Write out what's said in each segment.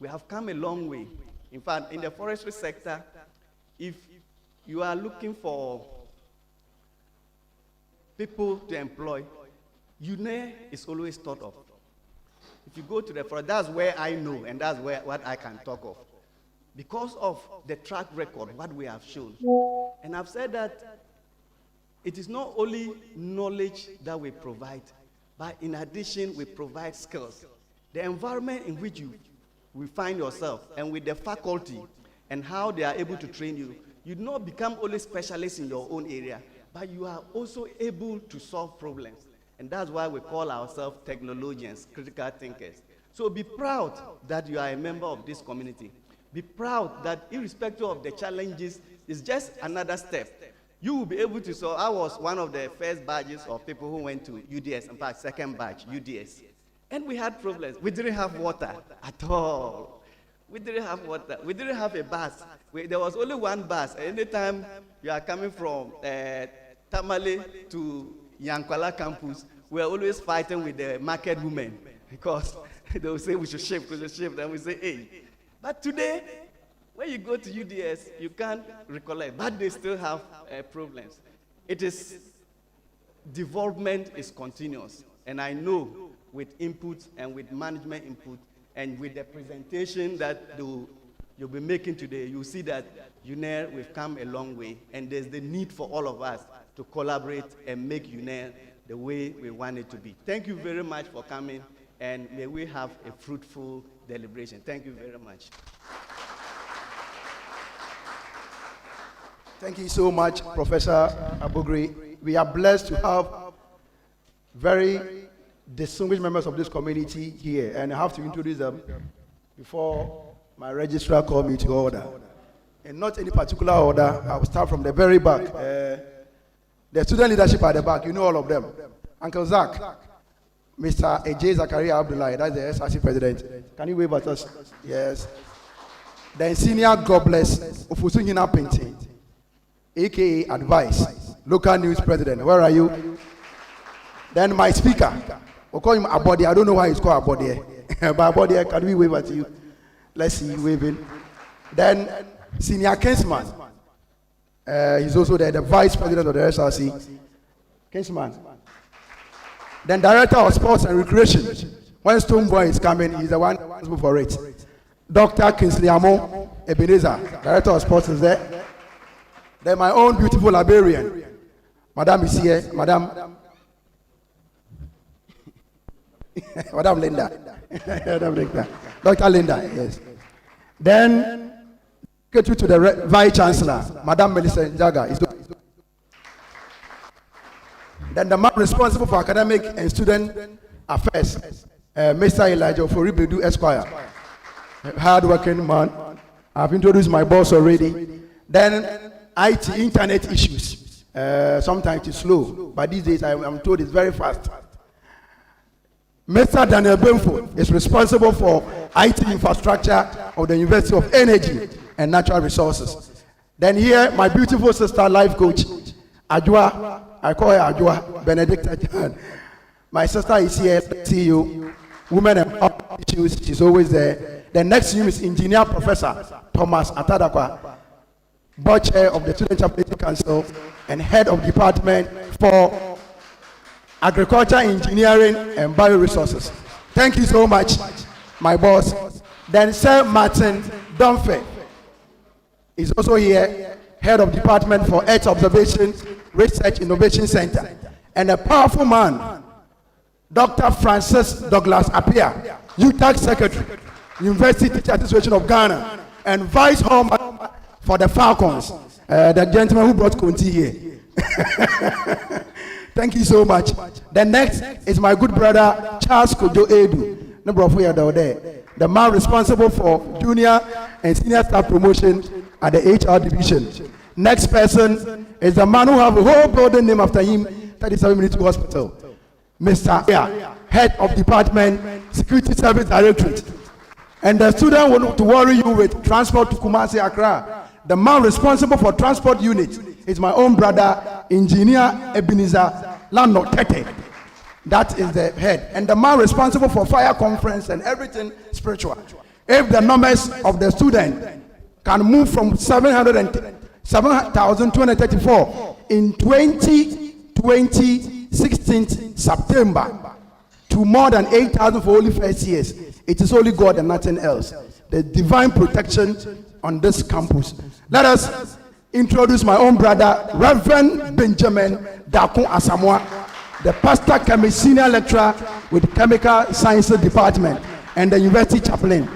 We have come a long way. In fact, in the forestry sector, if you are looking for people to employ, UNER is always thought of. If you go to the forest, that's where I know, and that's what I can talk of. Because of the track record, what we have shown. And I've said that it is not only knowledge that we provide, but in addition, we provide skills. The environment in which you will find yourself, and with the faculty, and how they are able to train you, you do not become only specialists in your own area, but you are also able to solve problems. And that's why we call ourselves technologians, critical thinkers. So be proud that you are a member of this community. Be proud that irrespective of the challenges, it's just another step. You will be able to solve. I was one of the first batches of people who went to UDS, in fact, second batch, UDS. And we had problems. We didn't have water at all. We didn't have water. We didn't have a bus. There was only one bus. Anytime you are coming from Tamale to Yankwala campus, we are always fighting with the market women because they will say we should shift. Then we say, hey. But today, when you go to UDS, you can't recollect, but they still have problems. It is, development is continuous. And I know with input and with management input and with the presentation that you'll be making today, you'll see that UNER, we've come a long way. And there's the need for all of us to collaborate and make UNER the way we want it to be. Thank you very much for coming, and may we have a fruitful deliberation. Thank you very much. Thank you so much, Professor Abogri. We are blessed to have very distinguished members of this community here, and I have to introduce them before my registrar called me to order. And not any particular order, I will start from the very back. The student leadership at the back, you know all of them. Uncle Zach, Mr. AJ Zakaria Abdullah, that's the SRC president. Can you wave at us? Yes. Then senior God bless Ofusunyina Painting, aka Advice, local news president. Where are you? Then my speaker, we'll call him Abodi. I don't know why he's called Abodi. But Abodi, can we wave at you? Let's see you waving. Then senior Kinsman. He's also the vice president of the SRC. Kinsman. Then director of sports and recreation. When Stoneboy is coming, he's the one responsible for it. Dr. Kingsley Amo Ebenezer, director of sports, is there. Then my own beautiful librarian, Madam is here, Madam Linda. Dr. Linda, yes. Then get you to the Vice Chancellor, Madam Melissa Jaga. Then the man responsible for academic and student affairs, Mr. Elijah Oforibedu Esquire, hard-working man. I've introduced my boss already. Then IT, internet issues. Sometimes it's slow, but these days I'm told it's very fast. Mr. Daniel Benford is responsible for IT infrastructure of the University of Energy and Natural Resources. Then here, my beautiful sister, life coach, Ajwa, I call her Ajwa, Benedicta. My sister is here, see you. Women and issues, she's always there. The next to you is Engineer Professor Thomas Atadakwa, board chair of the Student Chaplaincy Council and head of department for Agriculture, Engineering, and Bioresources. Thank you so much, my boss. Then Sir Martin Dunphy is also here, head of department for Earth Observation Research Innovation Center. And a powerful man, Dr. Francis Douglas Appiah, UTAC Secretary, University Teacher Association of Ghana, and Vice Home for the Falcons, the gentleman who brought Conti here. Thank you so much. The next is my good brother, Charles Kojo Edu, number of there. The man responsible for junior and senior staff promotion at the HR division. Next person is the man who have a whole building name after him, 37 Minutes Hospital. Mr. Aya, head of department, Security Service Directorate. And the student will not to worry you with transport to Kumasi, Accra. The man responsible for transport unit is my own brother, Engineer Ebenezer Landlord Tete. That is the head. And the man responsible for fire conference and everything spiritual If the numbers of the students can move from 7,234 in 2020 16th September to more than 8,000 for only first years, it is only God and nothing else. The divine protection on this campus. Let us introduce my own brother, Reverend Benjamin Dakun Asamoah, the pastor chemist senior lecturer with Chemical Sciences Department and the University chaplain.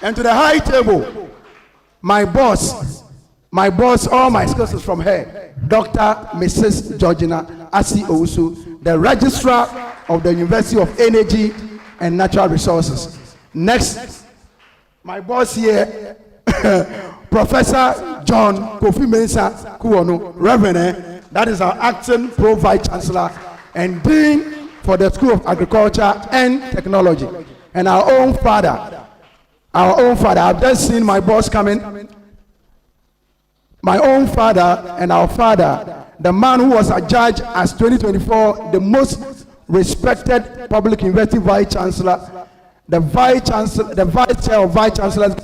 And to the high table, my boss, all my skills is from her, Dr. Mrs. Georgina Asi Owusu, the registrar of the University of Energy and Natural Resources. Next, my boss here, Professor John Kofi Mensah Kuono, Reverend, that is our acting Pro Vice Chancellor and Dean for the School of Agriculture and Technology. And our own father, I've just seen my boss coming. My own father and our father, the man who was adjudged as 2024 the most respected public university vice chancellor, the vice chair of vice chancellors,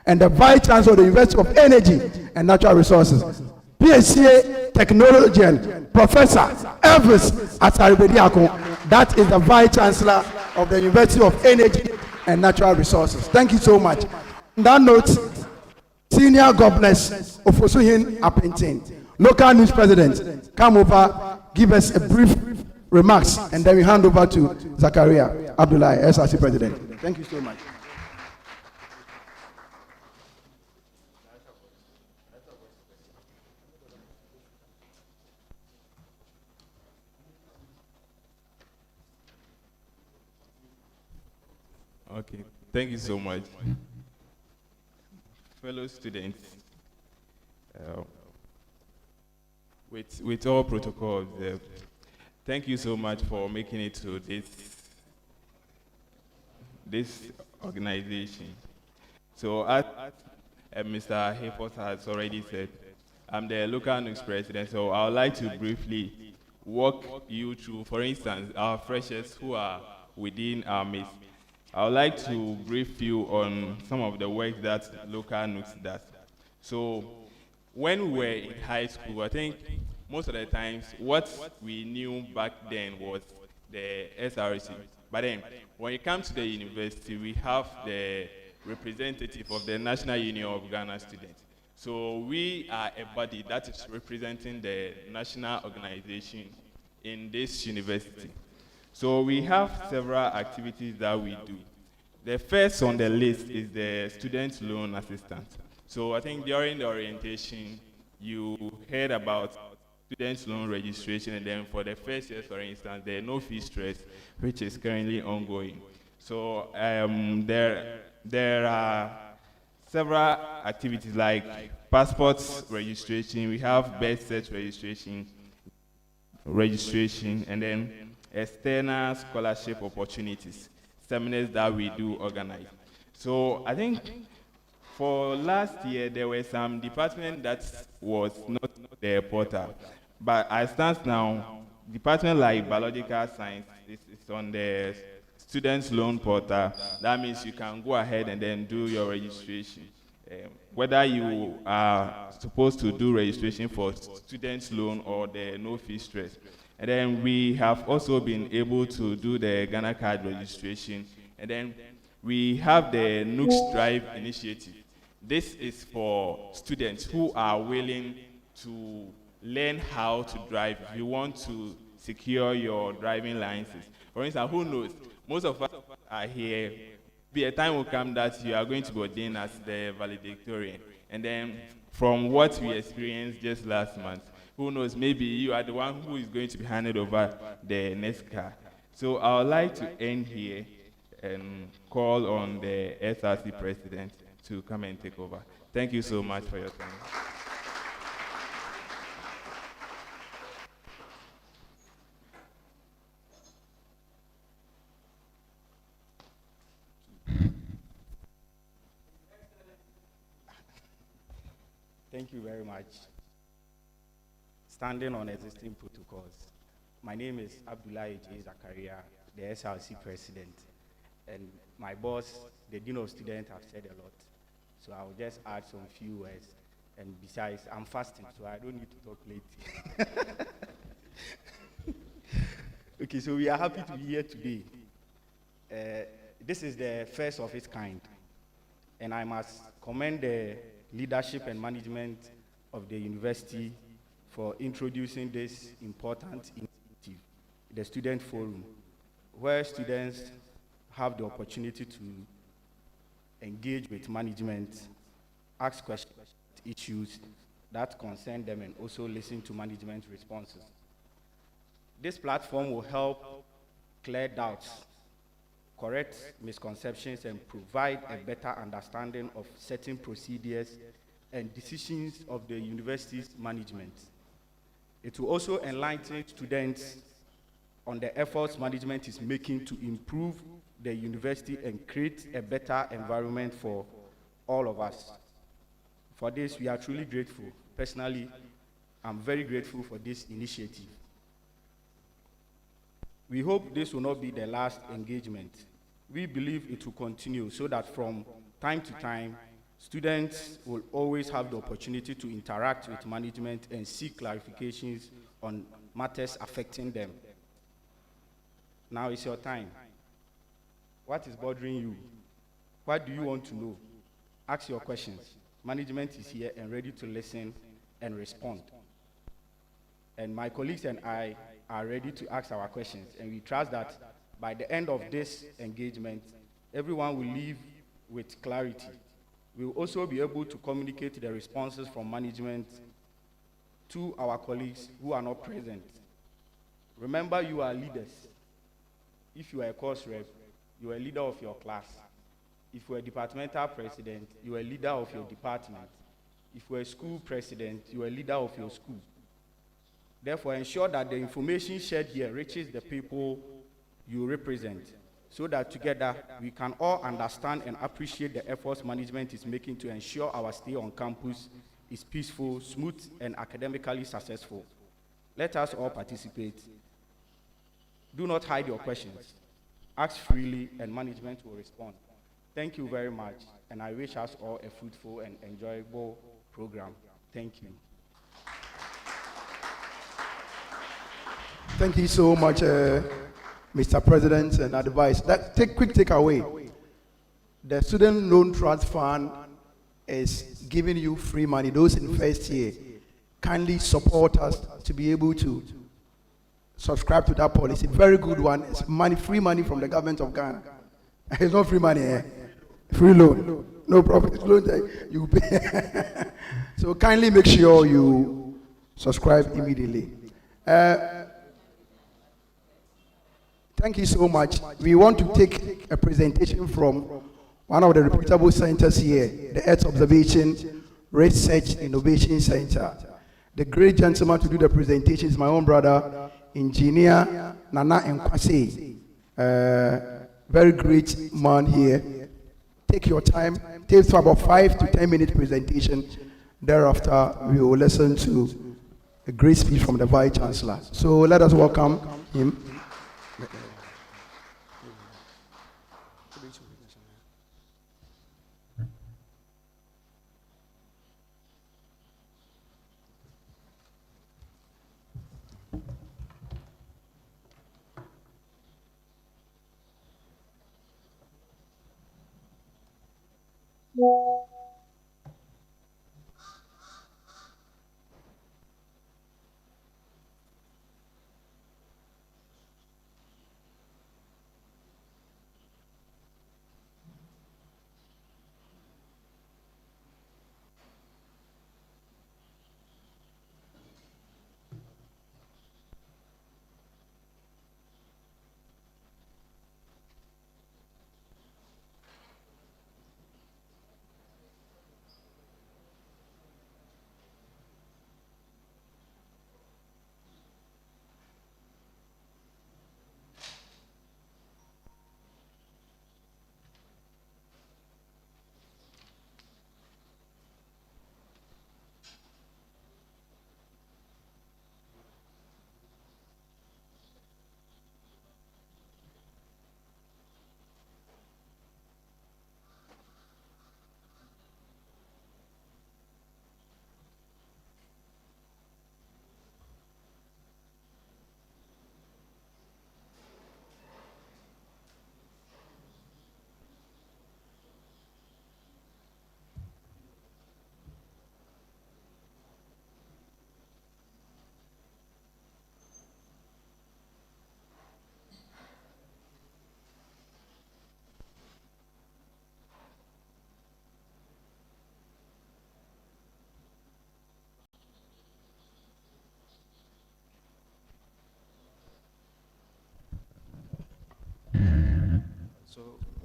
and the vice chancellor of the University of Energy and Natural Resources, PhD technologian, Professor Elvis Ataribediako. That is the vice chancellor of the University of Energy and Natural Resources. Thank you so much. On that note, Senior Governors Ofosuhin Apintin, local news president, come over, give us a brief remarks, and then we hand over to Zachariah Abdullahi, SRC president. Thank you so much. Okay, thank you so much. Fellow students, with all protocol observed, thank you so much for making it to this organization. So as Mr. Hayford has already said, I'm the local news president, so I would like to briefly walk you through, for instance, our freshers who are within our midst. I would like to brief you on some of the work that local news does. So when we were in high school, I think most of the times what we knew back then was the SRC. But then when you come to the university, we have the representative of the National Union of Ghana Students. So we are a body that is representing the national organization in this university. So we have several activities that we do. The first on the list is the student loan assistance. So I think during the orientation, you heard about student loan registration, and then for the first year, for instance, the no fee stress, which is currently ongoing. So there are several activities like passports registration, we have birth cert registration, and then external scholarship opportunities, seminars that we do organize. So I think for last year, there were some department that was not the portal. But as stands now, department like biological science is on the students loan portal. That means you can go ahead and then do your registration. Whether you are supposed to do registration for students loan or the no fee stress. And then we have also been able to do the Ghana card registration. And then we have the Nooks Drive initiative. This is for students who are willing to learn how to drive. If you want to secure your driving license. For instance, who knows? Most of us are here. Be a time will come that you are going to be ordained as the valedictorian. And then from what we experienced just last month, who knows, maybe you are the one who is going to be handed over the next car. So I would like to end here and call on the SRC president to come and take over. Thank you so much for your time. Thank you very much. Standing on existing protocols, my name is Abdullahi J. Zakaria, the SRC president. And my boss, the Dean of Students, have said a lot. So I'll just add some few words. And besides, I'm fasting, so I don't need to talk late. Okay, so we are happy to be here today. This is the first of its kind. And I must commend the leadership and management of the university for introducing this important initiative, the Student Forum, where students have the opportunity to engage with management, ask questions, issues that concern them, and also listen to management responses. This platform will help clear doubts, correct misconceptions, and provide a better understanding of certain procedures and decisions of the university's management. It will also enlighten students on the efforts management is making to improve the university and create a better environment for all of us. For this, we are truly grateful. Personally, I'm very grateful for this initiative. We hope this will not be the last engagement. We believe it will continue so that from time to time, students will always have the opportunity to interact with management and seek clarifications on matters affecting them. Now is your time. What is bothering you? What do you want to know? Ask your questions. Management is here and ready to listen and respond. And my colleagues and I are ready to ask our questions, and we trust that by the end of this engagement, everyone will leave with clarity. We will also be able to communicate the responses from management to our colleagues who are not present. Remember, you are leaders. If you are a course rep, you are a leader of your class. If you are a departmental president, you are a leader of your department. If you are a school president, you are a leader of your school. Therefore, ensure that the information shared here reaches the people you represent, so that together we can all understand and appreciate the efforts management is making to ensure our stay on campus is peaceful, smooth, and academically successful. Let us all participate. Do not hide your questions. Ask freely, and management will respond. Thank you very much, and I wish us all a fruitful and enjoyable program. Thank you. Thank you so much, Mr. President and advice. Quick takeaway. The Student Loan Trust Fund is giving you free money. Those in first year, kindly support us to be able to subscribe to that policy. Very good one. It's money, free money from the government of Ghana. It's not free money, free loan. No profit. It's loan that you pay. So kindly make sure you subscribe immediately. Thank you so much. We want to take a presentation from one of the reputable centers here, the Earth Observation Research Innovation Center. The great gentleman to do the presentation is my own brother, Engineer Nana Nkwase. Very great man here. Take your time. Takes about 5 to 10 minute presentation. Thereafter, we will listen to a great speech from the Vice Chancellor. So let us welcome him.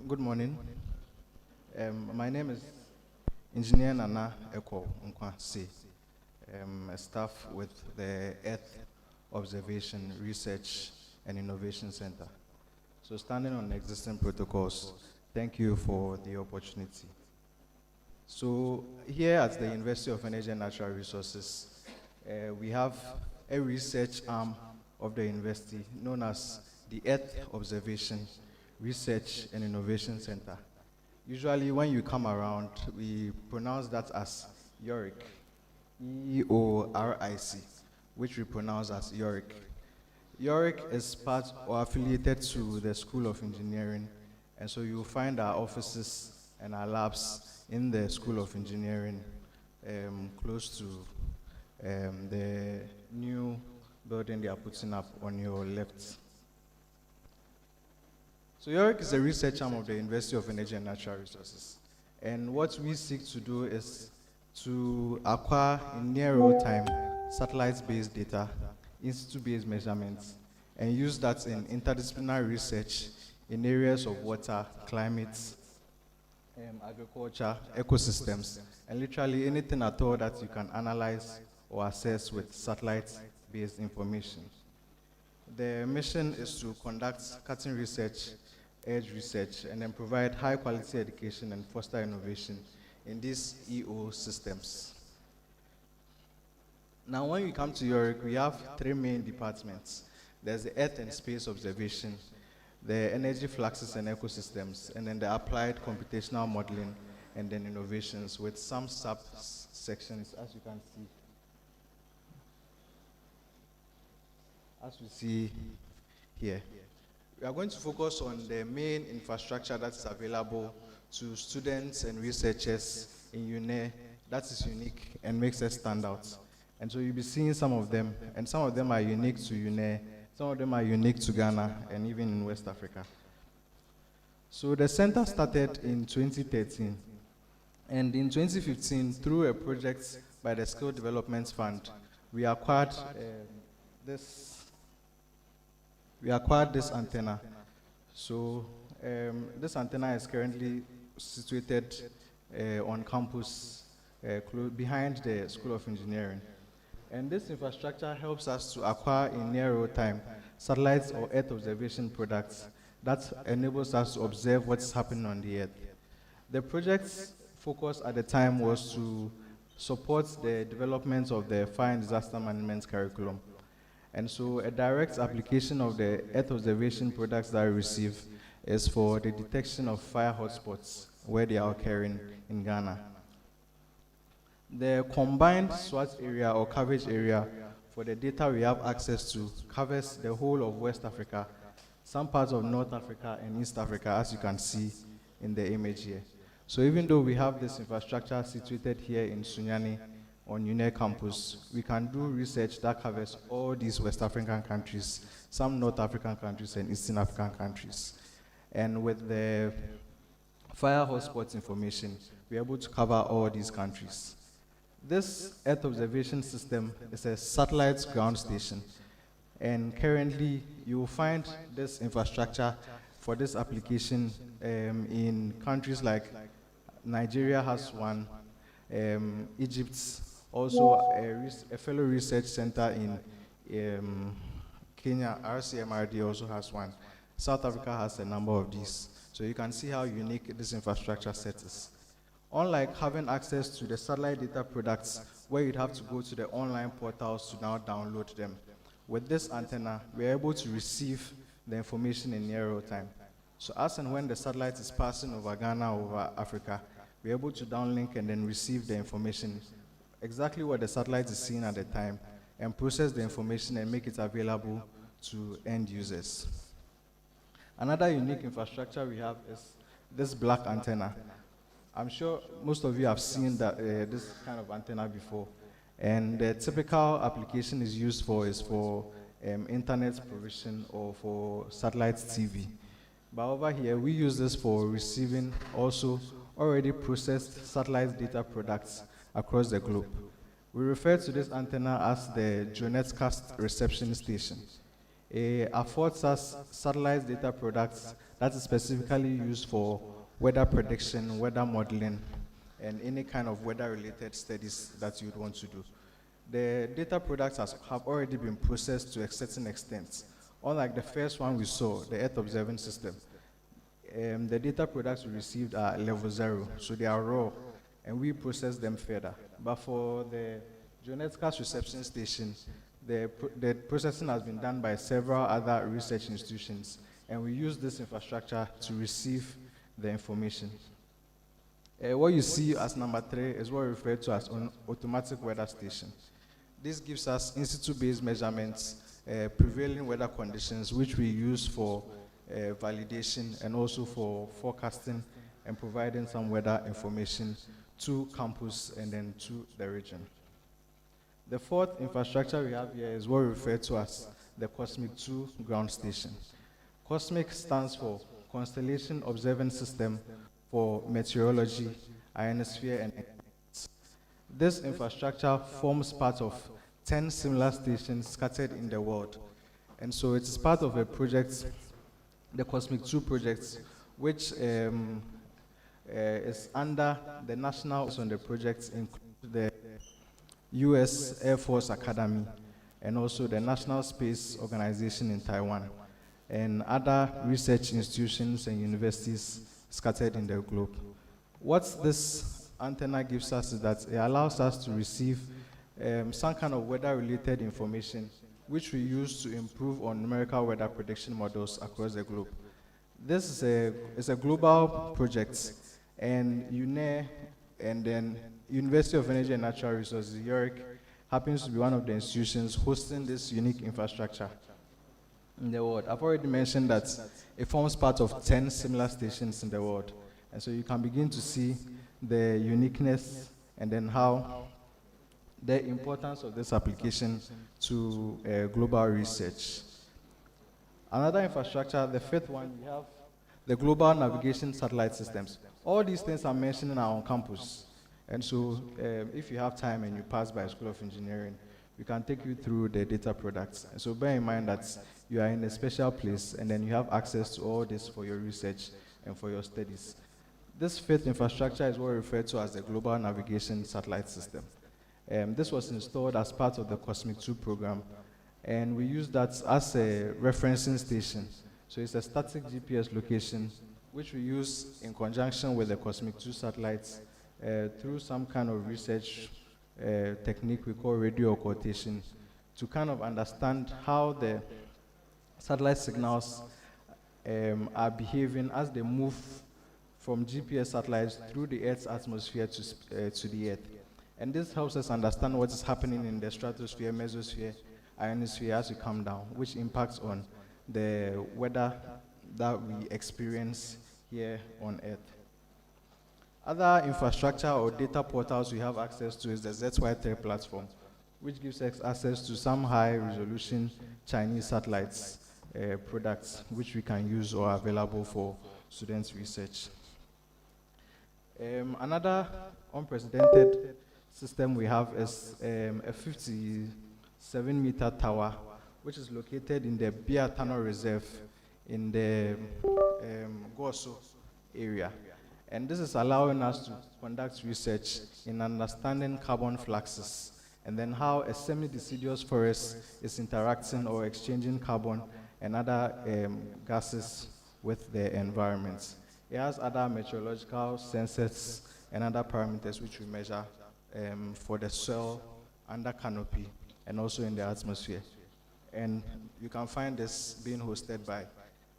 Good morning. My name is Engineer Nana Eko Nkwasi. I'm a staff with the Earth Observation Research and Innovation Center. So standing on existing protocols, thank you for the opportunity. So here at the University of Energy and Natural Resources, we have a research arm of the university known as the Earth Observation Research and Innovation Center. Usually when you come around, we pronounce that as YORIC, E-O-R-I-C, which we pronounce as YORIC. YORIC is part or affiliated to the School of Engineering, and so you'll find our offices and our labs in the School of Engineering, close to the new building they are putting up on your left. So YORIC is a research arm of the University of Energy and Natural Resources. And what we seek to do is to acquire in near real-time satellite-based data, institute-based measurements, and use that in interdisciplinary research in areas of water, climate, agriculture, ecosystems, and literally anything at all that you can analyze or assess with satellite-based information. The mission is to conduct cutting research, edge research, and then provide high-quality education and foster innovation in these EO systems. Now, when we come to YORIC, we have three main departments. There's the Earth and Space Observation, the Energy Fluxes and Ecosystems, and then the Applied Computational Modeling, and then Innovations, with some subsections, as you can see. As we see here. We are going to focus on the main infrastructure that is available to students and researchers in UNE that is unique and makes us stand out. And so you'll be seeing some of them, and some of them are unique to UNE, some of them are unique to Ghana, and even in West Africa. So the center started in 2013, and in 2015, through a project by the Skill Development Fund, we acquired this antenna. So this antenna is currently situated on campus behind the School of Engineering. And this infrastructure helps us to acquire in near real time satellites or Earth observation products that enables us to observe what's happening on the Earth. The project's focus at the time was to support the development of the fire and disaster management curriculum. And so a direct application of the Earth observation products that we receive is for the detection of fire hotspots where they are occurring in Ghana. The combined SWAT area or coverage area for the data we have access to covers the whole of West Africa, some parts of North Africa and East Africa, as you can see in the image here. So even though we have this infrastructure situated here in Sunyani, on UNE campus, we can do research that covers all these West African countries, some North African countries and Eastern African countries. And with the fire hotspots information, we're able to cover all these countries. This Earth observation system is a satellite ground station. And currently, you will find this infrastructure for this application in countries like Nigeria has one, Egypt, also a fellow research center in Kenya, RCMRD also has one. South Africa has a number of these. So you can see how unique this infrastructure set is. Unlike having access to the satellite data products where you'd have to go to the online portals to now download them, with this antenna, we're able to receive the information in near real time. So as and when the satellite is passing over Ghana, over Africa, we're able to downlink and then receive the information, exactly what the satellite is seeing at the time, and process the information and make it available to end users. Another unique infrastructure we have is this black antenna. I'm sure most of you have seen that, this kind of antenna before. And the typical application is used for internet provision or for satellite TV. But over here, we use this for receiving also already processed satellite data products across the globe. We refer to this antenna as the JoNetCast reception station. It affords us satellite data products that is specifically used for weather prediction, weather modeling, and any kind of weather-related studies that you'd want to do. The data products have already been processed to a certain extent. Unlike the first one we saw, the Earth Observing System, the data products we received are level 0, so they are raw, and we process them further. But for the Geonetics Reception Station, the processing has been done by several other research institutions, and we use this infrastructure to receive the information. What you see as number 3 is what we refer to as an automatic weather station. This gives us in-situ-based measurements, prevailing weather conditions, which we use for validation and also for forecasting and providing some weather information to campus and then to the region. The fourth infrastructure we have here is what we refer to as the Cosmic 2 ground station. Cosmic stands for Constellation Observing System for Meteorology, Ionosphere, and this infrastructure forms part of 10 similar stations scattered in the world. And so it is part of a project, the Cosmic 2 project, which is under the national on the project, including the US Air Force Academy and also the National Space Organization in Taiwan and other research institutions and universities scattered in the globe. What this antenna gives us is that it allows us to receive some kind of weather-related information which we use to improve on numerical weather prediction models across the globe. This is a global project, and UNER and then University of Energy and Natural Resources, UREC, happens to be one of the institutions hosting this unique infrastructure in the world. I've already mentioned that it forms part of 10 similar stations in the world. And so you can begin to see the uniqueness and then how the importance of this application to global research. Another infrastructure, the fifth one, we have the global navigation satellite systems. All these things I'm mentioning are on campus. And so if you have time and you pass by School of Engineering, we can take you through the data products. And so bear in mind that you are in a special place and then you have access to all this for your research and for your studies. This fifth infrastructure is what we refer to as the Global Navigation Satellite System. This was installed as part of the Cosmic 2 program, and we use that as a referencing station. So it's a static GPS location, which we use in conjunction with the Cosmic 2 satellites through some kind of research technique we call radio occultation, to kind of understand how the satellite signals are behaving as they move from GPS satellites through the Earth's atmosphere to the Earth. And this helps us understand what is happening in the stratosphere, mesosphere, ionosphere as we come down, which impacts on the weather that we experience here on Earth. Other infrastructure or data portals we have access to is the ZY3 platform, which gives us access to some high-resolution Chinese satellites products, which we can use or are available for students' research. Another unprecedented system we have is a 57-meter tower, which is located in the Bia Tunnel Reserve in the Goso area. And this is allowing us to conduct research in understanding carbon fluxes and then how a semi-deciduous forest is interacting or exchanging carbon and other gases with the environment. It has other meteorological sensors and other parameters which we measure for the soil under canopy and also in the atmosphere. And you can find this being hosted by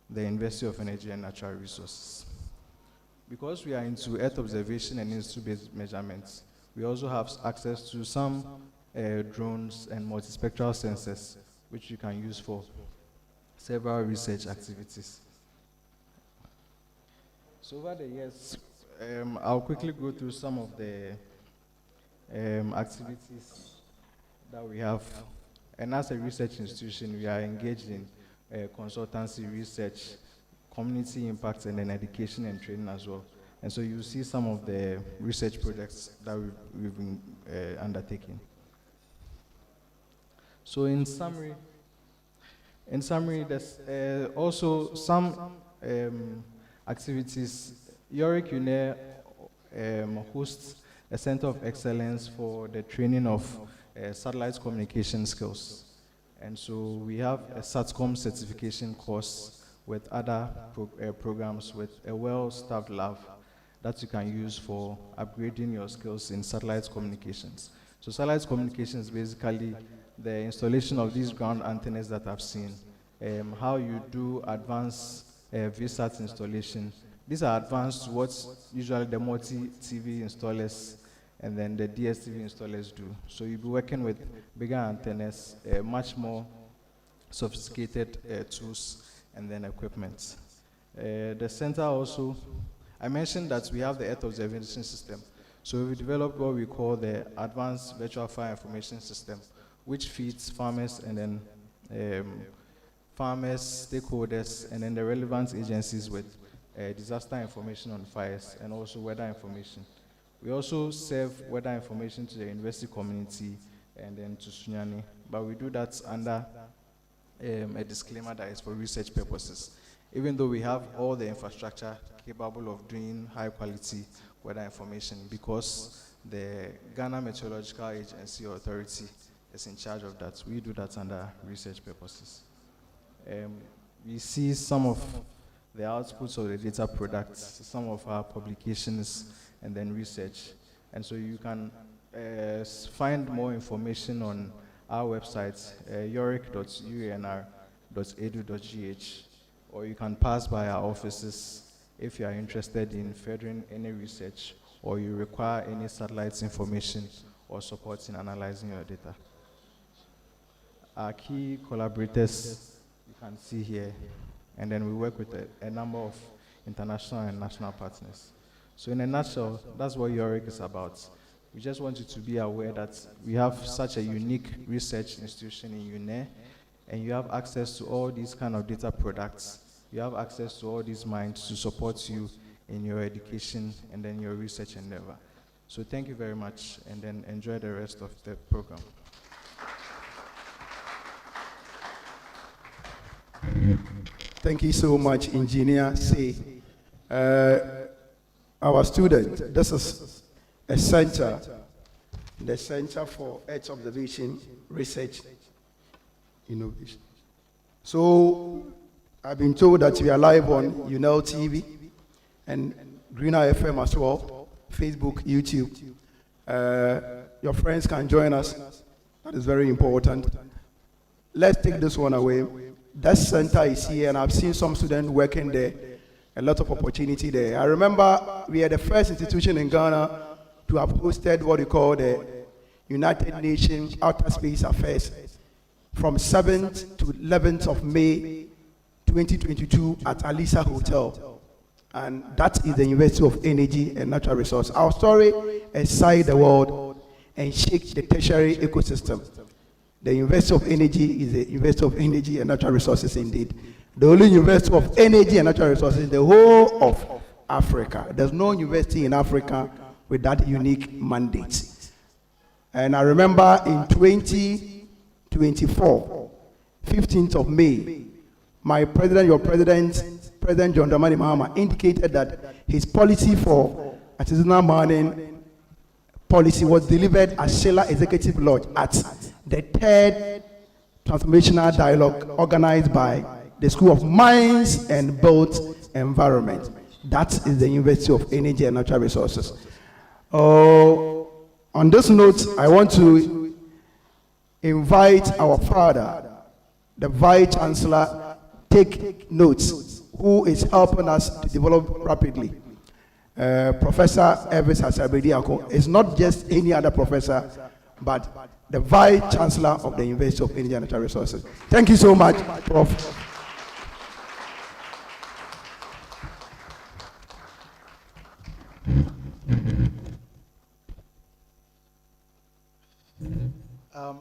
the University of Energy and Natural Resources. Because we are into Earth observation and in-situ-based measurements, we also have access to some drones and multispectral sensors, which you can use for several research activities. So over the years, I'll quickly go through some of the activities that we have. And as a research institution, we are engaged in consultancy research, community impact, and then education and training as well. And so you see some of the research projects that we've been undertaking. So in summary, there's also some activities, UENR hosts a Center of Excellence for the training of satellite communication skills. And so we have a SATCOM certification course with other programs with a well-staffed lab that you can use for upgrading your skills in satellite communications. So satellite communications is basically the installation of these ground antennas that I've seen, how you do advanced VSAT installation. These are advanced to what usually the multi-TV installers and then the DSTV installers do. So you'll be working with bigger antennas, much more sophisticated tools and then equipment. The center also, I mentioned that we have the Earth observation system. So we developed what we call the Advanced Virtual Fire Information System, which feeds farmers and then farmers, stakeholders, and then the relevant agencies with disaster information on fires and also weather information. We also serve weather information to the university community and then to Sunyani, but we do that under a disclaimer that is for research purposes. Even though we have all the infrastructure capable of doing high quality weather information, because the Ghana Meteorological Agency Authority is in charge of that. We do that under research purposes. We see some of the outputs of the data products, some of our publications, and then research. And so you can find more information on our website, yorick.uenr.edu.gh, or you can pass by our offices if you are interested in furthering any research or you require any satellite information or support in analyzing your data. Our key collaborators, you can see here, and then we work with a number of international and national partners. So in a nutshell, that's what Yorick is about. We just want you to be aware that we have such a unique research institution in UNE, and you have access to all these kind of data products. You have access to all these minds to support you in your education and then your research endeavor. So thank you very much, and then enjoy the rest of the program. Thank you so much, Engineer C. Our student, this is a center, the Center for Earth Observation Research Innovation. So I've been told that we are live on UNEL TV and Greener FM as well, Facebook, YouTube. Your friends can join us. That is very important. Let's take this one away. That center is here, and I've seen some students working there. A lot of opportunity there. I remember we are the first institution in Ghana to have hosted what we call the United Nations Outer Space Affairs from 7th to 11th of May 2022 at Alisa Hotel. And that is the University of Energy and Natural Resources. Our story inside the world and shake the tertiary ecosystem. The University of Energy is the University of Energy and Natural Resources indeed. The only University of Energy and Natural Resources in the whole of Africa. There's no university in Africa with that unique mandate. And I remember in 2024, 15th of May, my president, your president, President John Dramani Mahama, indicated that his policy for artisanal mining policy was delivered at Sheila Executive Lodge at the 3rd Transformational Dialogue organized by the School of Mines and Built Environment. That is the University of Energy and Natural Resources. On this note, I want to invite our father, the Vice Chancellor, take notes, who is helping us to develop rapidly. Professor Elvis Asabediako is not just any other professor, but the Vice Chancellor of the University of Energy and Natural Resources. Thank you so much, Prof.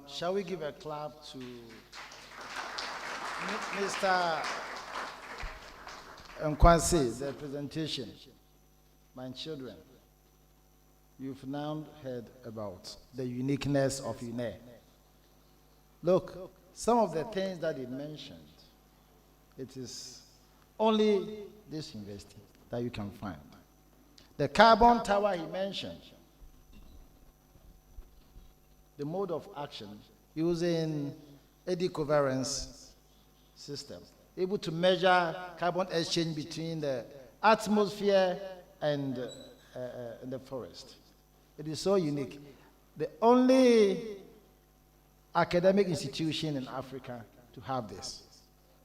Shall we give a clap to Mr. Nkwansi, the presentation? My children, you've now heard about the uniqueness of UNE. Look, some of the things that he mentioned, it is Only this university that you can find. The carbon tower he mentioned, the mode of action using eddy covariance system, able to measure carbon exchange between the atmosphere and the forest. It is so unique. The only academic institution in Africa to have this.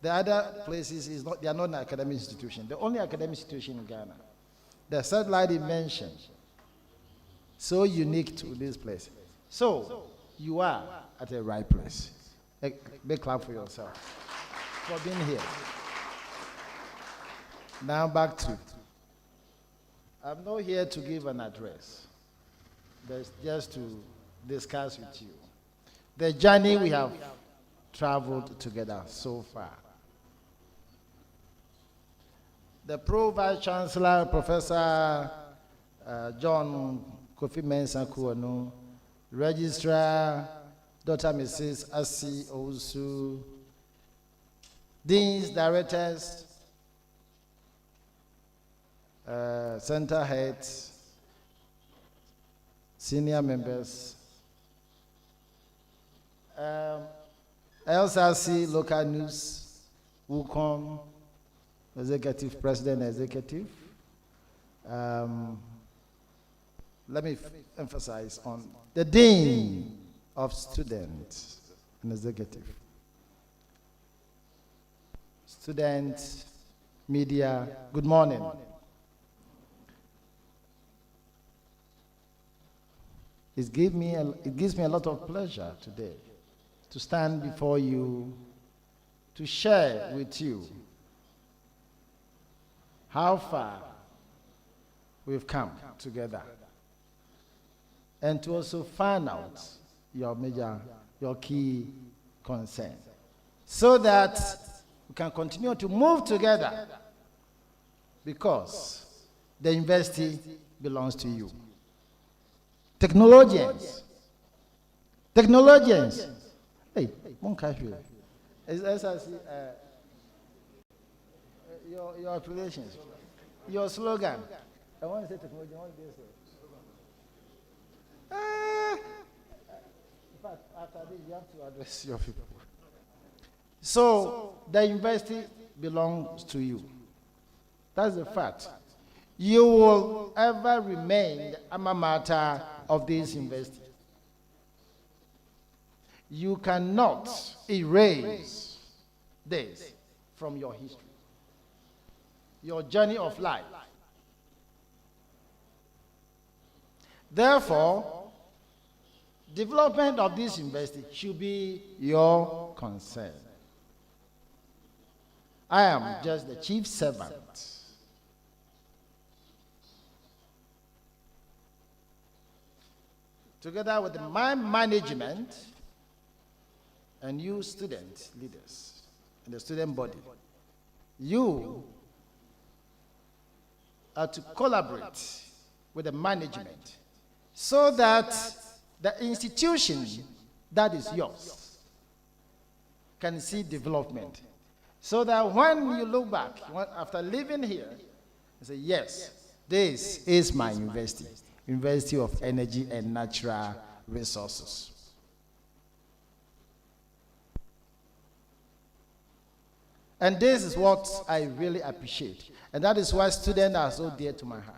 The other places they are not an academic institution. The only academic institution in Ghana. The satellite he mentioned, so unique to this place. So you are at the right place. A big clap for yourself for being here. Now back to, I'm not here to give an address, but just to discuss with you the journey we have traveled together so far. The Pro-Vice Chancellor, Professor John Kofi Mensah Kuonu, Registrar Dr. Mrs. Asi Owusu, Deans, Directors, Center Heads, Senior Members, LSRC, Local News, WUCOM, Executive President, Executive. Let me emphasize on the Dean of Students and Executive. Students, media, good morning. It gives me a lot of pleasure today to stand before you to share with you how far we've come together, and to also find out your key concern, so that we can continue to move together, because the university belongs to you. Technologians. Hey, your affiliations, your slogan. I want to say technology. What do you say? In fact, after this, you have to address your people. So, the university belongs to you. That's the fact. You will ever remain the alma mater of this university. You cannot erase this from your history, your journey of life. Therefore, development of this university should be your concern. I am just the chief servant. Together with my management and you student leaders and the student body, you are to collaborate with the management so that the institution that is yours can see development. So that when you look back, after living here, you say, yes, this is my university, University of Energy and Natural Resources. And this is what I really appreciate. And that is why students are so dear to my heart.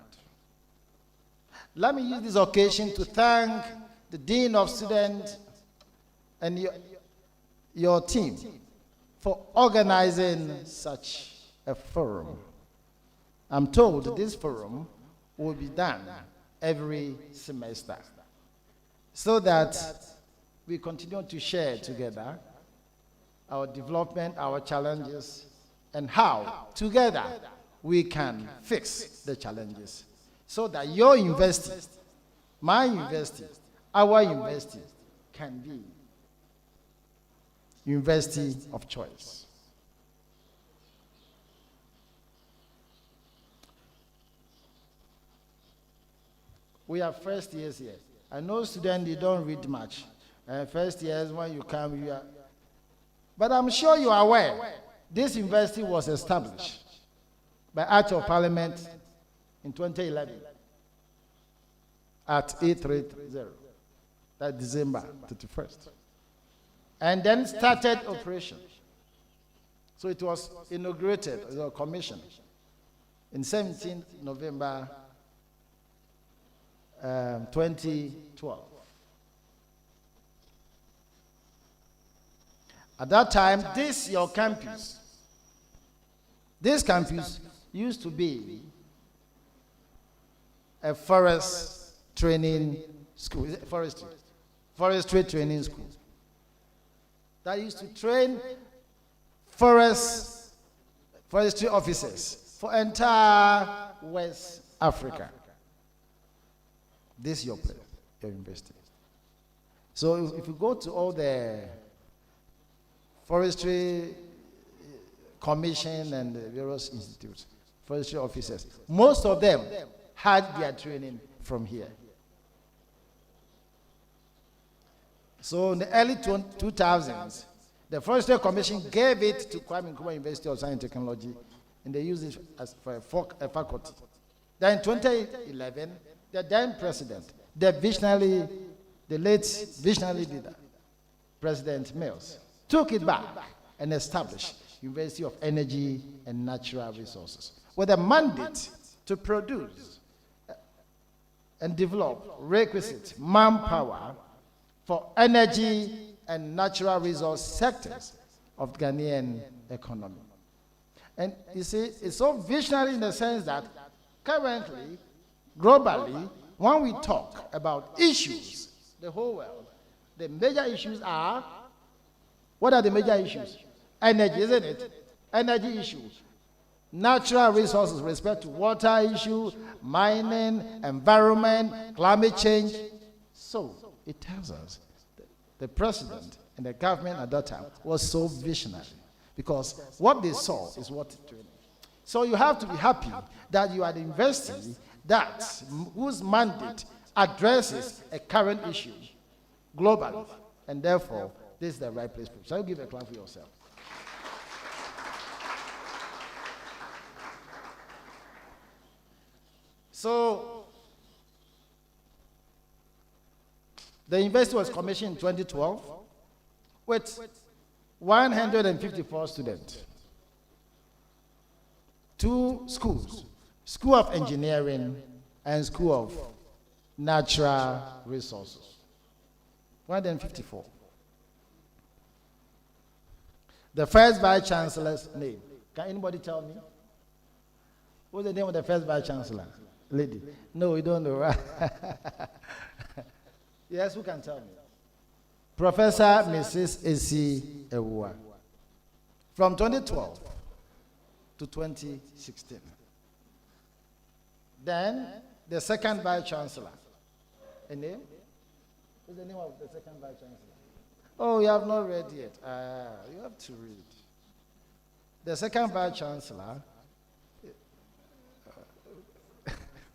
Let me use this occasion to thank the Dean of Students and your team for organizing such a forum. I'm told this forum will be done every semester, so that we continue to share together our development, our challenges, and how together we can fix the challenges, so that your university, my university, our university can be university of choice. We are first years here. I know students, you don't read much. First years, when you come, you are. But I'm sure you are aware, this university was established by Act of Parliament in 2011 at 830, that December 31st. And then started operation. So it was inaugurated, it was commissioned in 17th November 2012. At that time, this campus used to be a forest training school, forestry training school that used to train forestry officers for entire West Africa. This is your place, your university. So if you go to all the forestry commission and the various institutes, forestry officers, most of them had their training from here. So in the early 2000s, the Forestry Commission gave it to Kwame Nkrumah University of Science and Technology, and they used it as for a faculty. Then in 2011, the then president, the late visionary leader, President Mills, took it back and established University of Energy and Natural Resources with a mandate to produce and develop requisite manpower for energy and natural resource sectors of the Ghanaian economy. And you see, it's so visionary in the sense that currently, globally, when we talk about issues, the whole world, the major issues are, what are the major issues? Energy, isn't it? Energy issues. Natural resources, with respect to water issue, mining, environment, climate change. So it tells us that the president and the government at that time was so visionary, because what they saw is what it did. So you have to be happy that you are the university whose mandate addresses a current issue globally, and therefore this is the right place. Shall you give a clap for yourself? So, the university was commissioned in 2012 with 154 students. 2 schools, School of Engineering and School of Natural Resources. 154. The first Vice Chancellor's name. Can anybody tell me? What's the name of the first Vice Chancellor? Lady. No, you don't know. Yes, who can tell me? Professor Mrs. A.C. Ewua. From 2012 to 2016. Then, the second Vice Chancellor. A name? What's the name of the second Vice Chancellor? Oh, you have not read yet. You have to read. The second Vice Chancellor,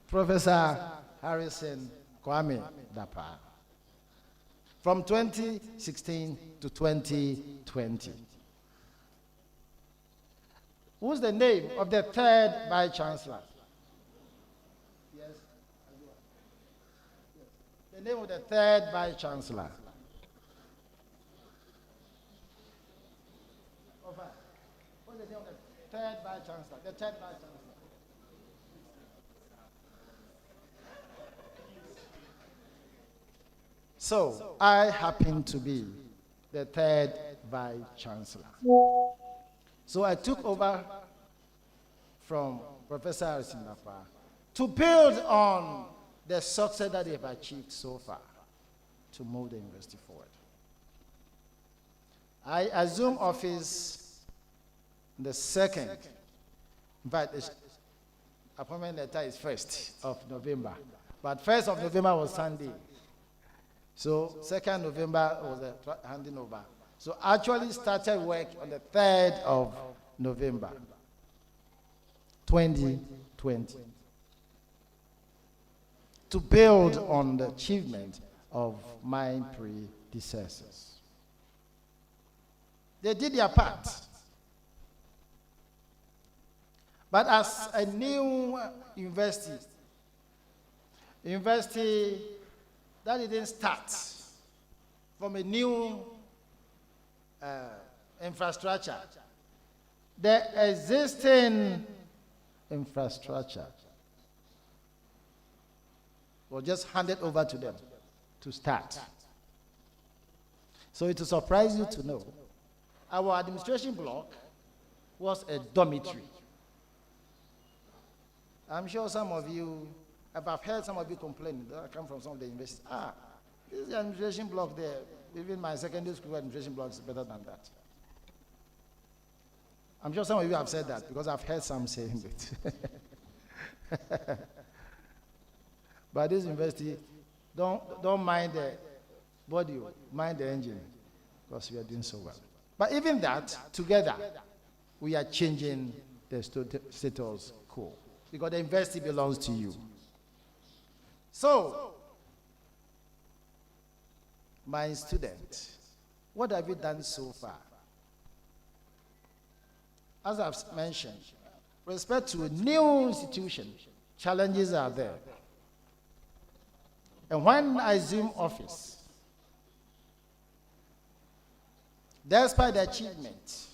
Professor Harrison Kwame Dapa, from 2016 to 2020. Who's the name of the third Vice Chancellor? Yes. The name of the third Vice Chancellor. What's the name of the third Vice Chancellor? The third Vice Chancellor. So, I happen to be the third Vice Chancellor. So I took over from Professor Harrison Dapa to build on the success that they have achieved so far to move the university forward. I assumed office the 2nd, but the appointment letter is 1st of November. But 1st of November was Sunday. So 2nd November was the handing over. So actually started work on the 3rd of November, 2020, to build on the achievement of my predecessors. They did their part. But as a new university that didn't start from a new infrastructure, the existing infrastructure was just handed over to them to start. So it will surprise you to know our administration block was a dormitory. I'm sure some of you, if I've heard some of you complain, that come from some of the universities, this is the administration block there. Even my secondary school administration block is better than that. I'm sure some of you have said that because I've heard some saying it. But this university, don't mind the body, mind the engine, because we are doing so well. But even that, together, we are changing the status quo, because the university belongs to you. So, my student, what have you done so far? As I've mentioned, with respect to a new institution, challenges are there. And when I assumed office, despite the achievement,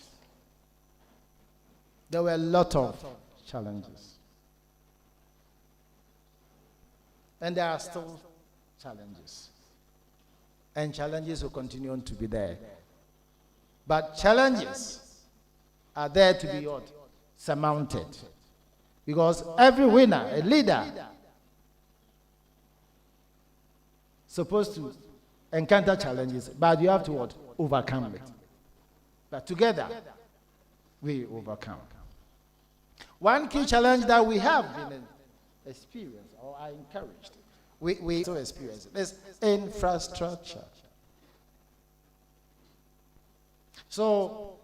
there were a lot of challenges. And there are still challenges. And challenges will continue to be there. But challenges are there to be surmounted. Because every winner, a leader, supposed to encounter challenges, but you have to overcome it. But together, we overcome. One key challenge that we have been experienced or are encouraged, we so experience it, is infrastructure. So,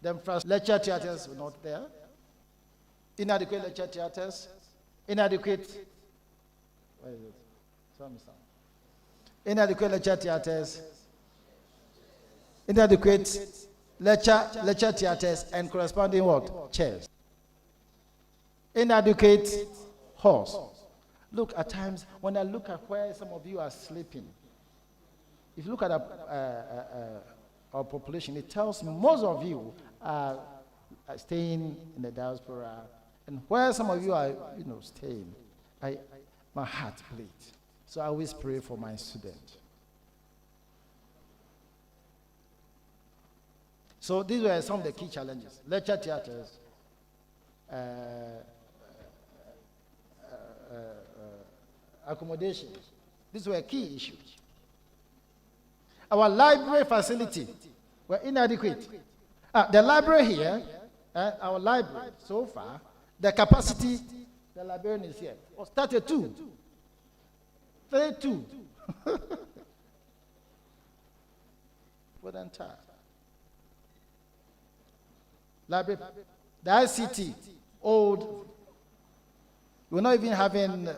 the lecture theaters were not there, inadequate lecture theaters, inadequate lecture theaters, inadequate lecture theaters and corresponding what? Chairs. Inadequate halls. Look, at times, when I look at where some of you are sleeping, if you look at our population, it tells me most of you are staying in the diaspora, and where some of you are, staying, my heart bleeds. So I always pray for my students. So these were some of the key challenges. Lecture theaters, accommodation. These were key issues. Our library facility were inadequate. The library here, our library, so far, the capacity, the librarian is here, was 32. 32. For the entire library. The ICT, old. We're not even having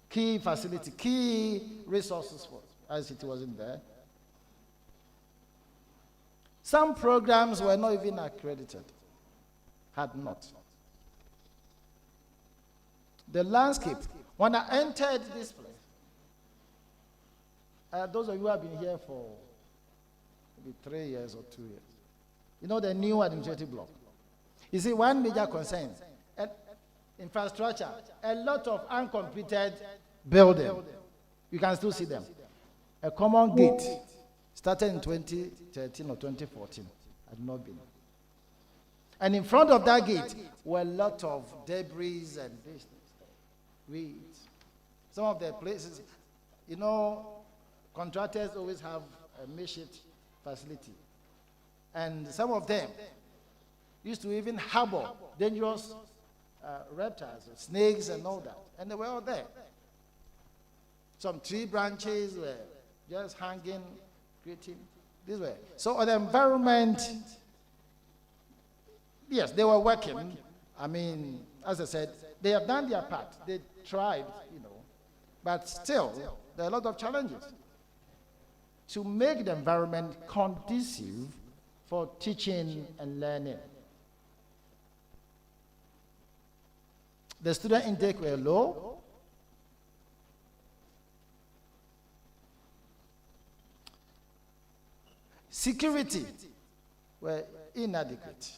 key facility, key resources for ICT wasn't there. Some programs were not even accredited, had not. The landscape, when I entered this place, those of you who have been here for maybe 3 years or 2 years, you know the new administrative block. You see, one major concern, infrastructure, a lot of uncompleted buildings. You can still see them. A common gate started in 2013 or 2014, had not been. And in front of that gate were a lot of debris and this, weeds. Some of the places, contractors always have a makeshift facility. And some of them used to even harbor dangerous reptiles, snakes and all that. And they were all there. Some tree branches were just hanging, creating this way. So the environment, yes, they were working. I mean, as I said, they have done their part. They tried, but still, there are a lot of challenges. to make the environment conducive for teaching and learning. The student intake were low. Security were inadequate.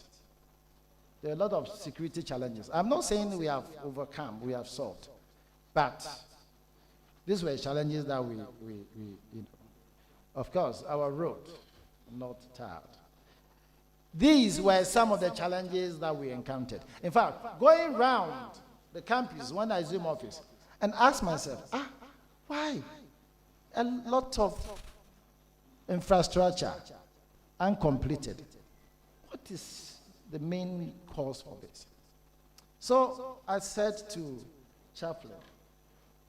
There are a lot of security challenges. I'm not saying we have overcome, we have solved, but these were challenges that we of course, our road, not tarred. These were some of the challenges that we encountered. In fact, going around the campus when I Zoom office and ask myself, why? A lot of infrastructure uncompleted. What is the main cause for this? So I said to Chancellor,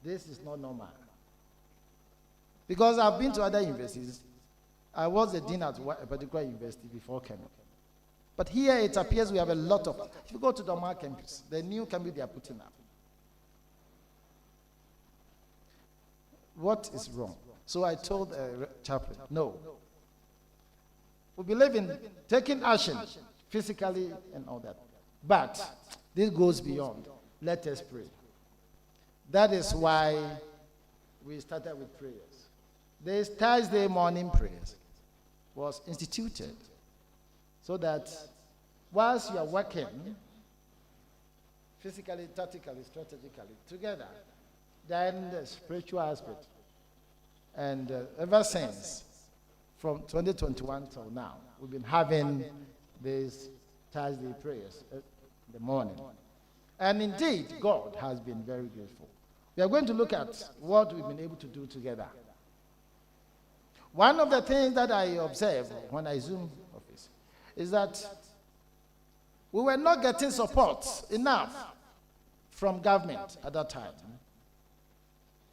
this is not normal. Because I've been to other universities. I was a dean at a particular university before coming. But here it appears we have a lot of, if you go to the Doma campus, the new campus they are putting up. What is wrong? So I told Chaplain, no. We believe in taking action, physically and all that. But this goes beyond. Let us pray. That is why we started with prayers. This Thursday morning prayers was instituted so that whilst you are working physically, tactically, strategically together, then the spiritual aspect. And ever since, from 2021 till now, we've been having these Thursday prayers in the morning. And indeed, God has been very grateful. We are going to look at what we've been able to do together. One of the things that I observed when I Zoom office is that we were not getting support enough from government at that time.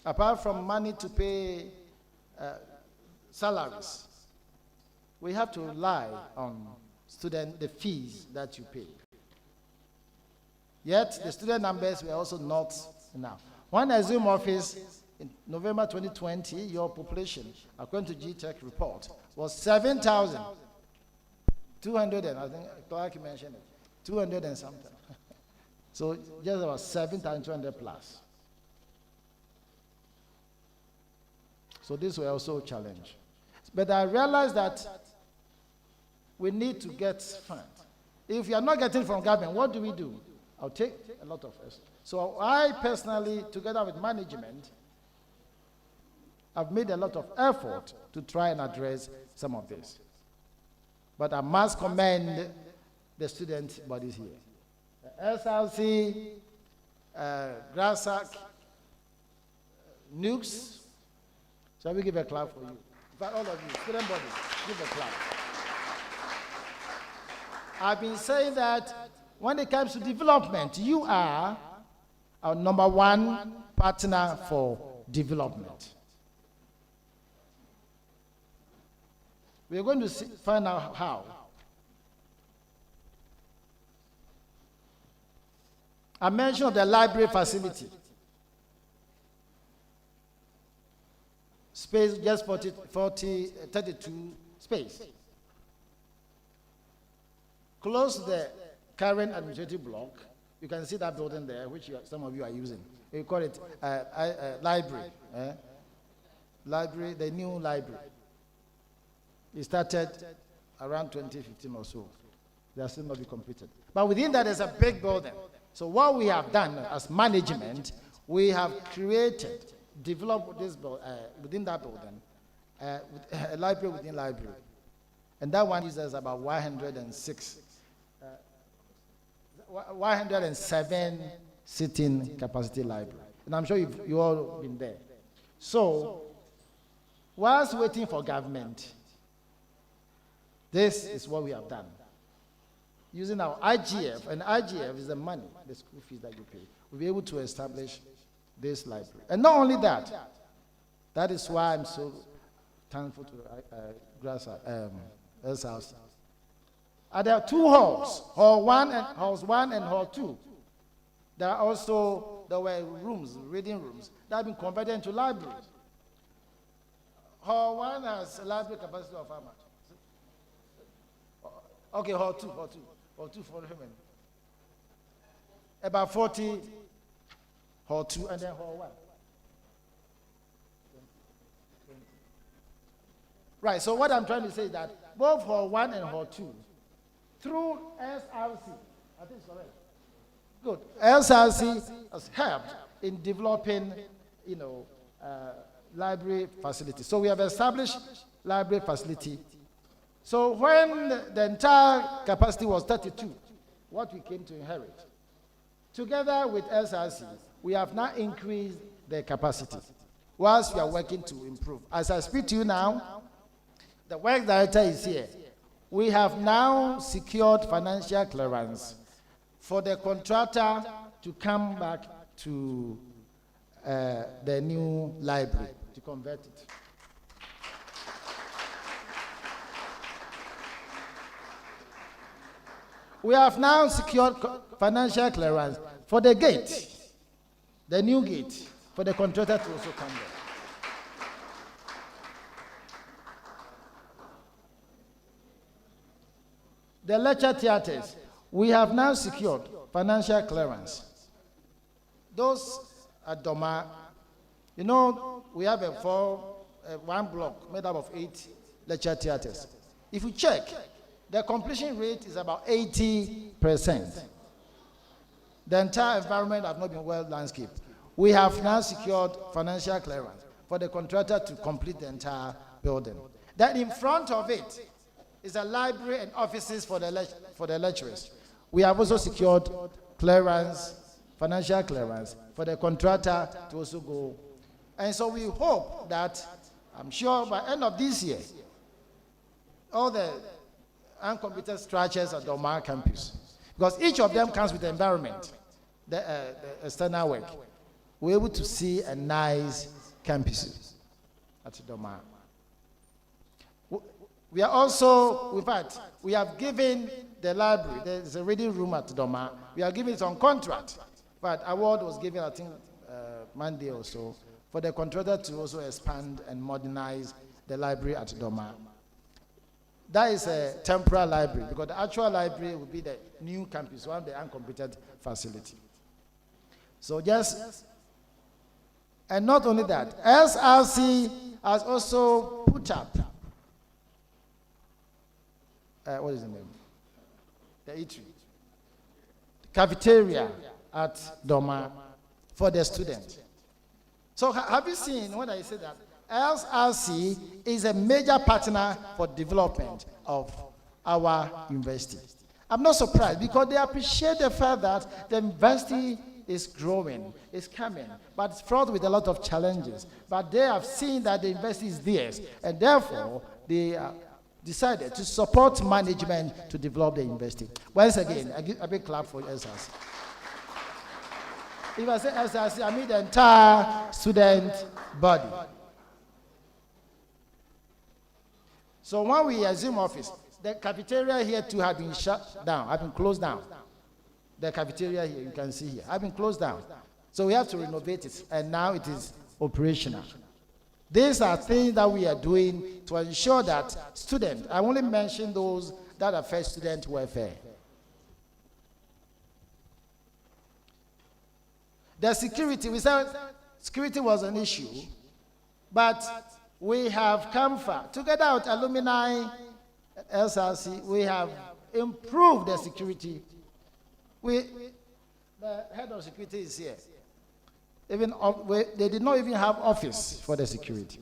Apart from money to pay salaries, we have to rely on the fees that you pay. Yet the student numbers were also not enough. When I Zoom office in November 2020, your population, according to GTech report, was 7,200, and I think Clark mentioned it, 200 and something. So just about 7,200 plus. So this was also a challenge. But I realized that we need to get funds. If you are not getting from government, what do? I'll take a lot of us. So I personally, together with management, have made a lot of effort to try and address some of this. But I must commend the student bodies here. The SLC, GRASAC, Nukes. Shall we give a clap for you? In fact, all of you, student bodies, give a clap. I've been saying that when it comes to development, you are our number one partner for development. We are going to find out how. I mentioned the library facility. Space, just 32 space. Close to the current administrative block, you can see that building there, which some of you are using. We call it library. Library, the new library. It started around 2015 or so. They are still not be completed. But within that, there's a big building. So what we have done as management, we have developed this within that building, a library within library. And that one uses about 107 sitting capacity library. And I'm sure you all been there. So, whilst waiting for government, this is what we have done. Using our IGF, and IGF is the money, the school fees that you pay, we'll be able to establish this library. And not only that, that is why I'm so thankful to SLC. There are two halls, halls 1 and hall 2. There were rooms, reading rooms, that have been converted into libraries. Hall 1 has a library capacity of how much? Okay, Hall 2 for women. About 40, Hall 2, and then Hall 1. Right, so what I'm trying to say is that both Hall 1 and Hall 2, through SRC, I think it's correct. Good. SRC has helped in developing, library facilities. So we have established library facility. So when the entire capacity was 32, what we came to inherit, together with SRC, we have now increased the capacity, whilst we are working to improve. As I speak to you now, the work director is here. We have now secured financial clearance for the contractor to come back to the new library, to convert it. We have now secured financial clearance for the gate, the new gate, for the contractor to also come there. The lecture theatres, we have now secured financial clearance. Those at Doma, we have one block made up of 8 lecture theatres. If you check, the completion rate is about 80%. The entire environment has not been well landscaped. We have now secured financial clearance for the contractor to complete the entire building. Then in front of it is a library and offices for the lecturers. We have also secured clearance, financial clearance, for the contractor to also go. And so we hope that, I'm sure by end of this year, all the uncompleted structures at the Omar campus, because each of them comes with the environment, the external work, we're able to see a nice campus at the Omar. We are also, in fact, we have given the library, there's a reading room at Doma, we are giving it on contract. But award was given, I think, Monday or so, for the contractor to also expand and modernize the library at Doma. That is a temporary library, because the actual library will be the new campus, one of the uncompleted facility. So and not only that, SRC has also put up what is the name? The eatery. The cafeteria at Doma for the students. So have you seen when I say that? SRC is a major partner for development of our university. I'm not surprised because they appreciate the fact that the university is growing, is coming, but it's fraught with a lot of challenges. But they have seen that the university is theirs, and therefore they decided to support management to develop the university. Once again, a big clap for SRC. If I say SRC, I mean the entire student body. So when we assume office, the cafeteria here too have been shut down, have been closed down. The cafeteria here, you can see here, have been closed down. So we have to renovate it, and now it is operational. These are things that we are doing to ensure that students, I only mention those that affect student welfare. The security, we said security was an issue, but we have come far. Together with alumni, SRC, we have improved the security. The head of security is here. They did not even have office for the security.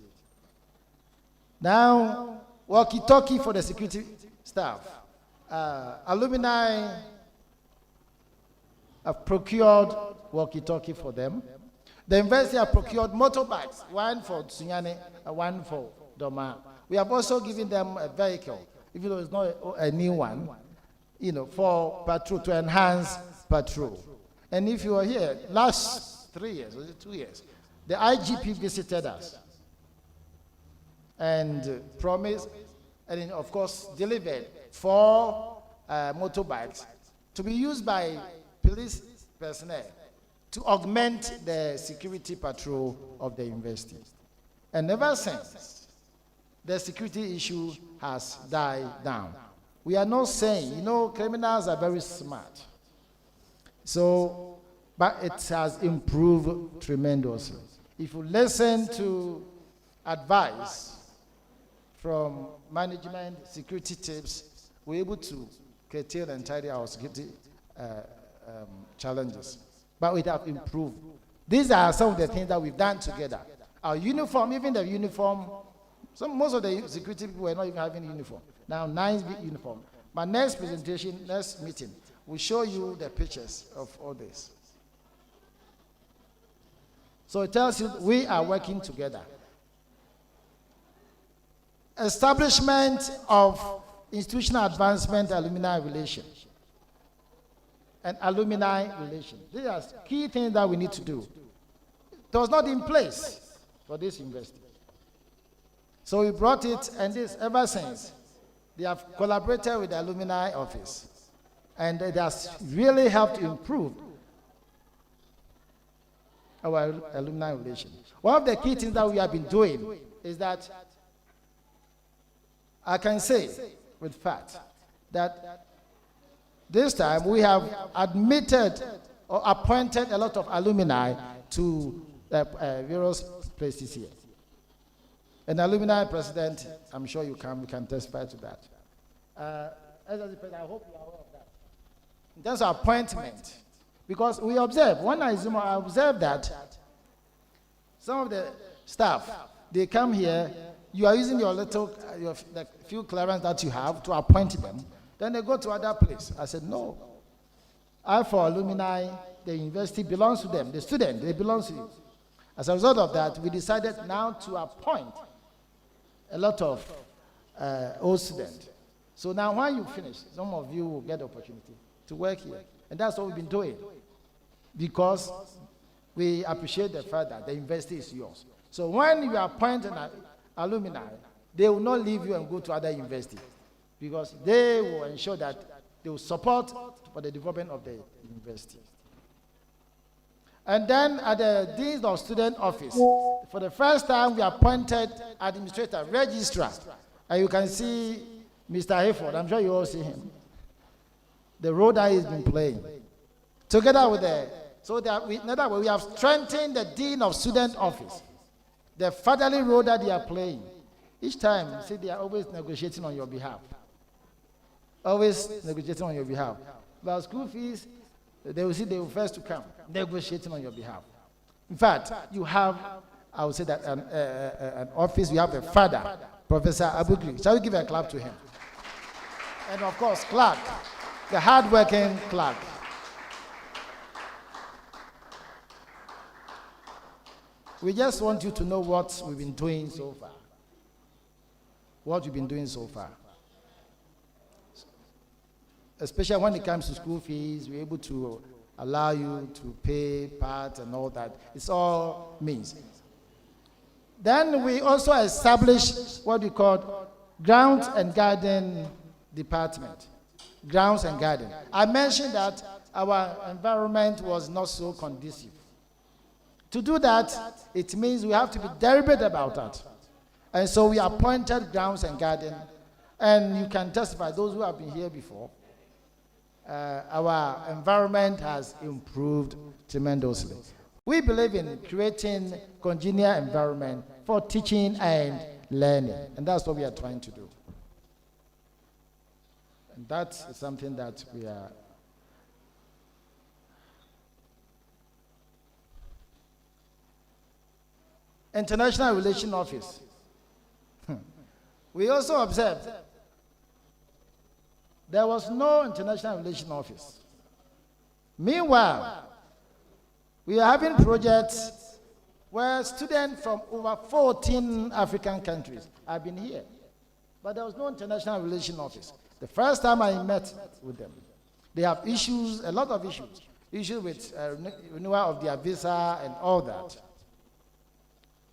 Now, walkie-talkie for the security staff. Alumni have procured walkie-talkie for them. The university have procured motorbikes, one for Sunyane and one for Doma. We have also given them a vehicle, even though it's not a new one, for patrol, to enhance patrol. And if you were here last 3 years, was it 2 years? The IGP visited us and promised, and of course delivered 4 motorbikes to be used by police personnel to augment the security patrol of the university. And ever since, the security issue has died down. We are not saying, you know, criminals are very smart. So, but it has improved tremendously. If you listen to advice from management, security tips, we're able to curtail entirely our security challenges. But we have improved. These are some of the things that we've done together. Our uniform, even the uniform, most of the security people were not even having uniform. Now, nice uniform. My next presentation, next meeting, will show you the pictures of all this. So it tells you we are working together. Establishment of institutional advancement alumni relation and alumni relation. These are key things that we need to do. It was not in place for this university. So we brought it, and this ever since they have collaborated with the alumni office, and it has really helped improve our alumni relation. One of the key things that we have been doing is that I can say with fact that this time we have admitted or appointed a lot of alumni to various places here. An alumni president, I'm sure you can testify to that. As a president, I hope you are aware of that. In terms of appointment, because we observe, when I observe that some of the staff, they come here, you are using your the few clearance that you have to appoint them, then they go to other place. I said, no. For alumni, the university belongs to them. The student, they belong to you. As a result of that, we decided now to appoint a lot of old students. So now when you finish, some of you will get the opportunity to work here. And that's what we've been doing. Because we appreciate the fact that the university is yours. So when you appoint an alumni, they will not leave you and go to other universities. Because they will ensure that they will support for the development of the university. And then at the Dean of Student Office, for the first time we appointed administrator, registrar. And you can see Mr. Hayford, I'm sure you all see him. The role that he's been playing. Together with in other words, we have strengthened the Dean of Student Office. The fatherly role that they are playing. Each time, you see, they are always negotiating on your behalf. Always negotiating on your behalf. About school fees, they will see they will first to come, negotiating on your behalf. In fact, you have, I would say that an office, you have a father, Professor Abugri. Shall we give a clap to him? And of course, Clark, the hardworking Clark. We just want you to know what we've been doing so far. What we've been doing so far. Especially when it comes to school fees, we're able to allow you to pay part and all that. It's all means. Then we also established what we call Grounds and Garden Department. Grounds and Garden. I mentioned that our environment was not so conducive. To do that, it means we have to be deliberate about that. And so we appointed Grounds and Garden, and you can testify, those who have been here before, our environment has improved tremendously. We believe in creating congenial environment for teaching and learning, and that's what we are trying to do. And that is something that we are. International Relations Office. We also observed there was no International Relations Office. Meanwhile, we are having projects where students from over 14 African countries have been here. But there was no International Relations Office. The first time I met with them, they have issues, a lot of issues. Issues with renewal of their visa and all that.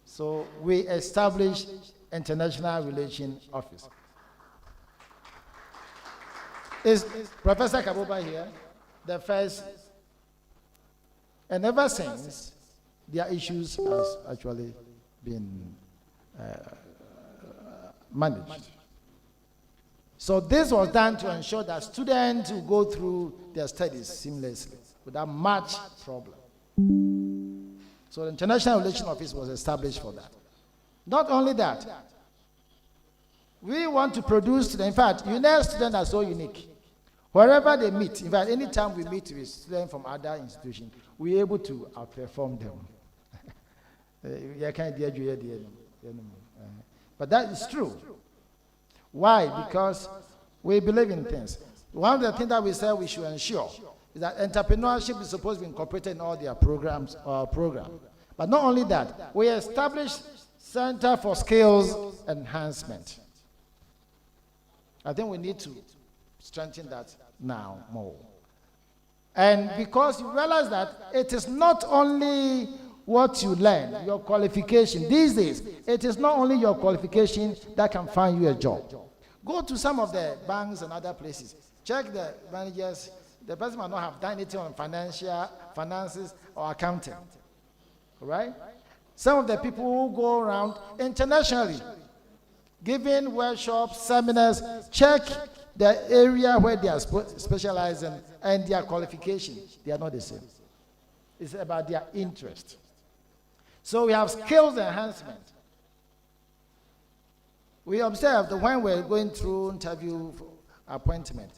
So we established International Relations Office. Is Professor Kaboba here? The first, and ever since, their issues has actually been managed. So this was done to ensure that students will go through their studies seamlessly without much problem. So the International Relations Office was established for that. Not only that, we want to produce students. In fact, UNER students are so unique. Wherever they meet, in fact, anytime we meet with students from other institutions, we're able to outperform them. But that is true. Why? Because we believe in things. One of the things that we say we should ensure is that entrepreneurship is supposed to be incorporated in all their programs. But not only that, we established Center for Skills Enhancement. I think we need to strengthen that now more. And because you realize that it is not only what you learn, your qualification. These days, it is not only your qualification that can find you a job. Go to some of the banks and other places. Check the managers. The person might not have done anything on finances or accounting. Right? Some of the people who go around internationally, giving workshops, seminars, check the area where they are specializing and their qualification. They are not the same. It's about their interest. So we have skills enhancement. We observed that when we're going through interview appointment,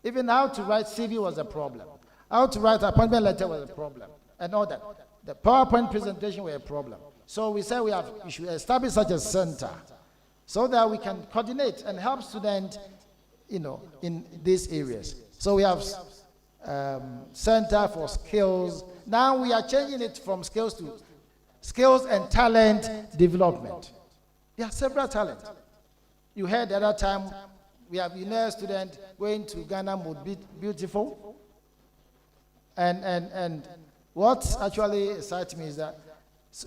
even how to write CV was a problem. How to write appointment letter was a problem. And all that. The PowerPoint presentation was a problem. So we said we should establish such a center so that we can coordinate and help students, in these areas. So we have Center for Skills. Now we are changing it from skills to skills and talent development. There are several talents. You heard the other time, we have UNER student going to Ghana would be beautiful. And what actually excites me is that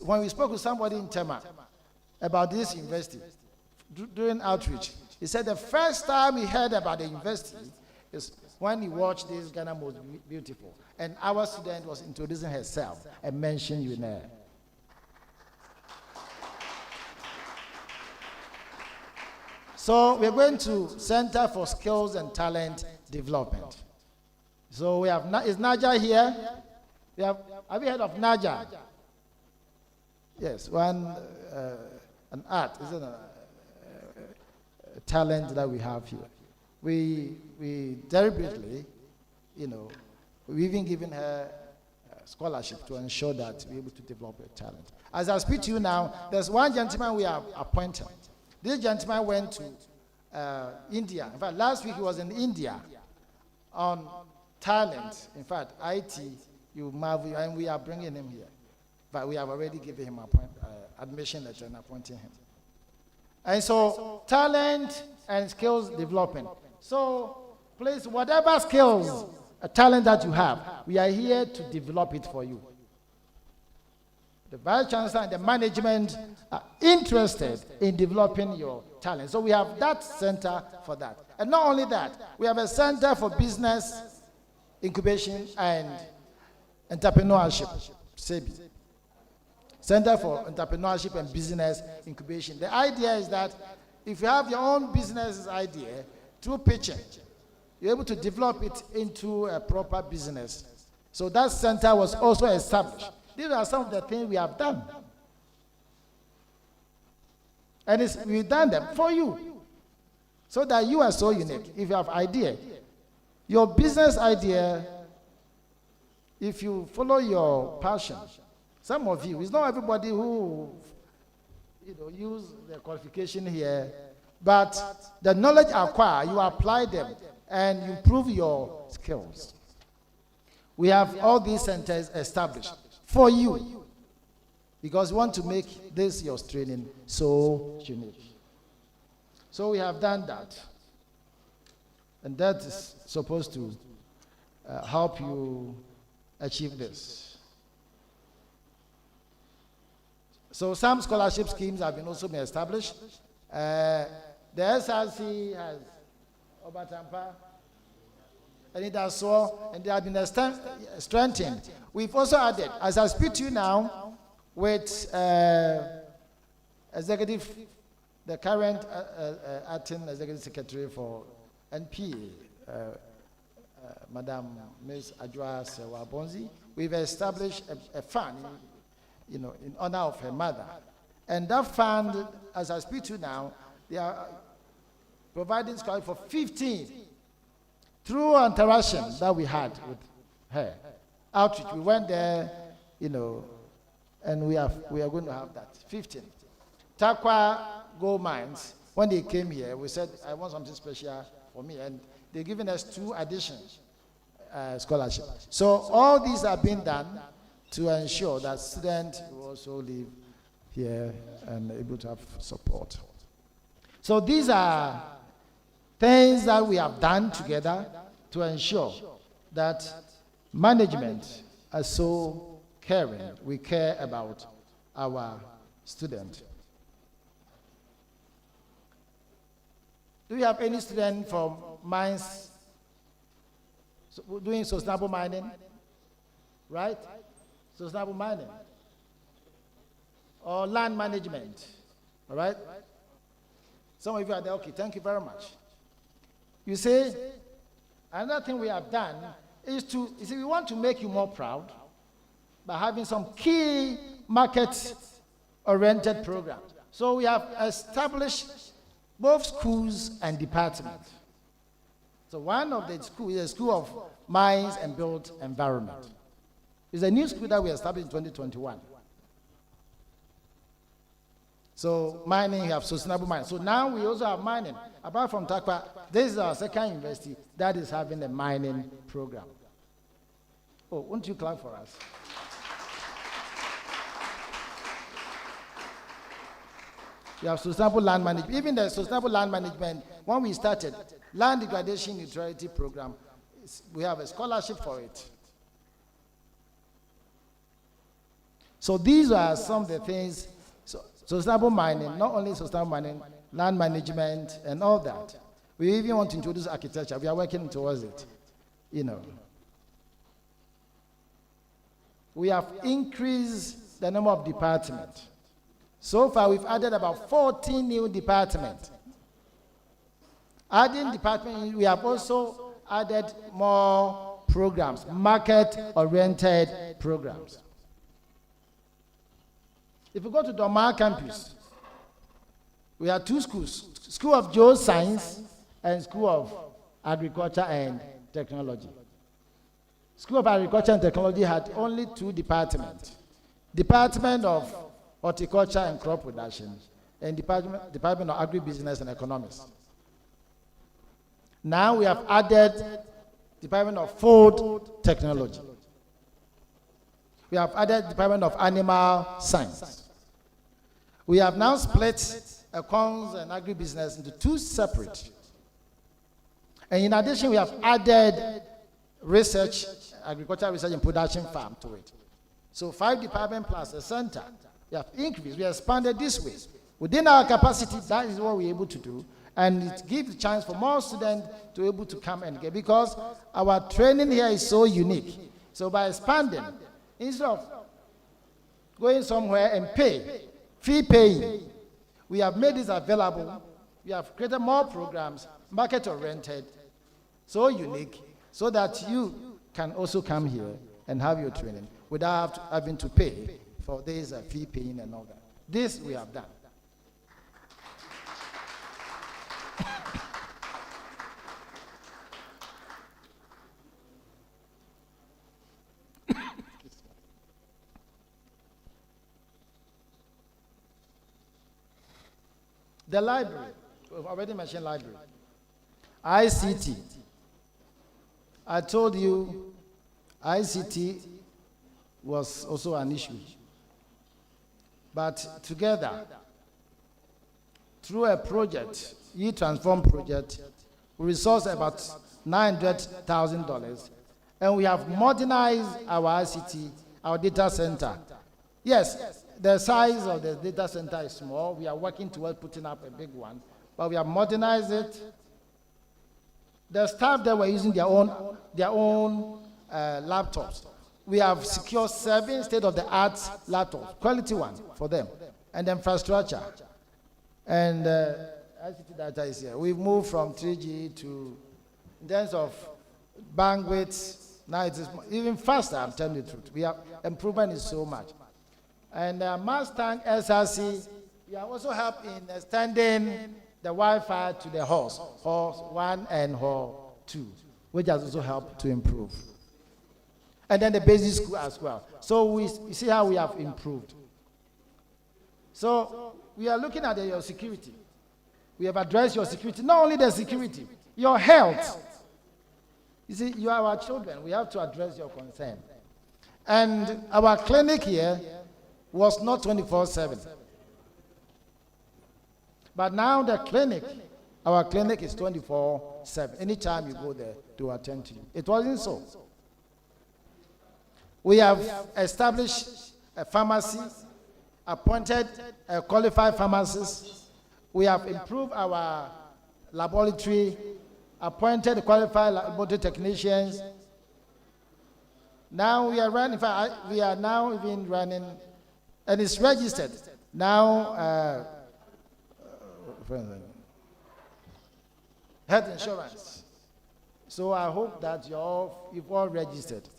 when we spoke with somebody in Tema about this university, during outreach, he said the first time he heard about the university is when he watched this Ghana Most Beautiful. And our student was introducing herself and mentioned UNER. So we're going to Center for Skills and Talent Development. So we have, is Naja here? Have you heard of Naja? Yes, an art, isn't it? A talent that we have here. We deliberately, we've even given her a scholarship to ensure that we're able to develop a talent. As I speak to you now, there's one gentleman we have appointed. This gentleman went to India. In fact, last week he was in India on talent. In fact, IT, you marvel, and we are bringing him here. But we have already given him admission letter and appointing him. And so, talent and skills development. So, please, whatever skills, talent that you have, we are here to develop it for you. The Vice Chancellor and the management are interested in developing your talent. So we have that center for that. And not only that, we have a center for business incubation and entrepreneurship, SEBI. Center for Entrepreneurship and Business Incubation. The idea is that if you have your own business idea, through pitching, you're able to develop it into a proper business. So that center was also established. These are some of the things we have done. And we've done them for you. So that you are so unique. If you have idea, your business idea, if you follow your passion, some of you, it's not everybody who use the qualification here, but the knowledge acquired, you apply them and you improve your skills. We have all these centers established for you because we want to make this your training so unique. So we have done that. And that is supposed to help you achieve this. So some scholarship schemes have been also been established. The SRC has Obatampa, and it has so, and they have been strengthened. We've also added, as I speak to you now, with executive the current acting executive secretary for NPA, Madam Ms. Adjoa Sewa Bonzi, we've established a fund, in honor of her mother. And that fund, as I speak to you now, they are providing scholarship for 15 through interaction that we had with her. Outreach, we went there, and we are going to have that 15. Takwa Gold Mines, when they came here, we said, I want something special for me, and they're giving us 2 additions scholarship. So all these are being done to ensure that students will also live here and able to have support. So these are things that we have done together to ensure that management are so caring. We care about our students. Do you have any student from mines doing sustainable mining? Right? Sustainable mining. Or land management. All right? Some of you are there. Okay, thank you very much. You see, another thing we have done is we want to make you more proud by having some key market-oriented programs. So we have established both schools and departments. So one of the schools is a school of mines and built environment. It's a new school that we established in 2021. So mining, you have sustainable mining. So now we also have mining. Apart from Takwa, this is our second university that is having a mining program. Oh, won't you clap for us? You have sustainable land management. Even the sustainable land management, when we started, land degradation neutrality program, we have a scholarship for it. So these are some of the things. Sustainable mining, not only sustainable mining, land management and all that. We even want to introduce architecture. We are working towards it. We have increased the number of departments. So far, we've added about 14 new departments. Adding departments, we have also added more programs, market-oriented programs. If you go to Domar campus, we have 2 schools, School of Geoscience and School of Agriculture and Technology. School of Agriculture and Technology had only 2 departments. Department of Horticulture and Crop Production and Department of Agribusiness and Economics. Now we have added Department of Food Technology. We have added Department of Animal Science. We have now split Econs and Agribusiness into 2 separate. And in addition, we have added research, agricultural research and production farm to it. So 5 departments plus a center. We have increased, we expanded this way. Within our capacity, that is what we're able to do. And it gives a chance for more students to be able to come and get, because our training here is so unique. So by expanding, instead of going somewhere and fee paying, we have made this available. We have created more programs, market-oriented, so unique, so that you can also come here and have your training without having to pay for this fee paying and all that. This we have done. The library, we've already mentioned library. ICT. I told you ICT was also an issue. But together, through a project, E-Transform project, we resourced about $900,000, and we have modernized our ICT, our data center. Yes, the size of the data center is small. We are working towards putting up a big one, but we have modernized it. The staff that were using their own laptops. We have secured 7 state-of-the-art laptops, quality ones for them, and the infrastructure. And ICT data is here. We've moved from 3G to, in terms of bandwidth, now it is even faster, I'm telling you the truth. We have improvement is so much. And must thank SRC. We have also helped in extending the Wi-Fi to the halls 1 and hall 2, which has also helped to improve. And then the basic school as well. So we see how we have improved. So we are looking at your security. We have addressed your security, not only the security, your health. You see, you are our children. We have to address your concern. And our clinic here was not 24/7. But now the clinic, our clinic is 24/7. Anytime you go there, to attend to you. It wasn't so. We have established a pharmacy, appointed a qualified pharmacist. We have improved our laboratory, appointed qualified laboratory technicians. Now we are running, in fact, we are now even running, and it's registered. Now, health insurance. So I hope that you've all registered.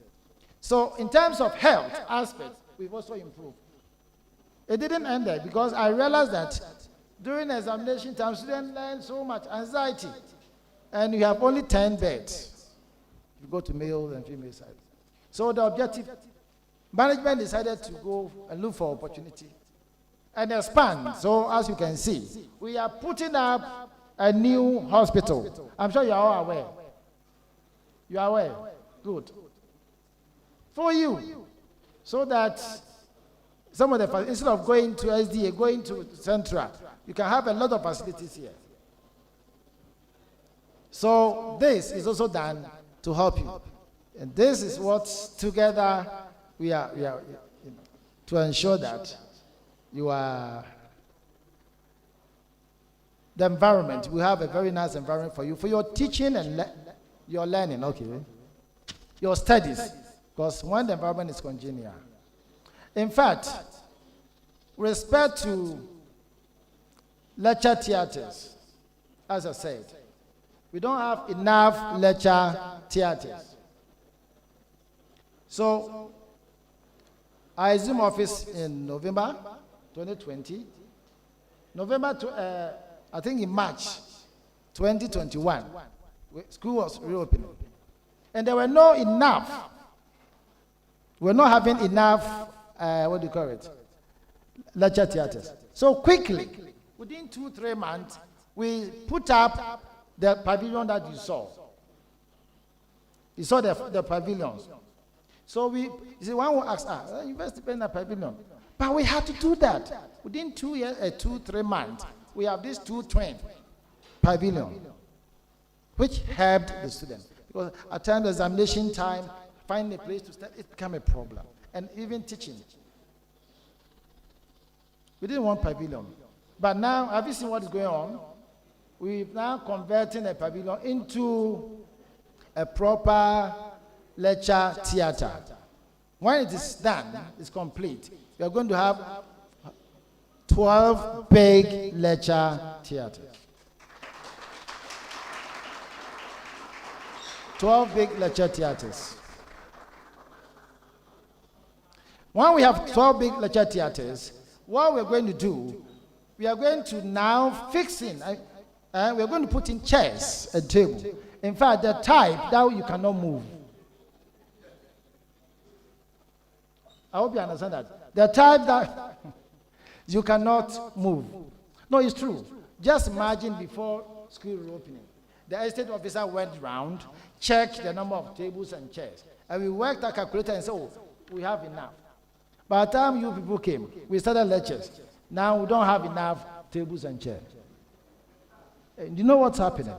So in terms of health aspects, we've also improved. It didn't end there because I realized that during examination time, students learn so much anxiety, and you have only 10 beds. You go to male and female side. So the objective, management decided to go and look for opportunity and expand. So as you can see, we are putting up a new hospital. I'm sure you are all aware. You are aware? Good. For you, so that some of the, instead of going to SDA, going to Central, you can have a lot of facilities here. So this is also done to help you. And this is what together we are to ensure that you are, the environment, we have a very nice environment for you, for your teaching and your learning, okay, your studies, because when the environment is congenial. In fact, with respect to lecture theaters, as I said, we don't have enough lecture theaters. So, I assume office in November 2020. I think in March 2021, school was reopening. And there were not enough. We're not having enough, what do you call it? Lecture theaters. So quickly, within 2-3 months, we put up the pavilion that you saw. You saw the pavilions. So you see, one will ask, invest in a pavilion. But we had to do that. Within 2-3 months, we have these 2 twin pavilions, which helped the students. Because at times, examination time, finding a place to study, it became a problem. And even teaching. We didn't want pavilion. But now, have you seen what is going on? We're now converting a pavilion into a proper lecture theater. When it is done, it's complete, we are going to have 12 big lecture theaters. 12 big lecture theaters. When we have 12 big lecture theaters, what we're going to do, we are going to now fix in, we're going to put in chairs and table. In fact, the type that you cannot move. I hope you understand that. The type that you cannot move. No, it's true. Just imagine before school reopening, the estate officer went round, checked the number of tables and chairs, and we worked our calculator and said, oh, we have enough. By the time you people came, we started lectures. Now we don't have enough tables and chairs. And you know what's happening?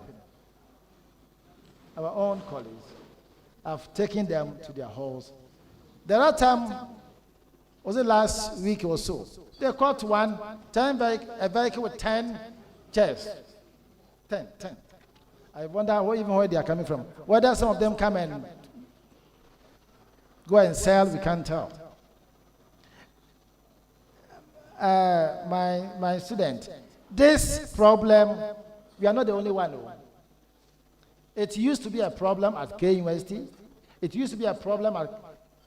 Our own colleagues have taken them to their halls. The other time, was it last week or so? They caught a vehicle with 10 chairs. 10. I wonder where they are coming from. Whether some of them come and go and sell, we can't tell. My student, This problem, we are not the only one. No. It used to be a problem at K University. It used to be a problem at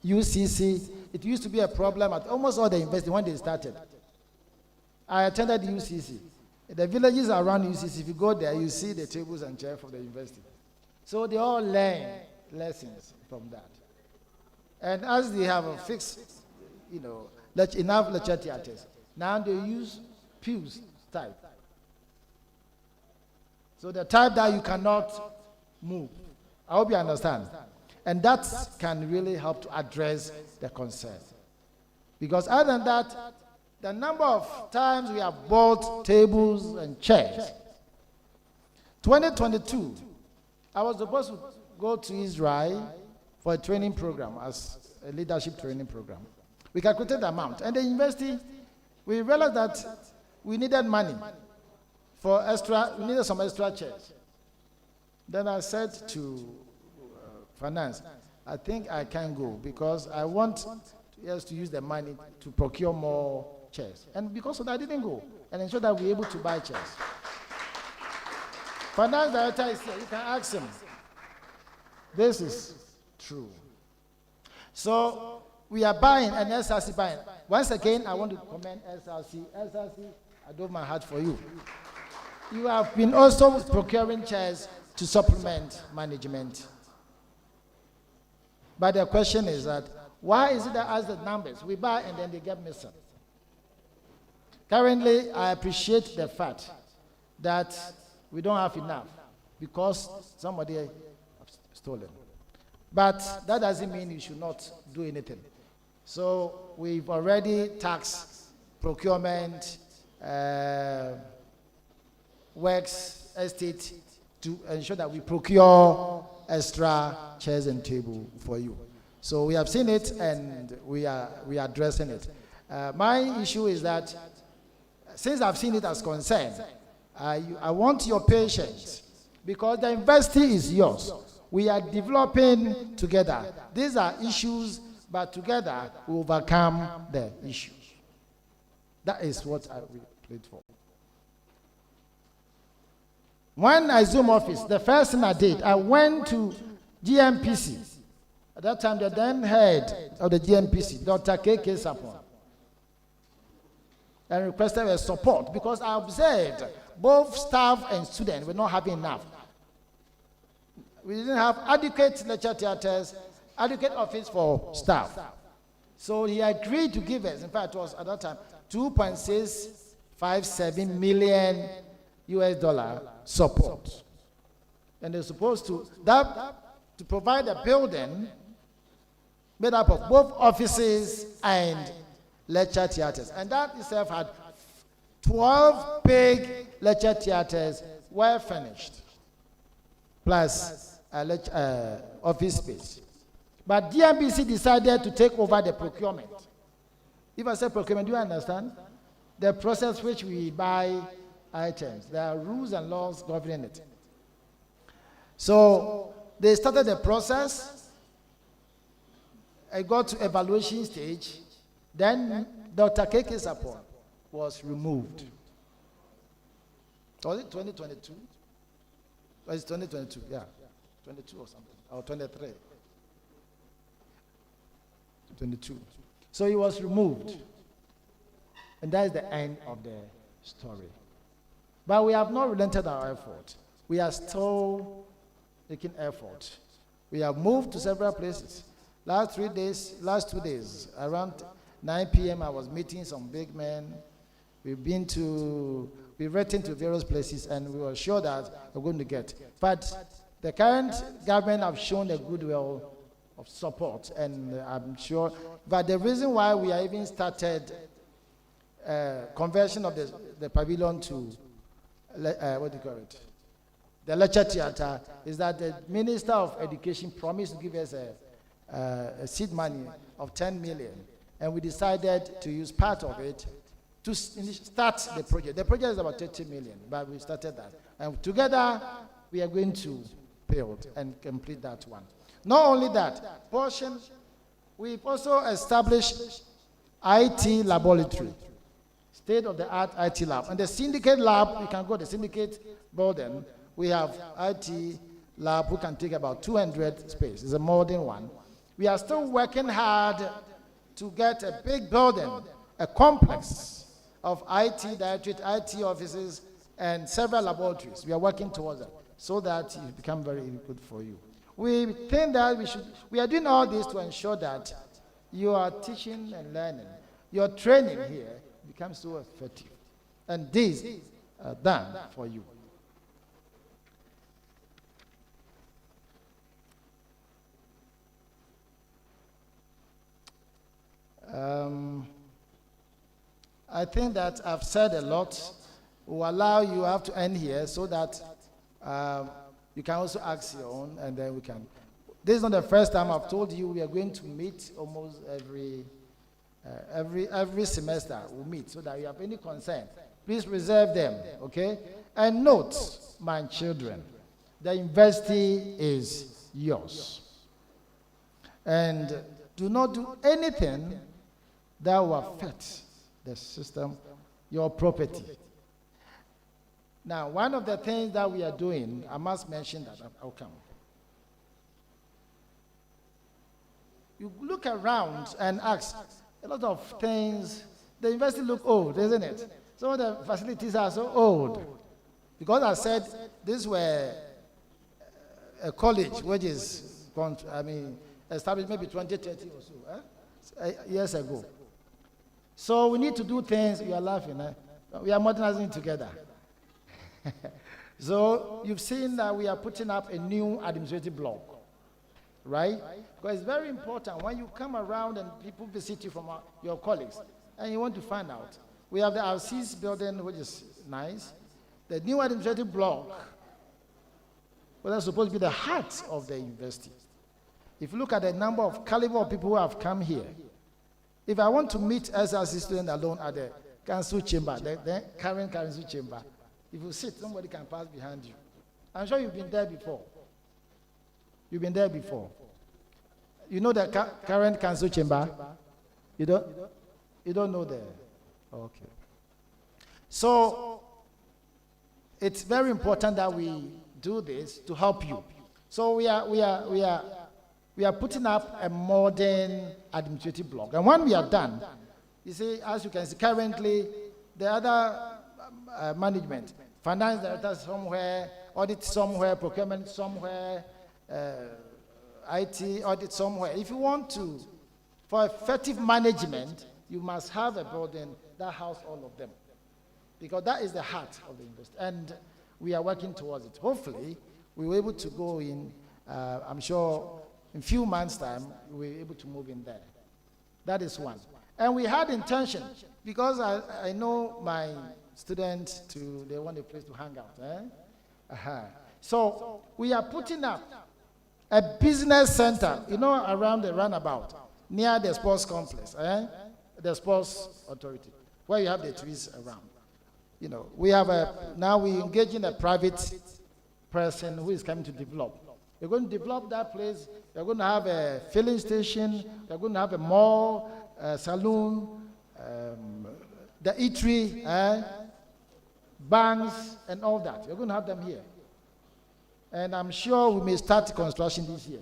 UCC. It used to be a problem at almost all the universities when they started. I attended UCC. The villages around UCC, if you go there, you see the tables and chairs from the university. So they all learn lessons from that. And as they have a fixed, enough lecture theaters, now they use pews type. So the type that you cannot move. I hope you understand. And that can really help to address the concern. Because other than that, the number of times we have bought tables and chairs. 2022, I was supposed to go to Israel for a training program, as a leadership training program. We calculated the amount. And the university, we realized that we needed money for we needed some extra chairs. Then I said to finance, I think I can go because I want us to use the money to procure more chairs. And because of that, I didn't go and ensure that we're able to buy chairs. Finance director is here. You can ask him. This is true. So we are buying and SRC buying. Once again, I want to commend SRC. SRC, I do my heart for you. You have been also procuring chairs to supplement management. But the question is that, why is it that as the numbers, we buy and then they get missing? Currently, I appreciate the fact that we don't have enough because somebody has stolen. But that doesn't mean you should not do anything. So we've already taxed procurement, works, estate, to ensure that we procure extra chairs and table for you. So we have seen it and we are addressing it. My issue is that since I've seen it as concern, I want your patience because the university is yours. We are developing together. These are issues, but together we overcome the issues. That is what I played for. When I Zoom office, the first thing I did, I went to GMPC. At that time, the then head of the GMPC, Dr. K.K. Sapon, and requested a support because I observed both staff and students were not having enough. We didn't have adequate lecture theaters, adequate office for staff. So he agreed to give us, in fact, it was at that time, $2.657 million US support. And they're supposed to provide a building made up of both offices and lecture theaters. And that itself had 12 big lecture theaters well finished, plus office space. But DMBC decided to take over the procurement. If I say procurement, do you understand? The process which we buy items. There are rules and laws governing it. So they started the process. I got to evaluation stage. Then Dr. K.K. Sapon was removed. Was it 2022? Was it 2022? Yeah. 22 or something. Or 23. 22. So he was removed. And that is the end of the story. But we have not relented our effort. We are still making effort. We have moved to several places. Last 2 days, around 9 p.m., I was meeting some big men. We've written to various places, and we were sure that we're going to get. But the current government have shown a goodwill of support, and I'm sure. But the reason why we are even started conversion of the pavilion to what do you call it? The lecture theater is that the Minister of Education promised to give us a seed money of 10 million, and we decided to use part of it to start the project. The project is about 30 million, but we started that. And together, we are going to build and complete that one. Not only that, we've also established IT laboratory, state-of-the-art IT lab. And the syndicate lab, you can go to the syndicate building. We have IT lab who can take about 200 space. It's a modern one. We are still working hard to get a big building, a complex of IT directorate, IT offices, and several laboratories. We are working towards that so that it become very good for you. We think that we are doing all this to ensure that you are teaching and learning. Your training here becomes so effective. And this are done for you. I think that I've said a lot. Will allow you have to end here so that you can also ask your own, and then we can. This is not the first time I've told you we are going to meet almost every semester. We'll meet so that you have any concern, please reserve them, okay? And note, my children, the university is yours, and do not do anything that will affect the system, your property. Now, one of the things that we are doing, I must mention that, I'll come. You look around and ask, a lot of things, the university look old, isn't it? Some of the facilities are so old. Because I said, this were a college which is, established maybe 20, 30 or so, years ago. So we need to do things, you are laughing, we are modernizing together. So you've seen that we are putting up a new administrative block, right? Because it's very important when you come around and people visit you from your colleagues and you want to find out. We have the RC's building, which is nice. The new administrative block, well, that's supposed to be the heart of the university. If you look at the number of caliber of people who have come here, if I want to meet SRC students alone at the council chamber, the current council chamber, if you sit, somebody can pass behind you. I'm sure you've been there before. You've been there before. You know the current council chamber? You don't know there? Okay. So it's very important that we do this to help you. So we are putting up a modern administrative block. And when we are done, you see, as you can see, currently the other management, finance director somewhere, audit somewhere, procurement somewhere, IT audit somewhere. If you want to, for effective management, you must have a building that houses all of them. Because that is the heart of the university. And we are working towards it. Hopefully, we were able to go in, I'm sure in a few months' time, we'll be able to move in there. That is one. And we had intention, because I know my students, they want a place to hang out. So we are putting up a business center, around the roundabout, near the sports complex, the sports authority, where you have the trees around. We have now we engage in a private person who is coming to develop. We're going to develop that place. We're going to have a filling station. We're going to have a mall, a saloon, the eatery, banks, and all that. We're going to have them here. And I'm sure we may start construction this year.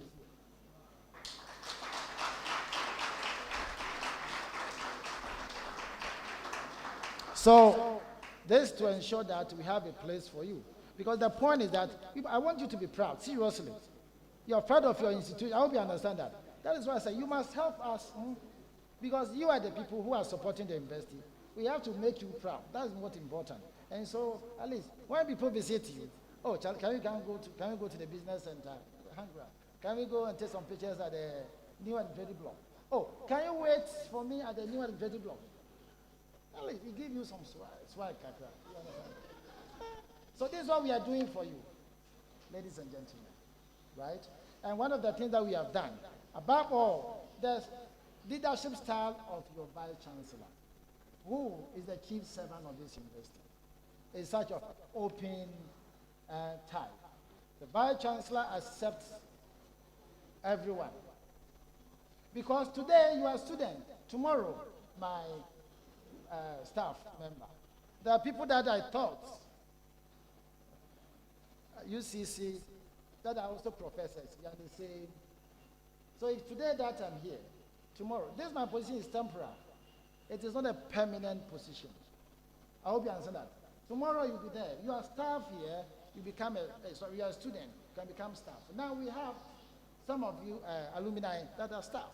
So this to ensure that we have a place for you. Because the point is that I want you to be proud, seriously. You're proud of your institution. I hope you understand that. That is why I say you must help us, because you are the people who are supporting the university. We have to make you proud. That's what's important. And so, at least, when people visit you, can we go to the business center? Can we go and take some pictures at the new administrative block? Can you wait for me at the new administrative block? At least we give you some swag, Kakra. You understand? So this is what we are doing for you, ladies and gentlemen, right? And one of the things that we have done, above all, the leadership style of your Vice-Chancellor, who is the chief servant of this university, is such an open type. The Vice-Chancellor accepts everyone. Because today you are a student, tomorrow my staff member. There are people that I thought, UCC, that are also professors, and they say, so if today that I'm here, tomorrow, this my position is temporary. It is not a permanent position. I hope you understand that. Tomorrow you'll be there. You are staff here, you become you are a student, you can become staff. So now we have some of you alumni that are staff.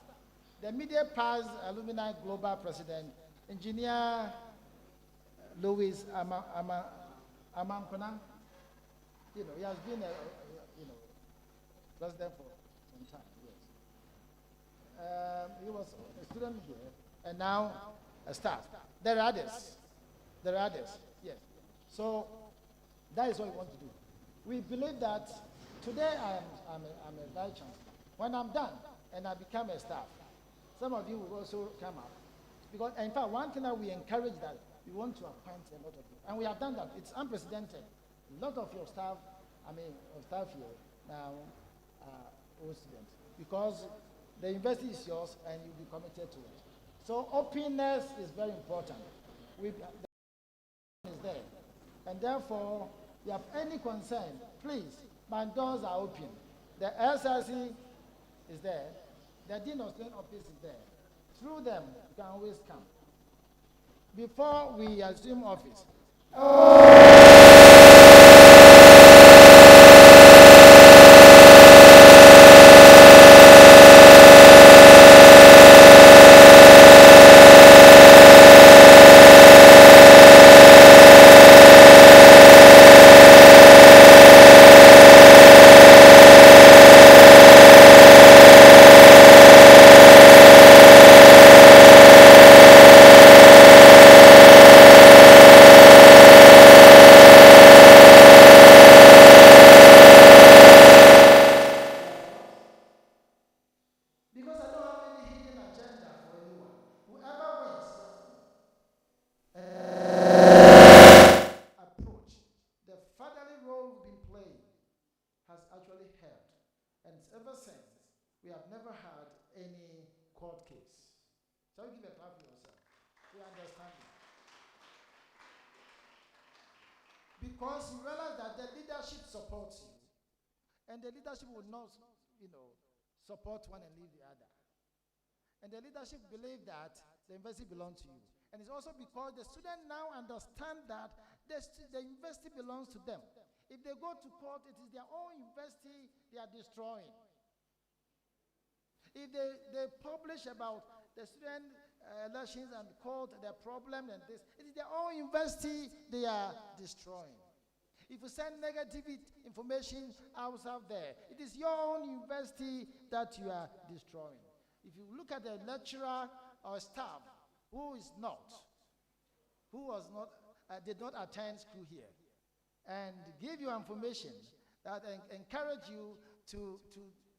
The media past alumni global president, engineer Louis Amankona, he has been president for some time, yes. He was a student here, and now a staff. There are others, yes. So that is what we want to do. We believe that today I'm a vice chancellor. When I'm done and I become a staff, some of you will also come up. Because, in fact, one thing that we encourage that we want to appoint a lot of people. And we have done that. It's unprecedented. A lot of your staff, staff here now are old students. Because the university is yours and you'll be committed to it. So openness is very important. The is there. And therefore, if you have any concern, please, my doors are open. The SRC is there. The Dean of Student Office is there. Through them, you can always come. Before we assume office, because you realize that the leadership supports you, and the leadership will not, support one and leave the other. And the leadership believe that the university belongs to you. And it's also because the students now understand that the university belongs to them. If they go to court, it is their own university they are destroying. If they publish about the student elections and court, their problem and this, it is their own university they are destroying. If you send negative information out there, it is your own university that you are destroying. If you look at the lecturer or staff who did not attend school here, and give you information that encourage you to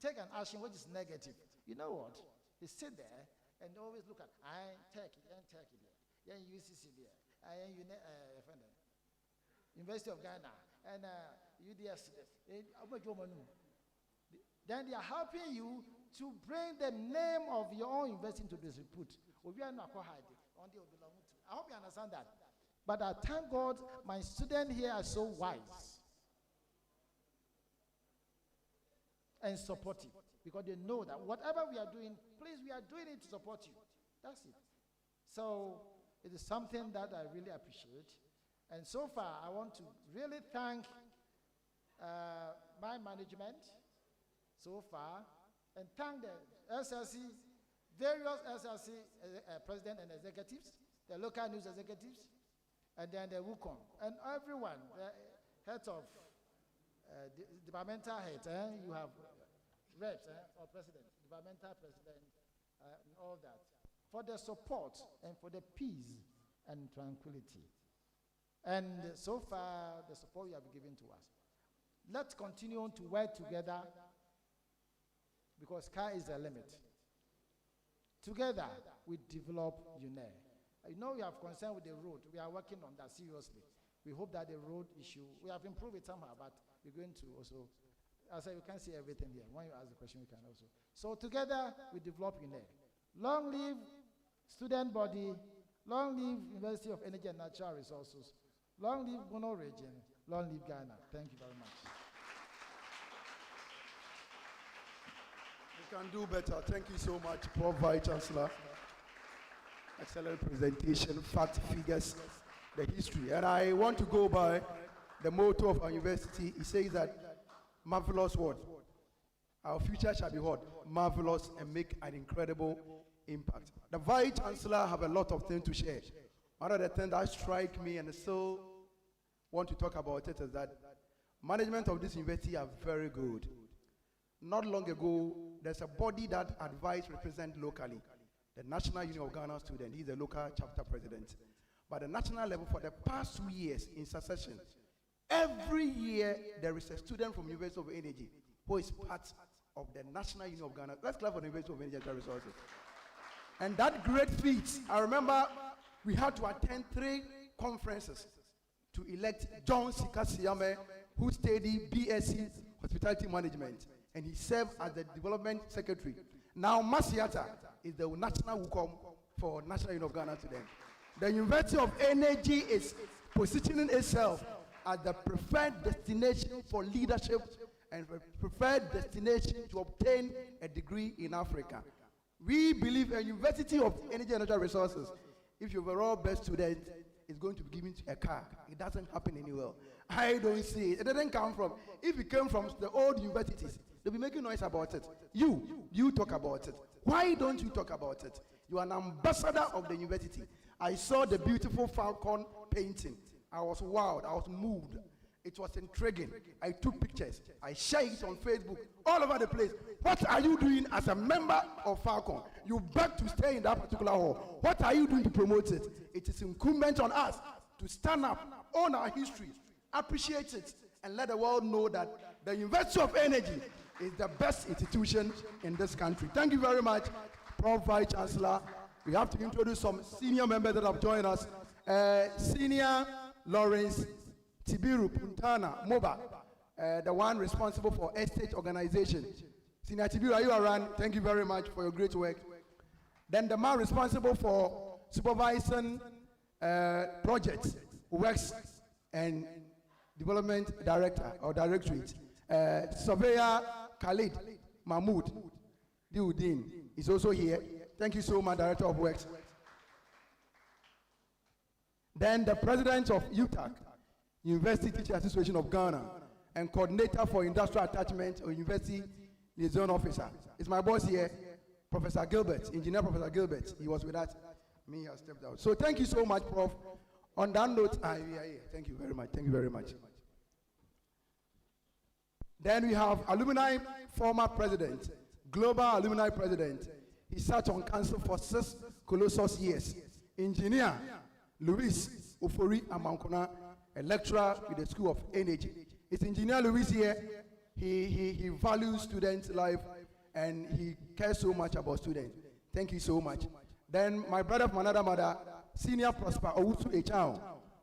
take an action which is negative, you know what? They sit there and always look at, I Turkey there, UCC there, University of Ghana, and UDS. Then they are helping you to bring the name of your own university into disrepute. I hope you understand that. But I thank God my students here are so wise and supportive, because they know that whatever we are doing, please, we are doing it to support you. That's it. So it is something that I really appreciate. And so far, I want to really thank my management so far, and thank the SLC, various SLC president and executives, the local news executives, and then the WUCON, and everyone, the heads of departmental heads, you have reps or president, departmental president, and all that, for the support and for the peace and tranquility. And so far, the support you have given to us. Let's continue on to work together, because sky is the limit. Together, we develop UNER. You know, we have concern with the road. We are working on that seriously. We hope that the road issue, we have improved it somehow, but we're going to also, as I said, you can't see everything here. When you ask the question, we can also. So together, we develop UNER. Long live student body, Long live University of Energy and Natural Resources. Long live Bono region. Long live Ghana. Thank you very much. We can do better. Thank you so much, Prof. Vice Chancellor. Excellent presentation, fact, figures, the history. And I want to go by the motto of our university. It says that marvelous word. Our future shall be what? Marvelous, and make an incredible impact. The Vice Chancellor have a lot of things to share. One of the things that strike me and still want to talk about it is that management of this university are very good. Not long ago, there's a body that advise represent locally, the National Union of Ghana Students. He's the local chapter president. But the national level, for the past 2 years in succession, every year there is a student from University of Energy who is part of the National Union of Ghana. Let's clap for the University of Energy and Resources. And that great feat, I remember we had to attend 3 conferences to elect John Sikasiyame, who studied BSc Hospitality Management, and he served as the Development Secretary. Now Masiata is the National Wukom for National Union of Ghana today. The University of Energy is positioning itself as the preferred destination for leadership and the preferred destination to obtain a degree in Africa. We believe a University of Energy and Natural Resources, if you're overall best student, is going to be given a car. It doesn't happen anywhere. I don't see it. It doesn't come from, if it came from the old universities, they'll be making noise about it. You talk about it. Why don't you talk about it? You are an ambassador of the university. I saw the beautiful Falcon painting. I was wild. I was moved. It was intriguing. I took pictures. I shared it on Facebook, all over the place. What are you doing as a member of Falcon? You beg to stay in that particular hall. What are you doing to promote it? It is incumbent on us to stand up, own our history, appreciate it, and let the world know that the University of Energy is the best institution in this country. Thank you very much, Prof. Vice Chancellor. We have to introduce some senior members that have joined us. Senior Lawrence Tibiru Puntana Moba, the one responsible for estate organization. Senior Tibiru, are you around? Thank you very much for your great work. Then the man responsible for supervising projects, works and development director or directorate, Surveyor Khalid Mahmoud Diudin is also here. Thank you so much, Director of Works. Then the president of UTAC, University Teacher Association of Ghana, and coordinator for industrial attachment or university liaison officer. It's my boss here, Professor Gilbert, Engineer Professor Gilbert. He was with us. Me, I stepped out. So thank you so much, Prof. On that note, thank you very much. Thank you very much. Then we have alumni former president, global alumni president. He sat on council for 6 colossal years. Engineer Louis Ofori Amankona, a lecturer with the School of Energy. It's Engineer Louis here. He values students' life and he cares so much about students. Thank you so much. Then my brother from another mother, Senior Prosper Owusu Echao,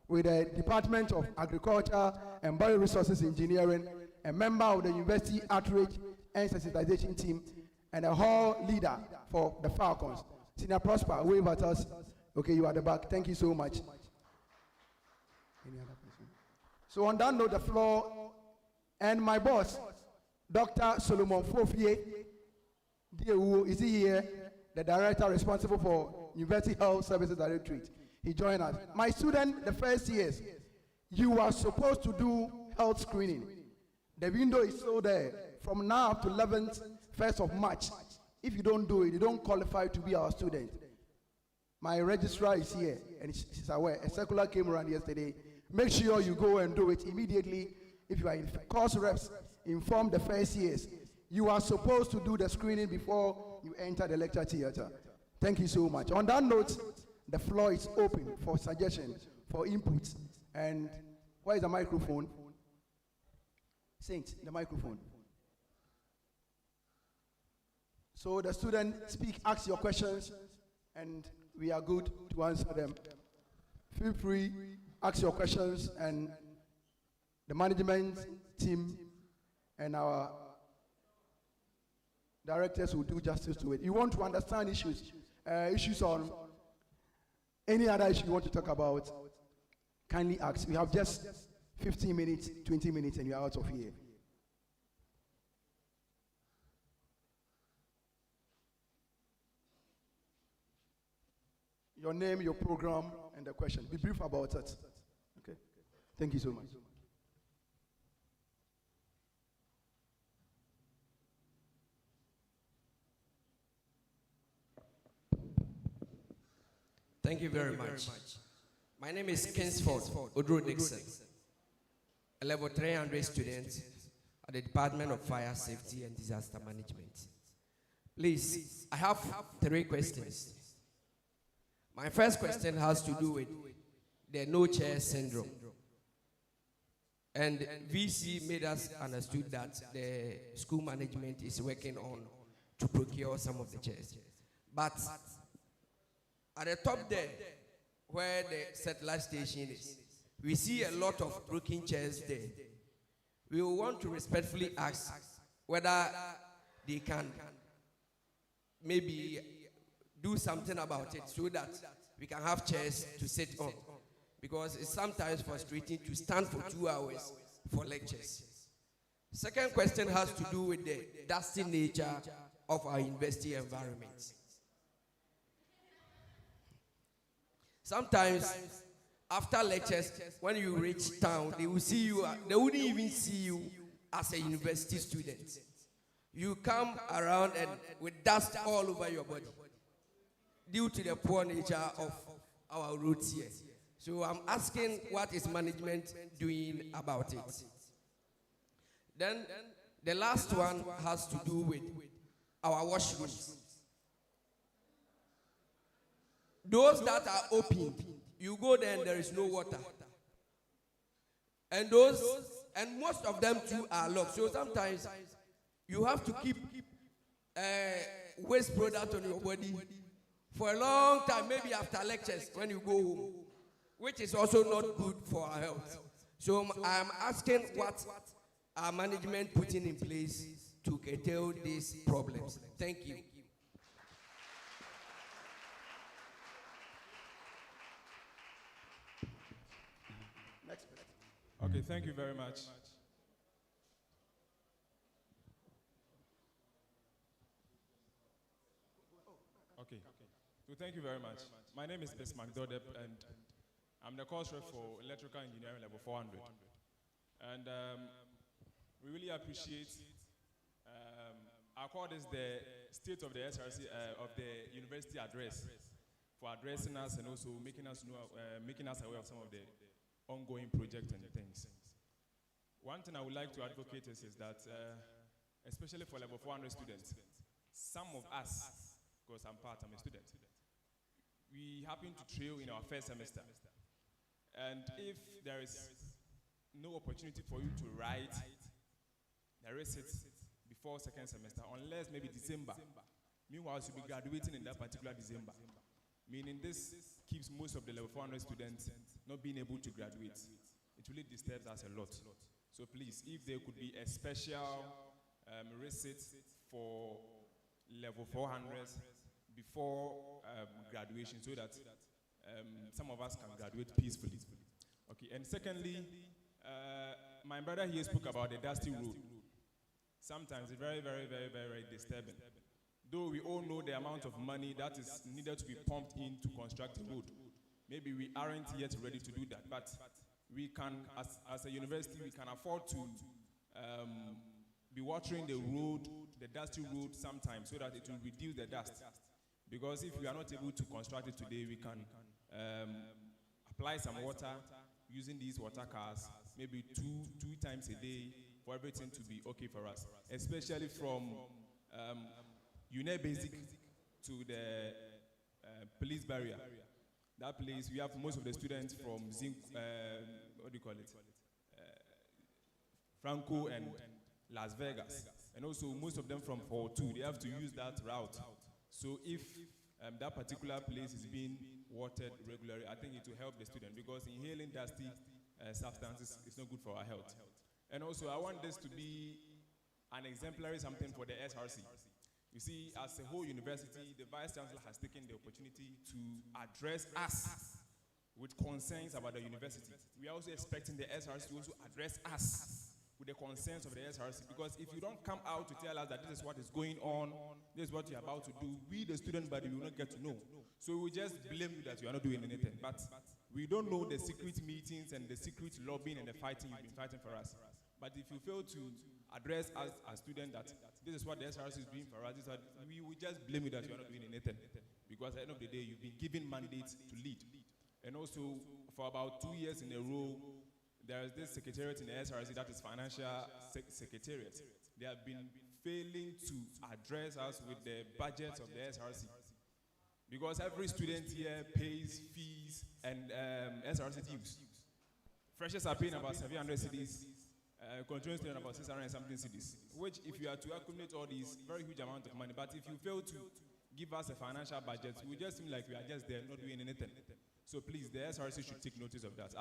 with the Department of Agriculture and Bioresources Engineering, a member of the University Outreach and Sensitization Team, and a hall leader for the Falcons. Senior Prosper, wave at us. Okay, you are the back. Thank you so much. Any other person? So on that note, the floor, and my boss, Dr. Solomon Fofie, is he here? The director responsible for University Health Services Directorate. He joined us. My student, the first years, you are supposed to do health screening. The window is still there. From now up to 11th, 1st of March. If you don't do it, you don't qualify to be our student. My registrar is here, and she's aware. A circular came around yesterday. Make sure you go and do it immediately. If you are in course reps, inform the first years. You are supposed to do the screening before you enter the lecture theater. Thank you so much. On that note, the floor is open for suggestions, for inputs. And where is the microphone? Saint, the microphone. So the student speak, ask your questions, and we are good to answer them. Feel free, ask your questions, and the management team and our directors will do justice to it. You want to understand issues on Any other issue you want to talk about, kindly ask. We have just 15 minutes, 20 minutes, and you're out of here. Your name, your program, and the question. Be brief about it. Okay? Thank you so much. Thank you very much. My name is Kingsford Odro Dixon, a level 300 student at the Department of Fire Safety and Disaster Management. Please, I have 3 questions. My first question has to do with the no-chair syndrome. And VC made us understood that the school management is working on to procure some of the chairs. But at the top there, where the satellite station is, we see a lot of broken chairs there. We will want to respectfully ask whether they can maybe do something about it so that we can have chairs to sit on. Because it's sometimes frustrating to stand for 2 hours for lectures. Second question has to do with the dusty nature of our university environment. Sometimes after lectures, when you reach town, they will see you, they wouldn't even see you as a university student. You come around and with dust all over your body due to the poor nature of our roads here. So I'm asking, what is management doing about it? Then the last one has to do with our washrooms. Those that are open, you go there and there is no water. And most of them too are locked. So sometimes you have to keep waste product on your body for a long time, maybe after lectures when you go home, which is also not good for our health. So I'm asking, what are management putting in place to curtail these problems? Thank you. Next question. Okay, thank you very much. Okay, so thank you very much. My name is Bismarck Dodep, and I'm the course rep for Electrical Engineering Level 400. And we really appreciate, our call is the state of the SRC, of the university address, for addressing us and also making us know, making us aware of some of the ongoing projects and things. One thing I would like to advocate is that, especially for level 400 students, some of us, because I'm a student, we happen to trail in our first semester. And if there is no opportunity for you to write the receipt before second semester, unless maybe December, meanwhile you'll be graduating in that particular December. Meaning this keeps most of the level 400 students not being able to graduate. It really disturbs us a lot. So please, if there could be a special receipt for level 400s before graduation, so that some of us can graduate peacefully. Okay, and secondly, my brother here spoke about the dusty road. Sometimes it's very disturbing. Though we all know the amount of money that is needed to be pumped in to construct a road. Maybe we aren't yet ready to do that, but we can, as a university, we can afford to be watering the road, the dusty road sometimes, so that it will reduce the dust. Because if we are not able to construct it today, we can apply some water using these water cars, maybe two times a day, for everything to be okay for us. Especially from UNE Basic to the police barrier. That place, we have most of the students from Franco and Las Vegas. And also most of them from 4-2, they have to use that route. So if that particular place is being watered regularly, I think it will help the student, because inhaling dusty substances is not good for our health. And also I want this to be an exemplary something for the SRC. You see, as a whole university, the Vice Chancellor has taken the opportunity to address us with concerns about the university. We are also expecting the SRC to also address us with the concerns of the SRC, because if you don't come out to tell us that this is what is going on, this is what you're about to do, we the student body will not get to know. So we just blame you that you are not doing anything. But we don't know the secret meetings and the secret lobbying and the fighting you've been fighting for us. But if you fail to address us as students that this is what the SRC is doing for us, we will just blame you that you are not doing anything. Because at the end of the day, you've been given mandates to lead. And also, for about 2 years in a row, there is this secretariat in the SRC that is financial secretariat. They have been failing to address us with the budgets of the SRC. Because every student here pays fees and SRC dues. Freshers are paying about 700 cedis, continuing students about 600 and something cedis, which if you are to accumulate all these, very huge amount of money. But if you fail to give us a financial budget, we just seem like we are just there not doing anything. So please, the SRC should take notice of that.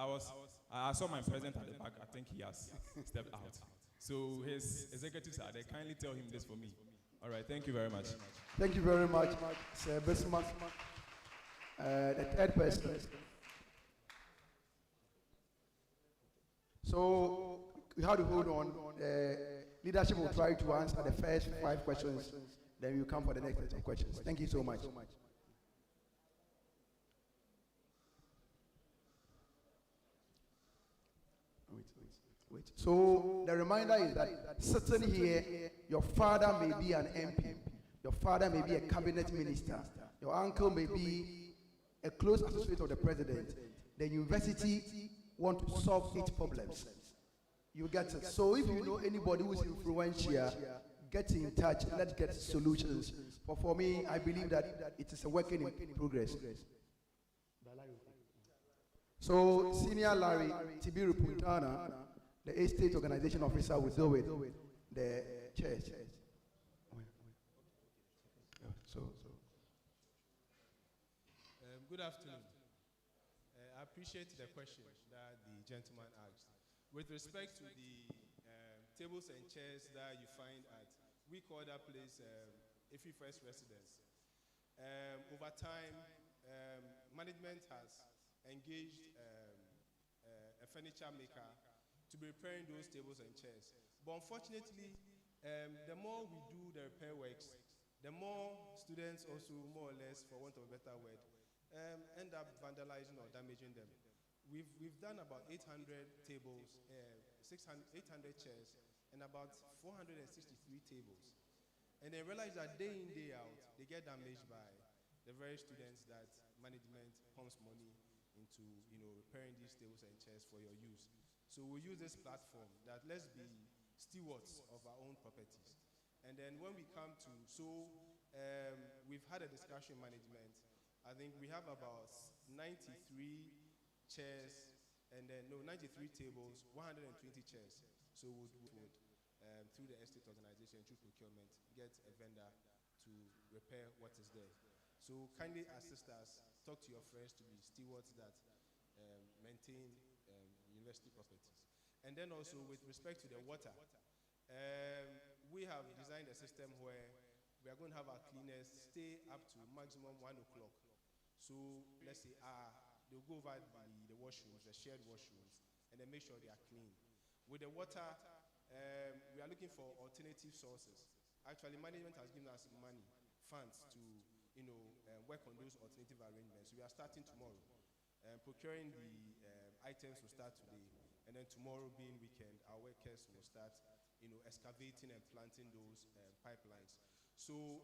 I saw my president at the back. I think he has stepped out. So his executives are there. Kindly tell him this for me. All right, thank you very much. Thank you very much, Sir Bismarck. The third person. So we have to hold on. Leadership will try to answer the first 5 questions. Then we'll come for the next set of questions. Thank you so much. Wait. So the reminder is that sitting here, your father may be an MP, your father may be a cabinet minister, your uncle may be a close associate of the president. The university want to solve its problems. You get it. So if you know anybody who is influential, get in touch. Let's get solutions. But for me, I believe that it is a work in progress. So Senior Larry Tibiru Puntana, the estate organization officer, will deal with the church. Good afternoon. I appreciate the question that the gentleman asked. With respect to the tables and chairs that you find at, we call that place Ifi First Residence. Over time, management has engaged a furniture maker to be repairing those tables and chairs. But unfortunately, the more we do the repair works, the more students also, more or less, for want of a better word, end up vandalizing or damaging them. We've done about 800 tables, 800 chairs, and about 463 tables. And they realize that day in, day out, they get damaged by the very students that management pumps money into, repairing these tables and chairs for your use. So we use this platform that let's be stewards of our own properties. And then when we come to, we've had a discussion management. I think we have about 93 chairs, and then, 93 tables, 120 chairs. So we would through the estate organization, through procurement, get a vendor to repair what is there. So kindly assist us, talk to your friends to be stewards that maintain university properties. And then also with respect to the water, we have designed a system where we are going to have our cleaners stay up to maximum 1 o'clock. So let's say they'll go over the washrooms, the shared washrooms, and then make sure they are clean. With the water, we are looking for alternative sources. Actually, management has given us money, funds to work on those alternative arrangements. We are starting tomorrow. Procuring the items will start today, and then tomorrow being weekend, our workers will start, excavating and planting those pipelines. So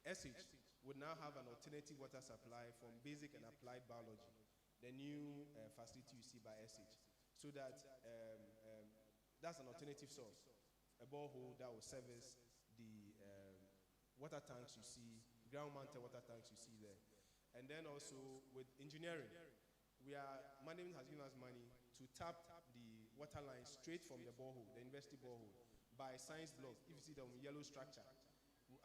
SH would now have an alternative water supply from basic and applied biology, the new facility you see by SH, so that that's an alternative source, a borehole that will service the water tanks you see, ground-mounted water tanks you see there. And then also with engineering, management has given us money to tap the water line straight from the borehole, the university borehole, by science block. If you see the yellow structure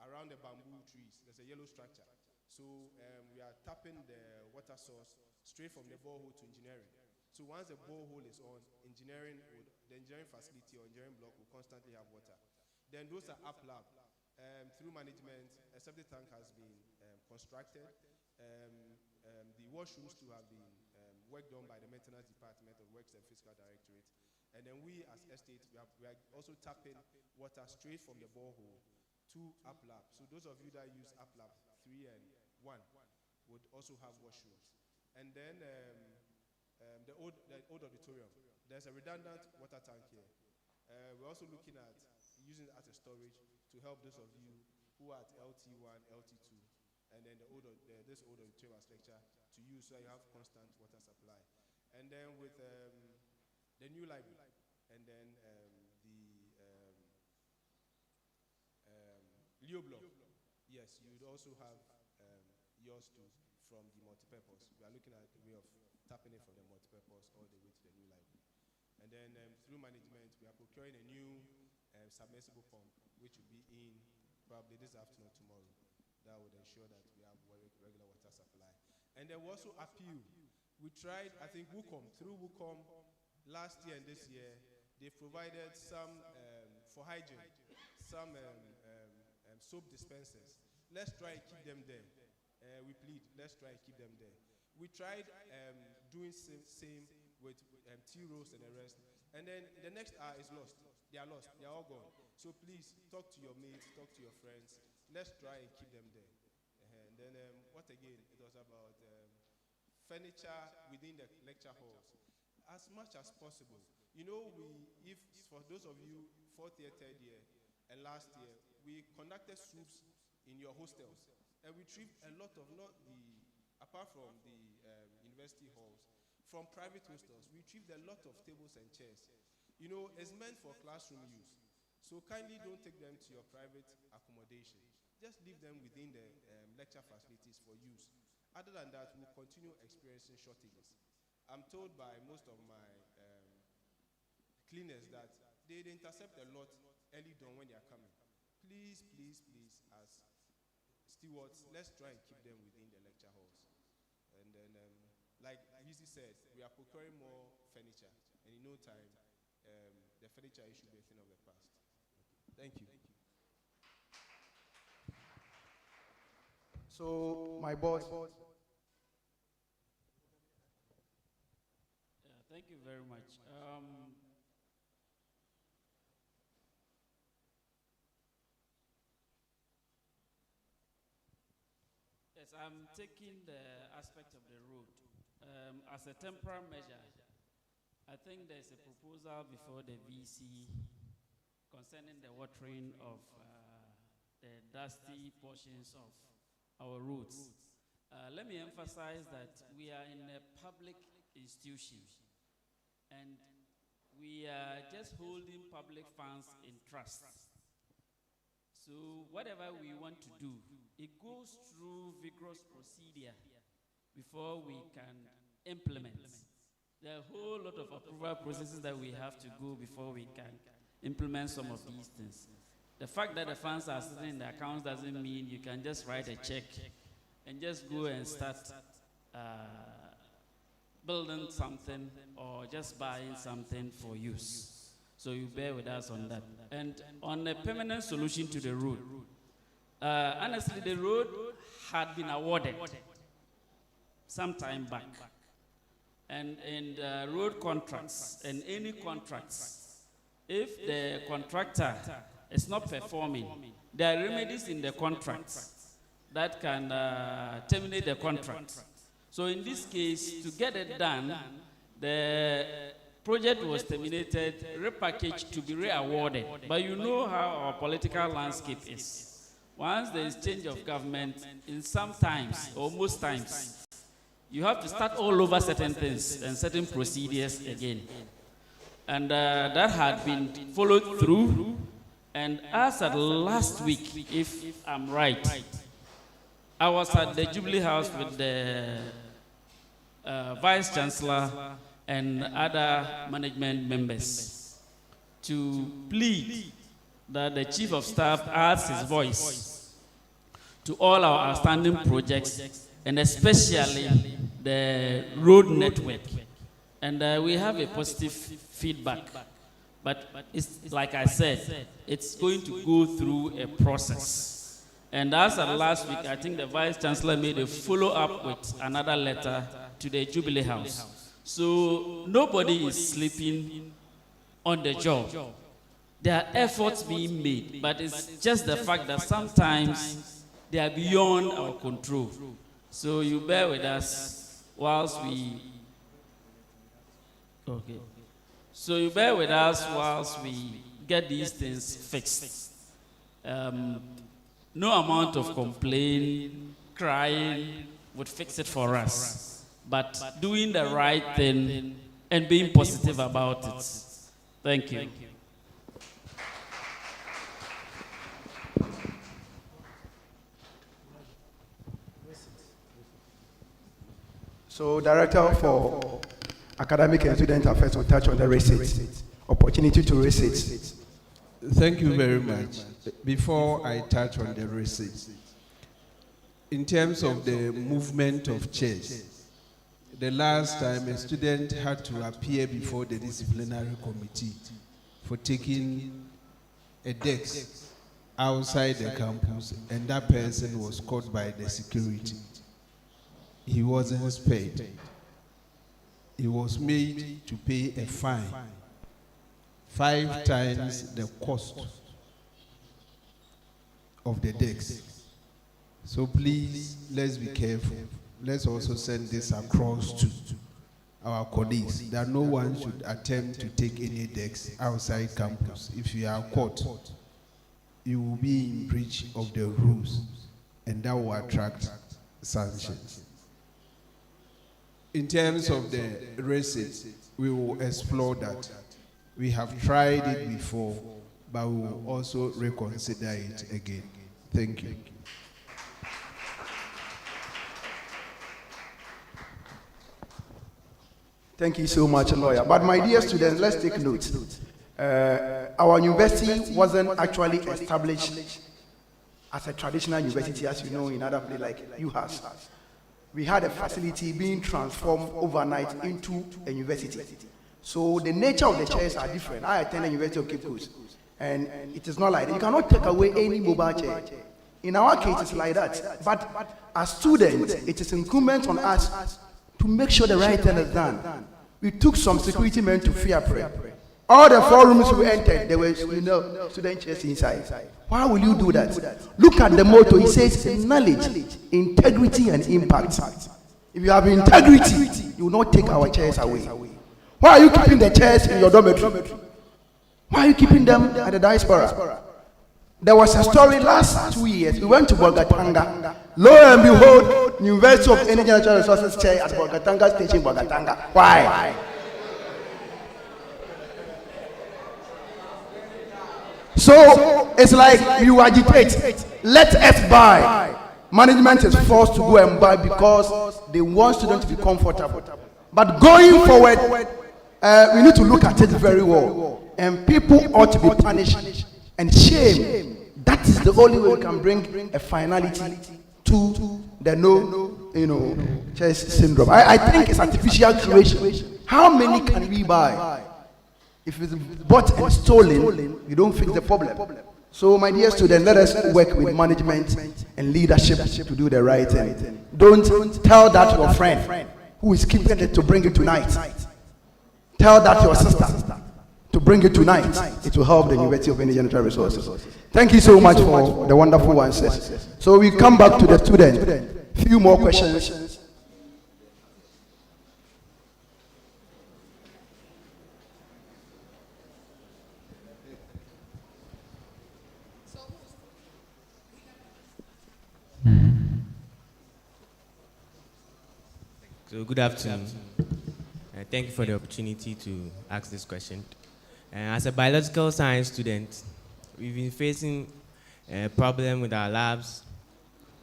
around the bamboo trees, there's a yellow structure. So we are tapping the water source straight from the borehole to engineering. So once the borehole is on, the engineering facility or engineering block will constantly have water. Then those are up lab. through management, a septic tank has been constructed. The washrooms too have been worked on by the maintenance department of Works and Fiscal Directorate. And then we as estate, we are also tapping water straight from the borehole to UPLAB. So those of you that use UPLAB 3 and 1 would also have washrooms. And then the old auditorium, there's a redundant water tank here. We're also looking at using it as a storage to help those of you who are at LT1, LT2, and then this old auditorium as lecture to use so you have constant water supply. And then with the new library, and then Leo block, yes, you would also have yours too from the multipurpose. We are looking at a way of tapping it from the multipurpose all the way to the new library. And then through management, we are procuring a new submersible pump, which will be in probably this afternoon or tomorrow. That would ensure that we have regular water supply. And then we also appeal. We tried, I think, through WUCOM last year and this year, they provided some, for hygiene, some soap dispensers. Let's try and keep them there. We plead, let's try and keep them there. We tried doing same with tea rolls and the rest. And then the next hour is lost. They are lost. They are all gone. So please talk to your mates, talk to your friends. Let's try and keep them there. And then what again? It was about furniture within the lecture halls. As much as possible. You know, if for those of you 4th year, 3rd year, and last year, we conducted soups in your hostels. And we retrieved a lot of, apart from the university halls, from private hostels, we retrieved a lot of tables and chairs. You know, it's meant for classroom use. So kindly don't take them to your private accommodation. Just leave them within the lecture facilities for use. Other than that, we'll continue experiencing shortages. I'm told by most of my cleaners that they intercept a lot early dawn when they are coming. Please, please, please, as stewards, let's try and keep them within the lecture halls. And then, like Lizzie said, we are procuring more furniture, and in no time, the furniture issue will be a thing of the past. Thank you. So, my boss. Thank you very much. Yes, I'm taking the aspect of the road as a temporary measure. I think there's a proposal before the VC concerning the watering of the dusty portions of our roads. Let me emphasize that we are in a public institution and we are just holding public funds in trust. So whatever we want to do, it goes through vigorous procedure before we can implement. There are a whole lot of approval processes that we have to go before we can implement some of these things. The fact that the funds are sitting in the accounts doesn't mean you can just write a check and just go and start building something or just buying something for use. So you bear with us on that. And on a permanent solution to the road, honestly, the road had been awarded some time back. And in the road contracts and any contracts, if the contractor is not performing, there are remedies in the contracts that can terminate the contract. So in this case, to get it done, the project was terminated, repackaged to be re-awarded. But you know how our political landscape is. Once there is change of government, in some times, or most times, you have to start all over certain things and certain procedures again. And that had been followed through. And as at last week, if I'm right, I was at the Jubilee House with the Vice Chancellor and other management members to plead that the Chief of Staff adds his voice to all our outstanding projects, and especially the road network. And we have a positive feedback. But it's like I said, it's going to go through a process. And as of last week, I think the Vice Chancellor made a follow-up with another letter to the Jubilee House. So nobody is sleeping on the job. There are efforts being made, but it's just the fact that sometimes they are beyond our control. So you bear with us whilst we... Okay. So you bear with us whilst we get these things fixed. No amount of complaining, crying would fix it for us. But doing the right thing and being positive about it. Thank you. So, Director for Academic and Student Affairs will touch on the receipts, opportunity to receipts. Thank you very much. Before I touch on the receipts, in terms of the movement of chairs, the last time a student had to appear before the disciplinary committee for taking a desk outside the campus, and that person was caught by the security. He wasn't paid. He was made to pay a fine 5 times the cost of the desk. So please, let's be careful. Let's also send this across to our colleagues that no one should attempt to take any decks outside campus. If you are caught, you will be in breach of the rules, and that will attract sanctions. In terms of the races, we will explore that. We have tried it before, but we will also reconsider it again. Thank you. Thank you so much, lawyer. But my dear students, let's take note. Our university wasn't actually established as a traditional university, as you know, in other places like UHAS. We had a facility being transformed overnight into a university. So the nature of the chairs are different. I attended the University of Cape Coast, and it is not like that. You cannot take away any mobile chair. In our case, it's like that. But as students, it is incumbent on us to make sure the right thing is done. We took some security men to fear prayer. All the 4 rooms we entered, there were, student chairs inside. Why will you do that? Look at the motto. It says knowledge, integrity, and impact. If you have integrity, you will not take our chairs away. Why are you keeping the chairs in your dormitory? Why are you keeping them at the diaspora? There was a story last 2 years. We went to Bolgatanga. Lo and behold, University of Energy and Natural Resources chair at Bolgatanga Station, Bolgatanga. Why? So it's like you agitate. Let us buy. Management is forced to go and buy because they want students to be comfortable. But going forward, we need to look at it very well. And people ought to be punished and shamed. That is the only way we can bring a finality to the chest syndrome. I think it's artificial creation. How many can we buy? If it's bought and stolen, you don't fix the problem. So, my dear students, let us work with management and leadership to do the right thing. Don't tell that to your friend who is keeping it to bring it tonight. Tell that to your sister to bring it tonight. It will help the University of Energy and Natural Resources. Thank you so much for the wonderful answers. So, we come back to the student. Few more questions. So good afternoon. Thank you for the opportunity to ask this question. As a biological science student, we've been facing a problem with our labs.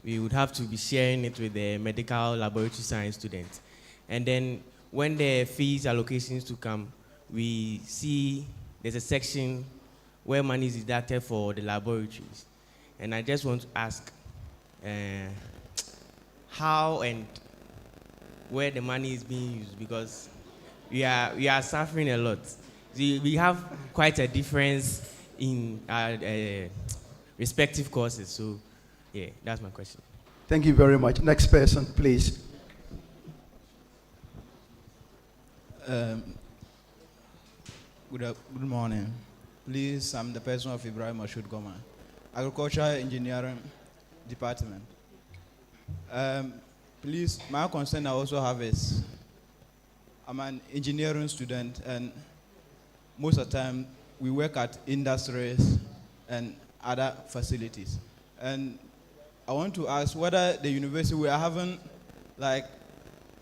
We would have to be sharing it with the medical laboratory science students. And then when the fees allocations to come, we see there's a section where money is deducted for the laboratories. And I just want to ask how and where the money is being used, because we are suffering a lot. We have quite a difference in our respective courses. So, yeah, that's my question. Thank you very much. Next person, please. Good morning. Please, I'm the person of Ibrahim Ashud Goma, Agriculture Engineering Department. Please, my concern I also have is, I'm an engineering student, and most of the time we work at industries and other facilities. And I want to ask whether the university we are having like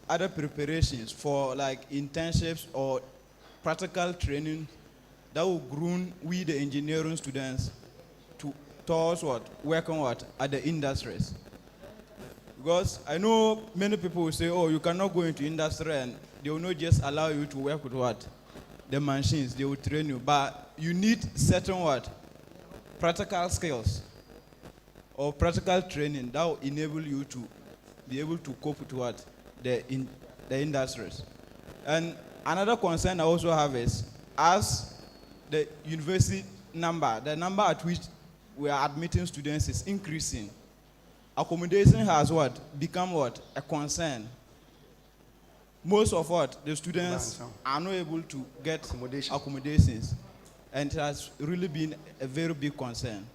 other preparations for like internships or practical training that will groom we the engineering students towards what working what at the industries. Because I know many people will say, oh, you cannot go into industry, and they will not just allow you to work with what? The machines, they will train you. But you need certain what? Practical skills or practical training that will enable you to be able to cope with what? The industries. And another concern I also have is, as the university number, the number at which we are admitting students is increasing, accommodation has what? Become what? A concern. Most of what? The students are not able to get accommodations. And it has really been a very big concern.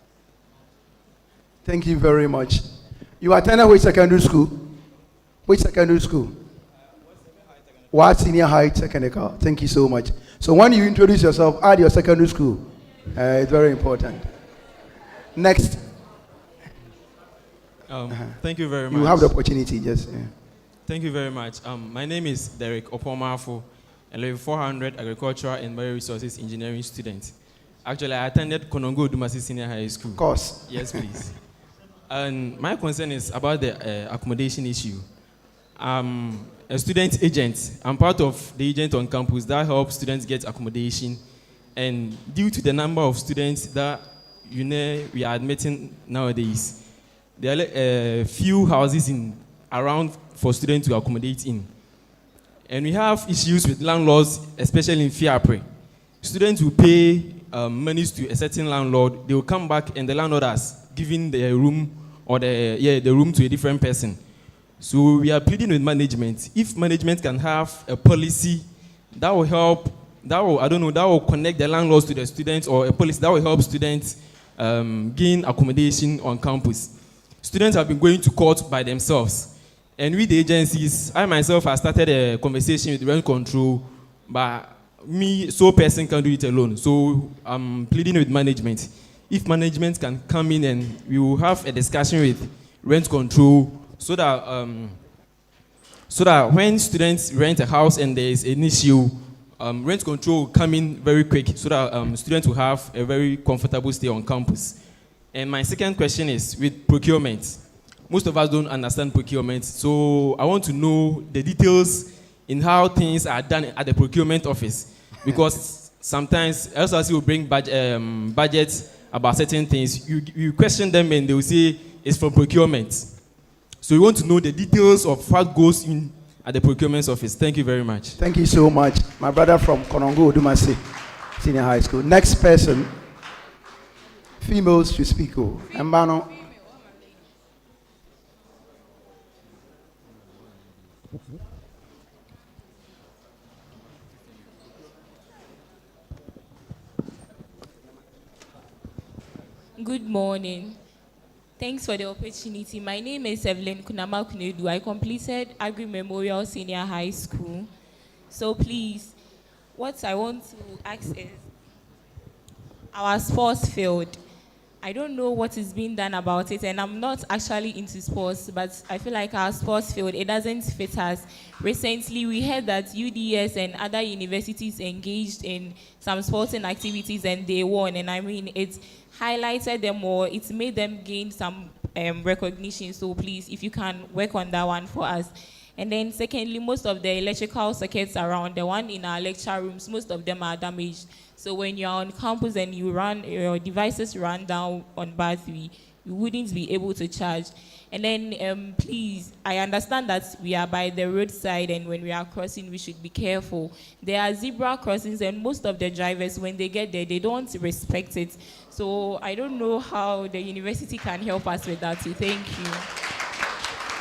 Thank you very much. You attended which secondary school? Which secondary school? What senior high technical? Thank you so much. So when you introduce yourself, add your secondary school. It's very important. Next. Thank you very much. You have the opportunity, yes. Yeah. Thank you very much. My name is Derek Opomafo, a level 400 Agricultural and Marine Resources Engineering student. Actually, I attended Konongo Dumasi Senior High School. Of course. Yes, please. And my concern is about the accommodation issue. I'm a student agent. I'm part of the agent on campus that helps students get accommodation. And due to the number of students that we are admitting nowadays, there are few houses around for students to accommodate in. And we have issues with landlords, especially in Fiapre. Students will pay monies to a certain landlord. They will come back and the landlord has given the room or the room to a different person. So we are pleading with management. If management can have a policy that will help, that will connect the landlords to the students, or a policy that will help students gain accommodation on campus. Students have been going to court by themselves. And with the agencies, I myself have started a conversation with rent control, but me, sole person, can't do it alone. So I'm pleading with management. If management can come in and we will have a discussion with rent control so that when students rent a house and there is an issue, rent control will come in very quick so that students will have a very comfortable stay on campus. And my second question is with procurement. Most of us don't understand procurement, so I want to know the details in how things are done at the procurement office. Because sometimes LSRC will bring budgets about certain things. You question them and they will say it's from procurement. So we want to know the details of what goes in at the procurement office. Thank you very much. Thank you so much. My brother from Konongo Dumasi Senior High School. Next person. Females should speak. Mbano. Good morning. Thanks for the opportunity. My name is Evelyn Kunama Kunedu. I completed Agri Memorial Senior High School. So please, what I want to ask is our sports field. I don't know what is being done about it, and I'm not actually into sports, but I feel like our sports field, it doesn't fit us. Recently, we heard that UDS and other universities engaged in some sporting activities and they won, and I mean, it highlighted them more, it made them gain some recognition, so please, if you can work on that one for us. And then secondly, most of the electrical circuits around, the one in our lecture rooms, most of them are damaged. So when you're on campus and you run, your devices run down on battery, we wouldn't be able to charge. And then, please, I understand that we are by the roadside, and when we are crossing, we should be careful. There are zebra crossings, and most of the drivers, when they get there, they don't respect it. So I don't know how the university can help us with that. So thank you.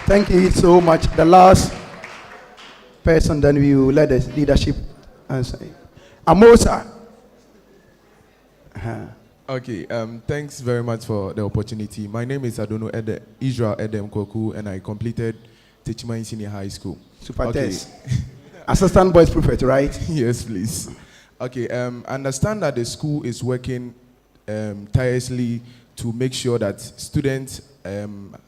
Thank you so much. The last person, then we will let the leadership answer. Amosa. Okay, thanks very much for the opportunity. My name is Adono Israel Edem Koku, and I completed Techiman Senior High School. Super Okay. test. Assistant Boys Prefect, right? Yes, please. Okay, understand that the school is working tirelessly to make sure that students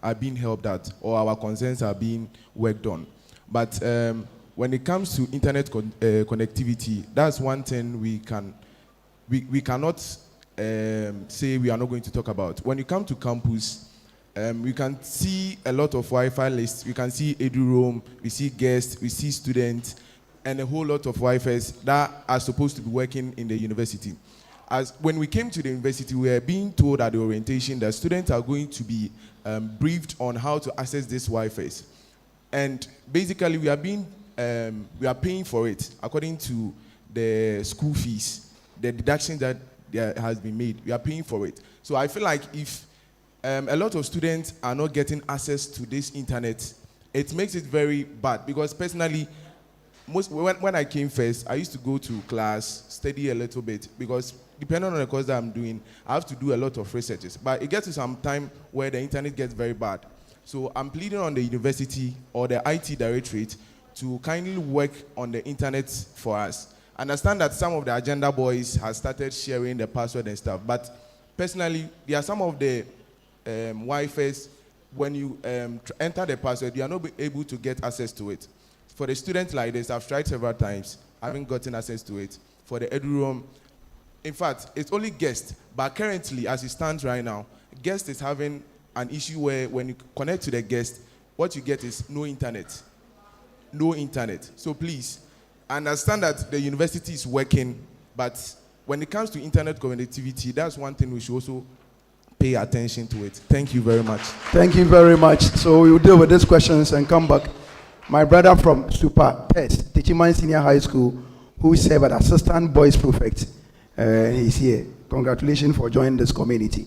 are being helped out, or our concerns are being worked on. But when it comes to internet connectivity, that's one thing we cannot say we are not going to talk about. When you come to campus, we can see a lot of Wi-Fi lists. We can see EduRoam, we see guests, we see students, and a whole lot of Wi-Fis that are supposed to be working in the university. As when we came to the university, we were being told at the orientation that students are going to be briefed on how to access these Wi-Fis. And basically, we are paying for it according to the school fees, the deduction that has been made. We are paying for it. So I feel like if a lot of students are not getting access to this internet, it makes it very bad. Because personally, when I came first, I used to go to class, study a little bit, because depending on the course that I'm doing, I have to do a lot of researches. But it gets to some time where the internet gets very bad. So I'm pleading on the university or the IT directorate to kindly work on the internet for us. Understand that some of the agenda boys have started sharing the password and stuff, but personally, there are some of the Wi-Fi's, when you enter the password, you are not able to get access to it. For the students like this, I've tried several times, I haven't gotten access to it. For the EduRoam, in fact, it's only guest, but currently, as it stands right now, guest is having an issue where when you connect to the guest, what you get is no internet. No internet. So please, understand that the university is working, but when it comes to internet connectivity, that's one thing we should also pay attention to it. Thank you very much. Thank you very much. So we will deal with these questions and come back. My brother from Super Test, Techiman Senior High School, who served as Assistant Boys Prefect, he's here. Congratulations for joining this community.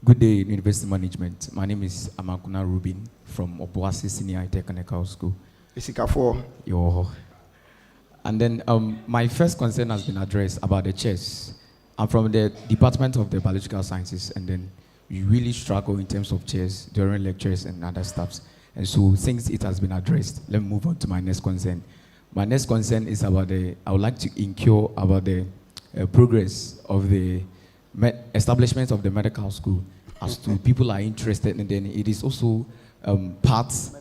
Good day, University Management. My name is Amakuna Rubin from Obuasi Senior Technical School. Yo. And then my first concern has been addressed about the chairs. I'm from the Department of the Biological Sciences, and then we really struggle in terms of chairs during lectures and other stuffs. And so since it has been addressed, let me move on to my next concern. My next concern is about I would like to inquire about the progress of the establishment of the medical school, as to people are interested, and then it is also parts.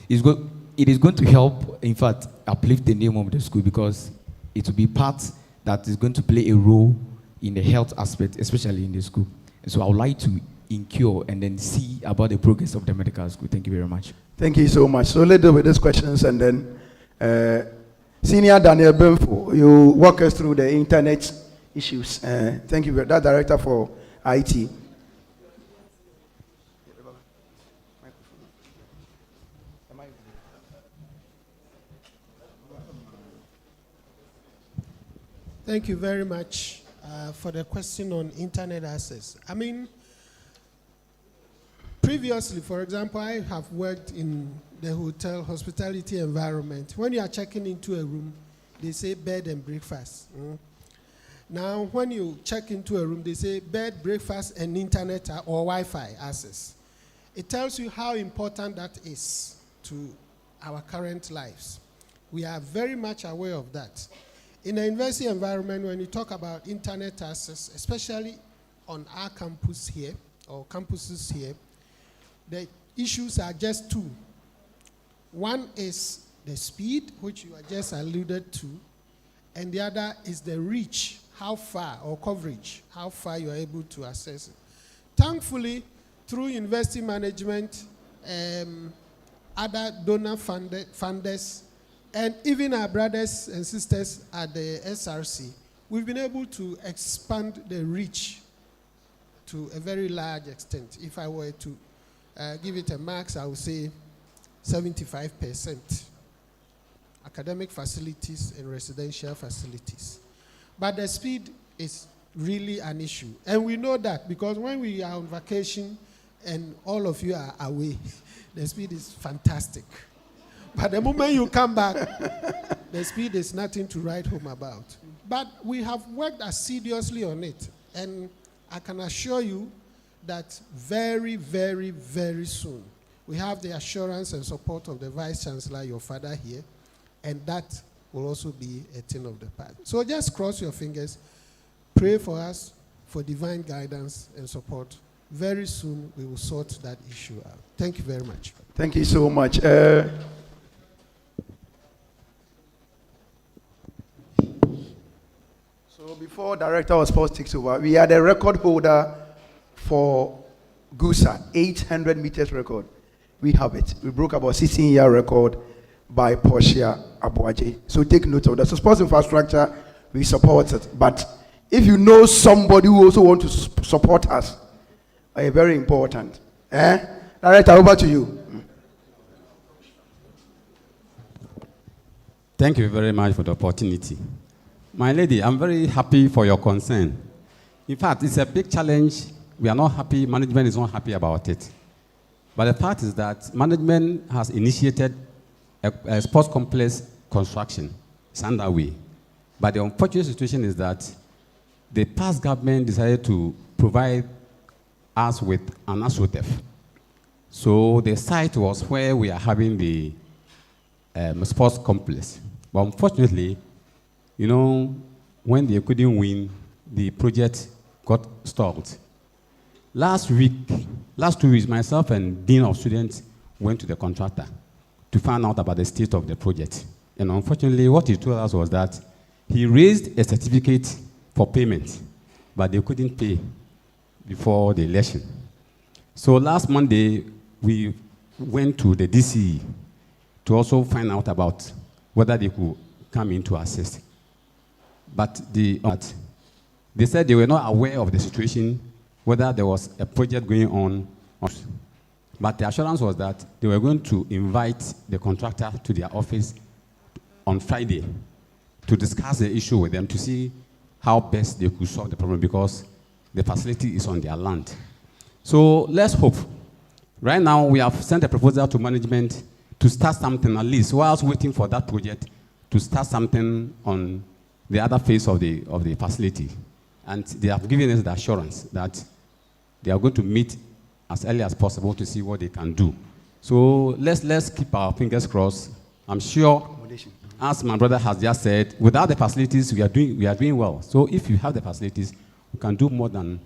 It is going to help, in fact, uplift the name of the school, because it will be part that is going to play a role in the health aspect, especially in the school. And so I would like to inquire and then see about the progress of the medical school. Thank you very much. Thank you so much. So let's deal with these questions, and then Senior Daniel Benfo, you walk us through the internet issues. Thank you, that Director for IT. Thank you very much for the question on internet access. I mean, previously, for example, I have worked in the hotel hospitality environment. When you are checking into a room, they say bed and breakfast. Now, when you check into a room, they say bed, breakfast, and internet or Wi-Fi access. It tells you how important that is to our current lives. We are very much aware of that. In the university environment, when you talk about internet access, especially on our campus here, or campuses here, the issues are just two. One is the speed, which you just alluded to, and the other is the reach, how far, or coverage, how far you are able to access it. Thankfully, through university management, other donor funders, and even our brothers and sisters at the SRC, we've been able to expand the reach to a very large extent. If I were to give it a max, I would say 75%. Academic facilities and residential facilities. But the speed is really an issue. And we know that because when we are on vacation and all of you are away, the speed is fantastic. But the moment you come back, the speed is nothing to write home about. But we have worked assiduously on it. And I can assure you that very, very, very soon, we have the assurance and support of the Vice Chancellor, your father here, and that will also be a thing of the past. So just cross your fingers, pray for us for divine guidance and support. Very soon, we will sort that issue out. Thank you very much. Thank you so much. So before Director of Sports takes over, we are the record holder for GUSA, 800 meters record. We have it. We broke about 16-year record by Portia Abuaje. So take note of that. So sports infrastructure, we support it. But if you know somebody who also wants to support us, very important. Director, over to you. Thank you very much for the opportunity. My lady, I'm very happy for your concern. In fact, it's a big challenge. We are not happy. Management is not happy about it. But the fact is that management has initiated a sports complex construction. It's underway. But the unfortunate situation is that the past government decided to provide us with an ASOTEF. So the site was where we are having the sports complex. But unfortunately, you know, when they couldn't win, the project got stalled. Last 2 weeks, myself and Dean of Students went to the contractor to find out about the state of the project. And unfortunately, what he told us was that he raised a certificate for payment, but they couldn't pay before the election. So last Monday, we went to the DCE to also find out about whether they could come in to assist. But they said they were not aware of the situation, whether there was a project going on. But the assurance was that they were going to invite the contractor to their office on Friday to discuss the issue with them to see how best they could solve the problem because the facility is on their land. So let's hope. Right now, we have sent a proposal to management to start something at least, whilst waiting for that project to start something on the other phase of the facility. And they have given us the assurance that they are going to meet as early as possible to see what they can do. So let's keep our fingers crossed. I'm sure, as my brother has just said, without the facilities, we are doing well. So if you have the facilities, we can do more than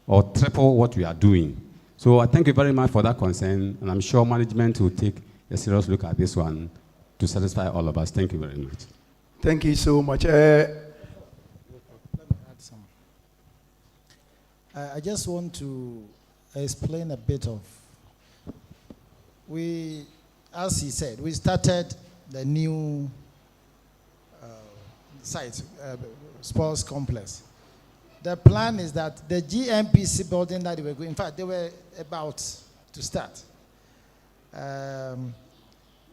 or triple what we are doing. So I thank you very much for that concern, and I'm sure management will take a serious look at this one to satisfy all of us. Thank you very much. Thank you so much. I just want to explain a bit of, as he said, we started the new site, sports complex. The plan is that the GMPC building that they were going, in fact, they were about to start.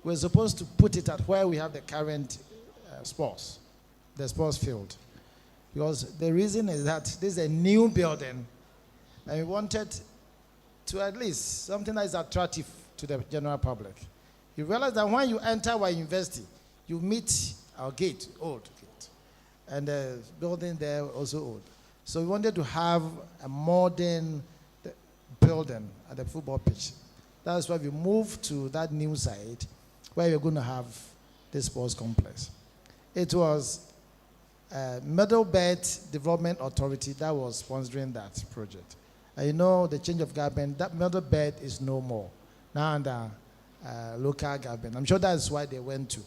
We're supposed to put it at where we have the current the sports field. Because the reason is that this is a new building, and we wanted to at least something that is attractive to the general public. You realize that when you enter our university, you meet our gate, old gate, and the building there also old. So we wanted to have a modern building at the football pitch. That's why we moved to that new site where we're going to have this sports complex. It was Middlebelt Development Authority that was sponsoring that project. And you know, the change of government, that Middlebelt is no more. Now under local government. I'm sure that's why they went to.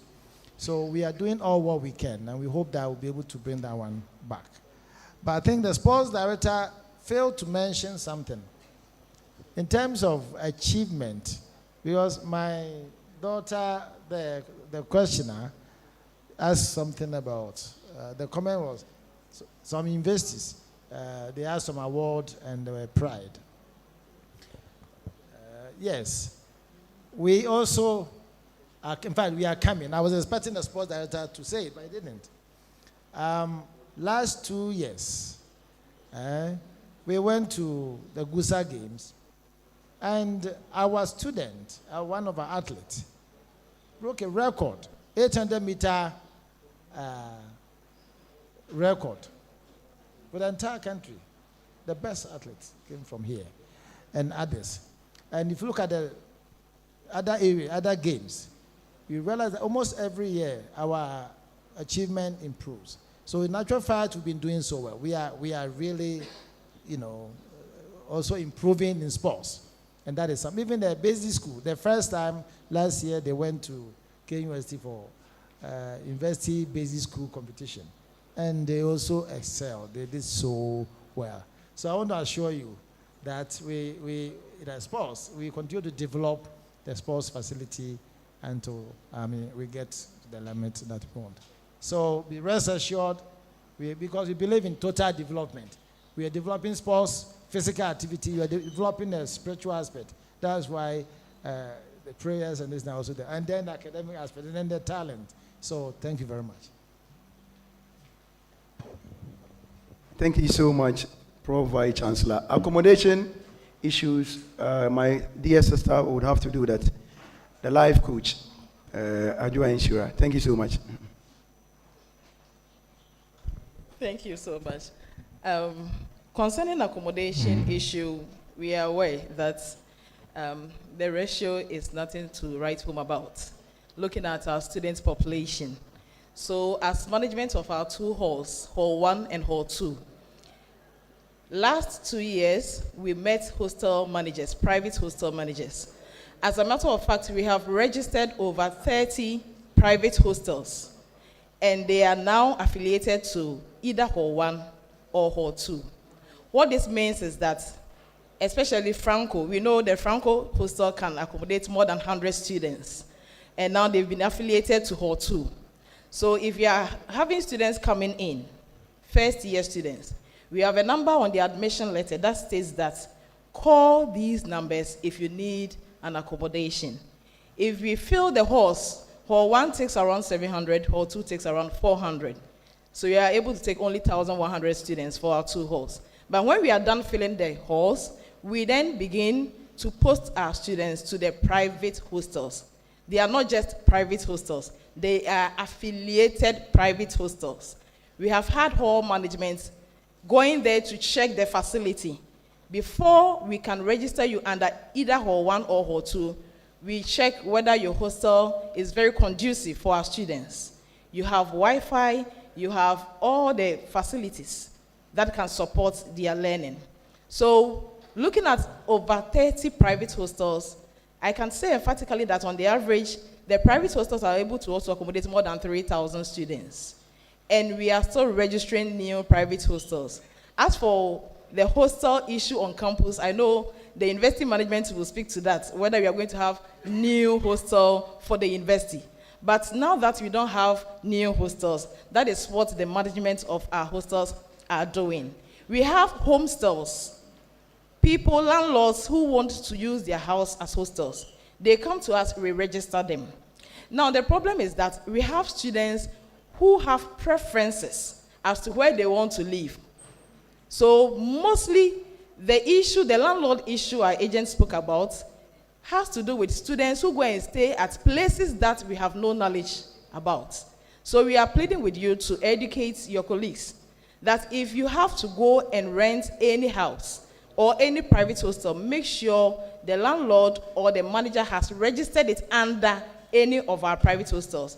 So we are doing all what we can, and we hope that we'll be able to bring that one back. But I think the sports director failed to mention something. In terms of achievement, because my daughter, the questioner, asked something about, the comment was, some universities, They had some award and they were pride. Yes. We also, in fact, we are coming. I was expecting the sports director to say it, but he didn't. Last 2 years, we went to the Gusa Games, and our student, one of our athletes, broke a record, 800-meter record for the entire country. The best athletes came from here, and others. And if you look at the other area, other games, you realize that almost every year our achievement improves. So in natural fact, we've been doing so well. We are really, also improving in sports. And that is something. Even the basic school, the first time last year they went to K University for university basic school competition. And they also excelled. They did so well. So I want to assure you that we in our sports, we continue to develop the sports facility until we get to the limit that we want. So be rest assured, because we believe in total development. We are developing sports, physical activity, we are developing the spiritual aspect. That's why the prayers and this now also there. And then the academic aspect, and then the talent. So thank you very much. Thank you so much, Prof. Vice Chancellor. Accommodation issues, my dear sister would have to do that. The life coach, Adjoa Insurer. Thank you so much. Thank you so much. Concerning accommodation issue, we are aware that the ratio is nothing to write home about, looking at our student population. So as management of our 2 halls, Hall 1 and Hall 2, last 2 years, we met hostel managers, private hostel managers. As a matter of fact, we have registered over 30 private hostels, and they are now affiliated to either Hall 1 or Hall 2. What this means is that, especially Franco, we know the Franco hostel can accommodate more than 100 students, and now they've been affiliated to Hall 2. So if you are having students coming in, first-year students, we have a number on the admission letter that states that call these numbers if you need an accommodation. If we fill the halls, Hall 1 takes around 700, Hall 2 takes around 400. So you are able to take only 1,100 students for our 2 halls. But when we are done filling the halls, we then begin to post our students to the private hostels. They are not just private hostels, they are affiliated private hostels. We have had hall management going there to check the facility. Before we can register you under either Hall 1 or Hall 2, we check whether your hostel is very conducive for our students. You have Wi-Fi, you have all the facilities that can support their learning. So looking at over 30 private hostels, I can say emphatically that on the average, the private hostels are able to also accommodate more than 3,000 students. And we are still registering new private hostels. As for the hostel issue on campus, I know the university management will speak to that, whether we are going to have new hostel for the university. But now that we don't have new hostels, that is what the management of our hostels are doing. We have homestels. People, landlords who want to use their house as hostels, they come to us, we register them. Now the problem is that we have students who have preferences as to where they want to live. So mostly the issue, the landlord issue our agent spoke about, has to do with students who go and stay at places that we have no knowledge about. So we are pleading with you to educate your colleagues that if you have to go and rent any house or any private hostel, make sure the landlord or the manager has registered it under any of our private hostels.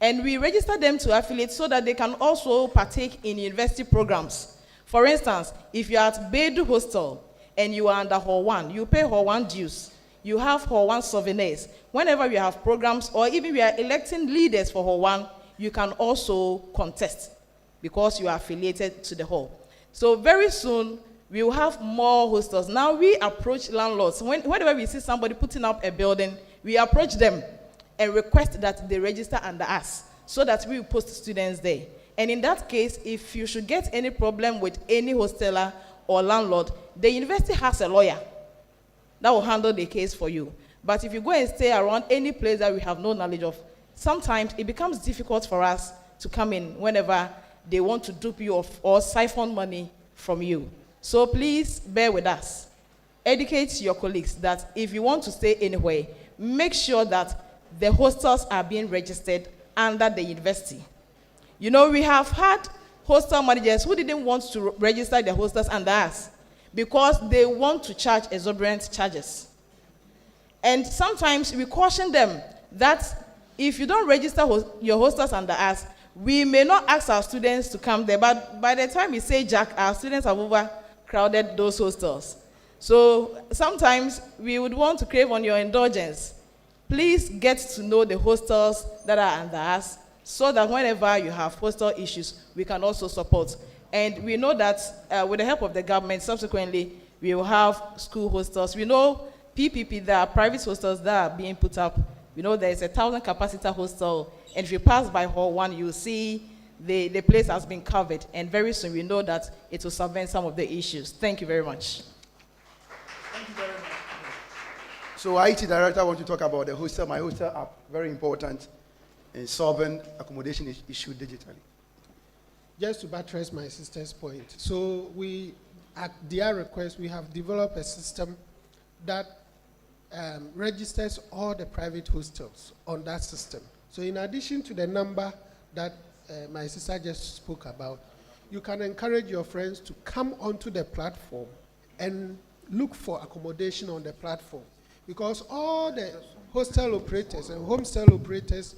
And we register them to affiliate so that they can also partake in university programs. For instance, if you are at Bedu Hostel and you are under Hall 1, you pay Hall 1 dues. You have Hall 1 souvenirs. Whenever we have programs or even we are electing leaders for Hall 1, you can also contest because you are affiliated to the hall. So very soon, we will have more hostels. Now we approach landlords. Whenever we see somebody putting up a building, we approach them and request that they register under us so that we will post students there. And in that case, if you should get any problem with any hosteler or landlord, the university has a lawyer that will handle the case for you. But if you go and stay around any place that we have no knowledge of, sometimes it becomes difficult for us to come in whenever they want to dupe you or siphon money from you. So please bear with us. Educate your colleagues that if you want to stay anywhere, make sure that the hostels are being registered under the university. You know, we have had hostel managers who didn't want to register the hostels under us because they want to charge exorbitant charges. And sometimes we caution them that if you don't register your hostels under us, we may not ask our students to come there, but by the time we say Jack, our students have overcrowded those hostels. So sometimes we would want to crave on your indulgence. Please get to know the hostels that are under us so that whenever you have hostel issues, we can also support. And we know that with the help of the government, subsequently, we will have school hostels. We know PPP, there are private hostels that are being put up. We know there is a 1,000 capacity hostel, and if you pass by Hall 1, you'll see the place has been covered, and very soon we know that it will solve some of the issues. Thank you very much. Thank you very much. So IT director, I want to talk about the hostel. My hostel are very important in solving accommodation issue digitally. Just to buttress my sister's point, so we, at their request, we have developed a system that registers all the private hostels on that system. So in addition to the number that my sister just spoke about, you can encourage your friends to come onto the platform and look for accommodation on the platform, because all the hostel operators and homestay operators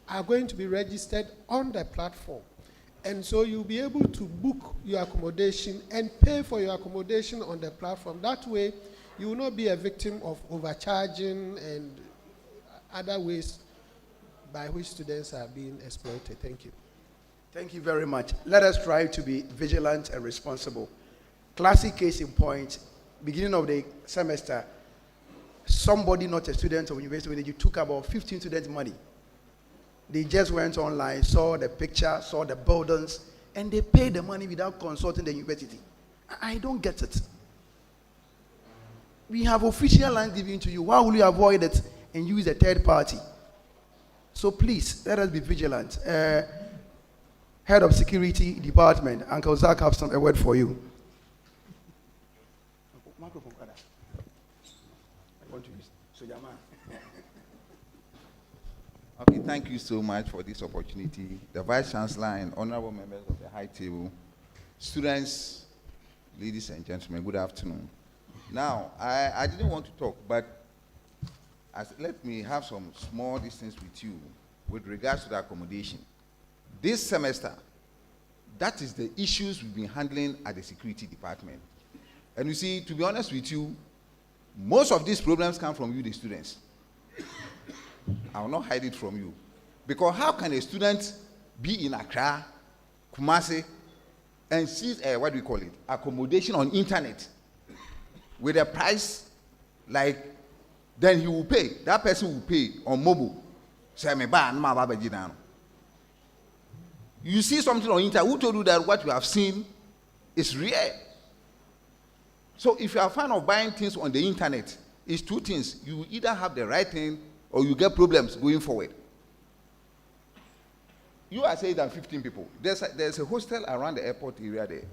are going to be registered on the platform. And so you'll be able to book your accommodation and pay for your accommodation on the platform. That way, you will not be a victim of overcharging and other ways by which students are being exploited. Thank you. Thank you very much. Let us try to be vigilant and responsible. Classic case in point, beginning of the semester, somebody, not a student of university, you took about 15 students' money. They just went online, saw the picture, saw the buildings, and they paid the money without consulting the university. I don't get it. We have official land given to you. Why will you avoid it and use a third party? So please, let us be vigilant. Head of Security Department, Uncle Zach, have a word for you. Okay, thank you so much for this opportunity. The Vice Chancellor and honorable members of the high table, students, ladies and gentlemen, good afternoon. Now, I didn't want to talk, but let me have some small distance with you with regards to the accommodation. This semester, that is the issues we've been handling at the security department. And you see, to be honest with you, most of these problems come from you, the students. I will not hide it from you. Because how can a student be in Accra, Kumasi, and see, what do we call it, accommodation on internet with a price like, then he will pay, that person will pay on mobile. You see something on internet, who told you that what you have seen is real? So if you are a fan of buying things on the internet, it's two things. You either have the right thing or you get problems going forward. You are saying that 15 people. There's a hostel around the airport area there.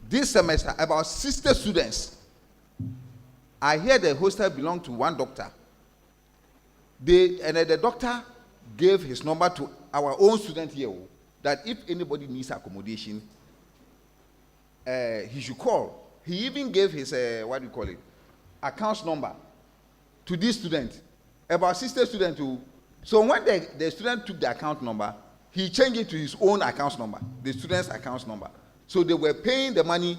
This semester, about 60 students. I hear the hostel belonged to one doctor. The doctor gave his number to our own student here, that if anybody needs accommodation, he should call. He even gave his, account number to this student, about 60 students too. So when the student took the account number, he changed it to his own account number, the student's account number. So they were paying the money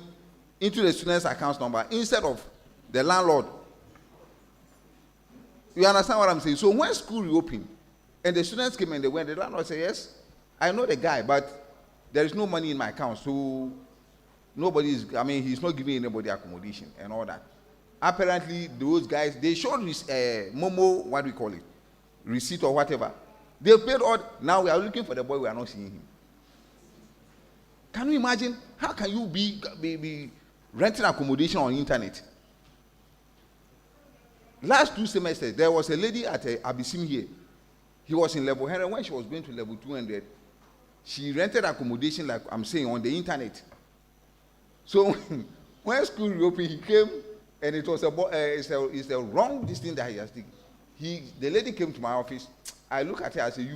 into the student's account number instead of the landlord. You understand what I'm saying? So when school reopened, and the students came and they went, the landlord said, yes, I know the guy, but there is no money in my account, so he's not giving anybody accommodation and all that. Apparently, those guys, they showed this Momo, receipt or whatever. They paid all. Now we are looking for the boy. We are not seeing him. Can you imagine? How can you be renting accommodation on internet? Last 2 semesters, there was a lady at Abisim here. He was in level 100. When she was going to level 200, she rented accommodation, like I'm saying, on the internet. So when school reopened, he came, and it was it's a wrong thing that he has taken. The lady came to my office. I look at her. I say,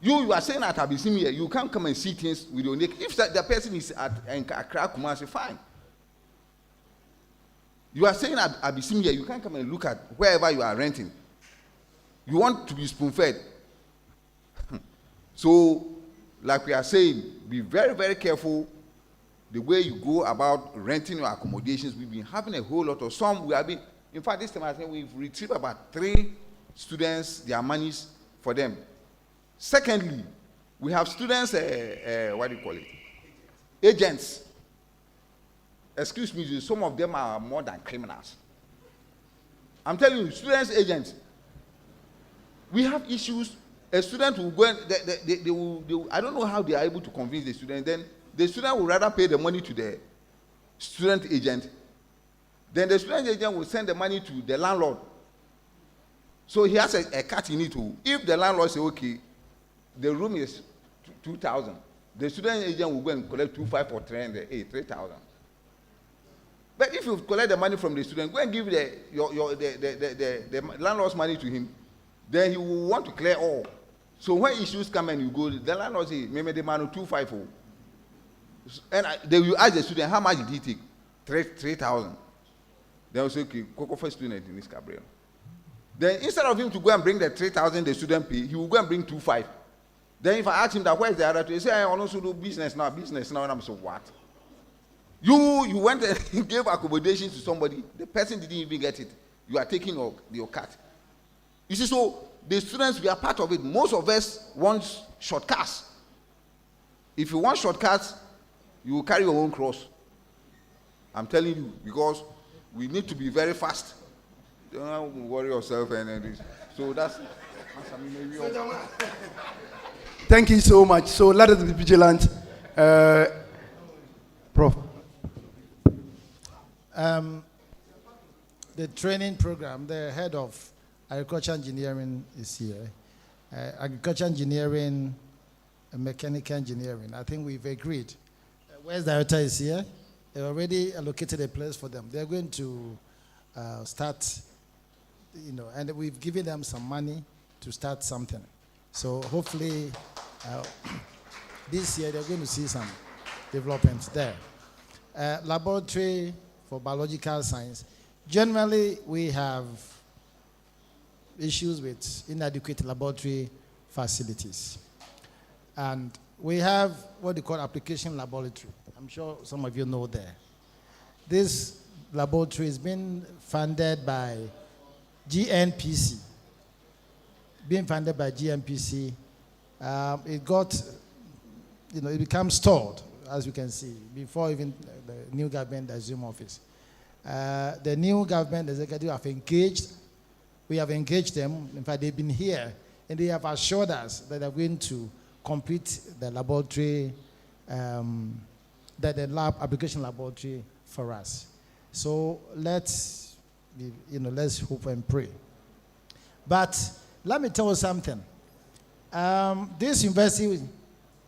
you are saying at Abisim here, you can't come and see things with your naked. If the person is at Accra, Kumasi, fine. You are saying at Abisim here, you can't come and look at wherever you are renting. You want to be spoon-fed. So, like we are saying, be very, very careful the way you go about renting your accommodations. We've been having a whole lot of some. We have been, in fact, this time I think we've retrieved about 3 students, their monies for them. Secondly, we have students, what do you call it? Agents. Excuse me, some of them are more than criminals. I'm telling you, students, agents. We have issues. A student will go and they will, I don't know how they are able to convince the student. Then the student will rather pay the money to the student agent. Then the student agent will send the money to the landlord. So he has a cut in it too. If the landlord says, okay, the room is 2,000, the student agent will go and collect 2,500 or 3,000. But if you collect the money from the student, go and give the landlord's money to him, then he will want to clear all. So when issues come and you go, the landlord say, maybe the man 250. And they will ask the student, how much did he take? 3,000. They will say, okay, go for student in this Gabriel. Then instead of him to go and bring the 3,000 the student pay, he will go and bring 2,500. Then if I ask him that, where is the other two? He say, I also do business now. And I'm so, what? You went and gave accommodation to somebody. The person didn't even get it. You are taking your cut. You see, so the students, we are part of it. Most of us want shortcuts. If you want shortcuts, you will carry your own cross. I'm telling you, because we need to be very fast. Don't worry yourself and this. So that's. Thank you so much. So let us be vigilant. Prof. The training program, the head of agriculture engineering is here. Agriculture engineering and mechanical engineering. I think we've agreed. Where's the director is here? They already allocated a place for them. They're going to start, and we've given them some money to start something. So hopefully this year they're going to see some developments there. Laboratory for biological science. Generally, we have issues with inadequate laboratory facilities. And we have what they call application laboratory. I'm sure some of you know there. This laboratory has been funded by GNPC. It got, it becomes stored, as you can see, before even the new government assumed office. The new government executive have engaged. We have engaged them. In fact, they've been here, and they have assured us that they're going to complete the laboratory, the lab application laboratory for us. So let's hope and pray. But let me tell you something. This university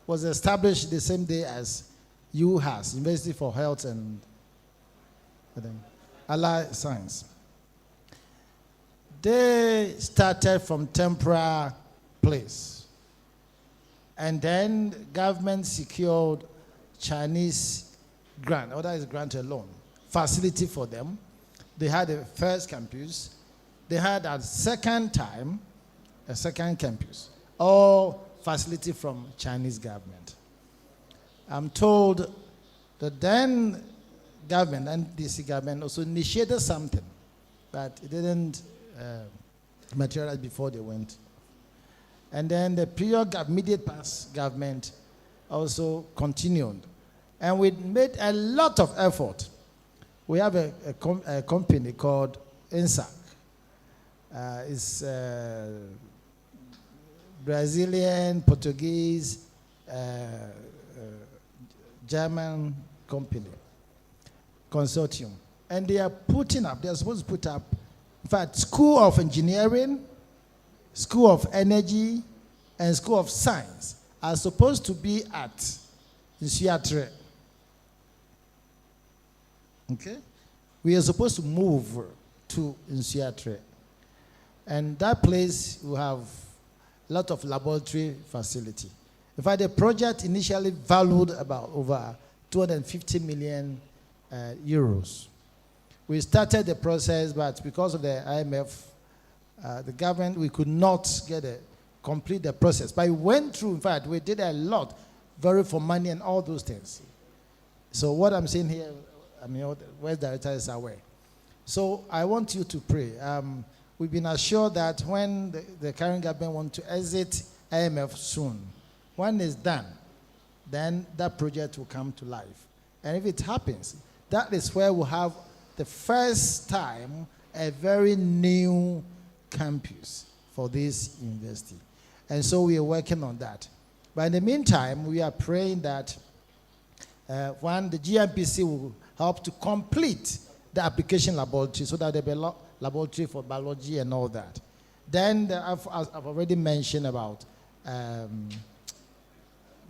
was established the same day as UHAS, University for Health and Allied Science. They started from temporary place. And then government secured Chinese grant, or that is grant alone, facility for them. They had a first campus. They had a second campus, all facility from Chinese government. I'm told the then government, NDC government, also initiated something, but it didn't materialize before they went. And then the period immediate past government also continued. And we made a lot of effort. We have a company called INSAC. It's Brazilian, Portuguese, German company, consortium. And they are they're supposed to put up, in fact, School of Engineering, School of Energy, and School of Science are supposed to be at Nsuatre. Okay? We are supposed to move to Nsuatre. And that place will have a lot of laboratory facility. In fact, the project initially valued about over 250 million euros. We started the process, but because of the IMF, the government, we could not complete the process. But we went through, in fact, we did a lot, very for money and all those things. So what I'm saying here, I mean, West Director is aware. So I want you to pray. We've been assured that when the current government wants to exit IMF soon, when it's done, then that project will come to life. And if it happens, that is where we'll have the first time a very new campus for this university. And so we are working on that. But in the meantime, we are praying that one, the GMPC will help to complete the application laboratory so that there will be a laboratory for biology and all that. Then I've already mentioned about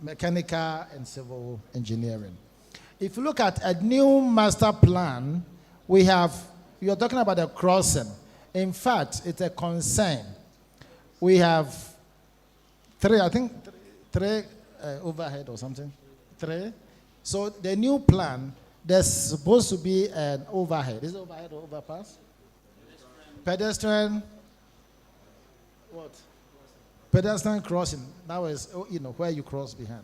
mechanical and civil engineering. If you look at a new master plan, you're talking about a crossing. In fact, it's a concern. We have three overhead or something. Three. So the new plan, there's supposed to be an overhead. Is it overhead or overpass? Pedestrian. What? Pedestrian crossing. That was, where you cross behind.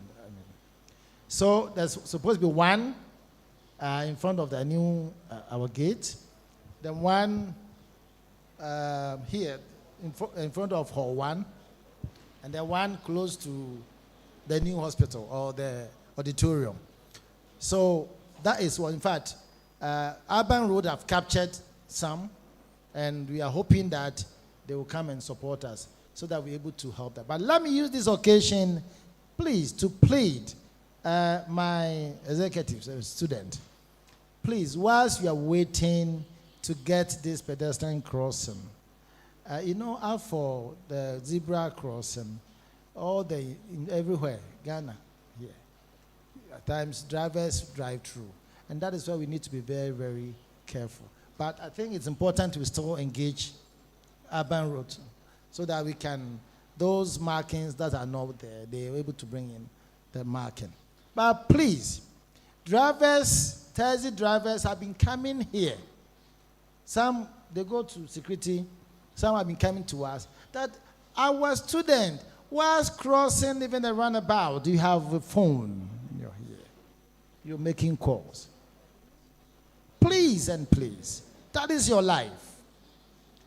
So there's supposed to be one in front of the new our gate, then one here in front of Hall 1, and then one close to the new hospital or the auditorium. So that is what, in fact, Urban Road have captured some, and we are hoping that they will come and support us so that we're able to help that. But let me use this occasion, please, to plead my executives, student, please, whilst you are waiting to get this pedestrian crossing, out for the zebra crossing, everywhere, Ghana, here. At times, drivers drive through. And that is why we need to be very, very careful. But I think it's important to still engage urban roads so that we can, those markings that are not there, they are able to bring in the marking. But please, taxi drivers have been coming here. Some, they go to security. Some have been coming to us. That our student was crossing even a runabout. You have a phone. You're here. You're making calls. Please and please. That is your life.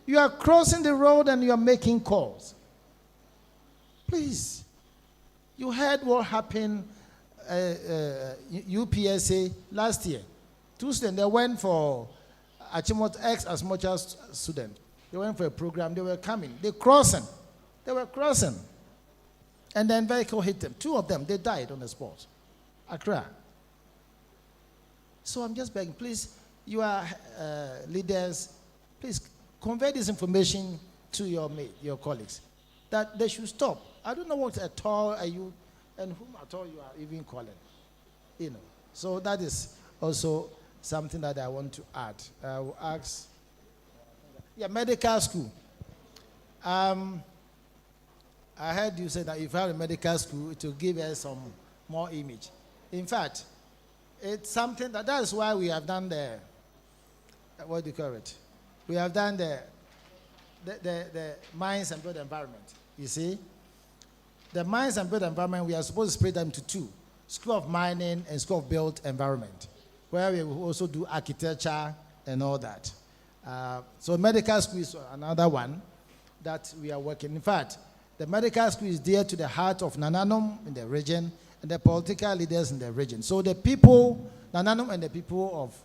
You are crossing the road and you are making calls. Please. You heard what happened UPSA last year. 2 students, they went for as much as student. They went for a program, they were coming. They were crossing. And then vehicle hit them. 2 of them, they died on the spot. Accra. So I'm just begging, please, you are leaders, please convey this information to your colleagues that they should stop. I don't know what at all are you and whom at all you are even calling. So that is also something that I want to add. I will ask, medical school. I heard you say that if you have a medical school, it will give us some more image. In fact, it's something that is why we have done the, what do you call it? We have done the mines and built environment, you see? The mines and built environment, we are supposed to split them into 2. School of Mining and School of Built Environment, where we will also do architecture and all that. So medical school is another one that we are working. In fact, the medical school is dear to the heart of Nananum in the region and the political leaders in the region. So the people, Nananum and the people of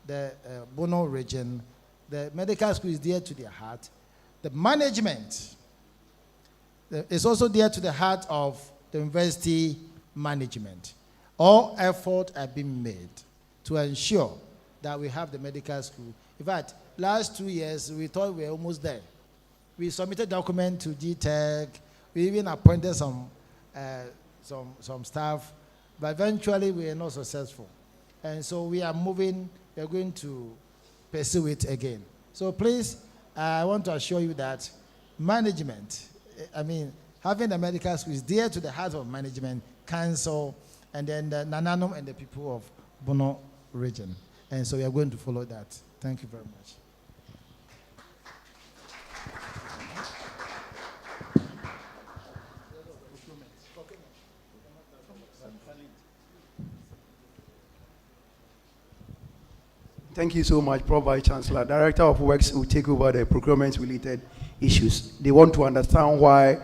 the Bono region, the medical school is dear to their heart. The management It's also dear to the heart of the university management. All efforts are being made to ensure that we have the medical school. In fact, last 2 years, we thought we were almost there. We submitted document to GTech. We even appointed some staff, but eventually we are not successful. And so we are moving, we are going to pursue it again. So please, I want to assure you that management, having a medical school is dear to the heart of management, council, and then the Nananum and the people of Bono region. And so we are going to follow that. Thank you very much. Thank you so much, Prof. Vice Chancellor. Director of Works will take over the procurement-related issues. They want to understand why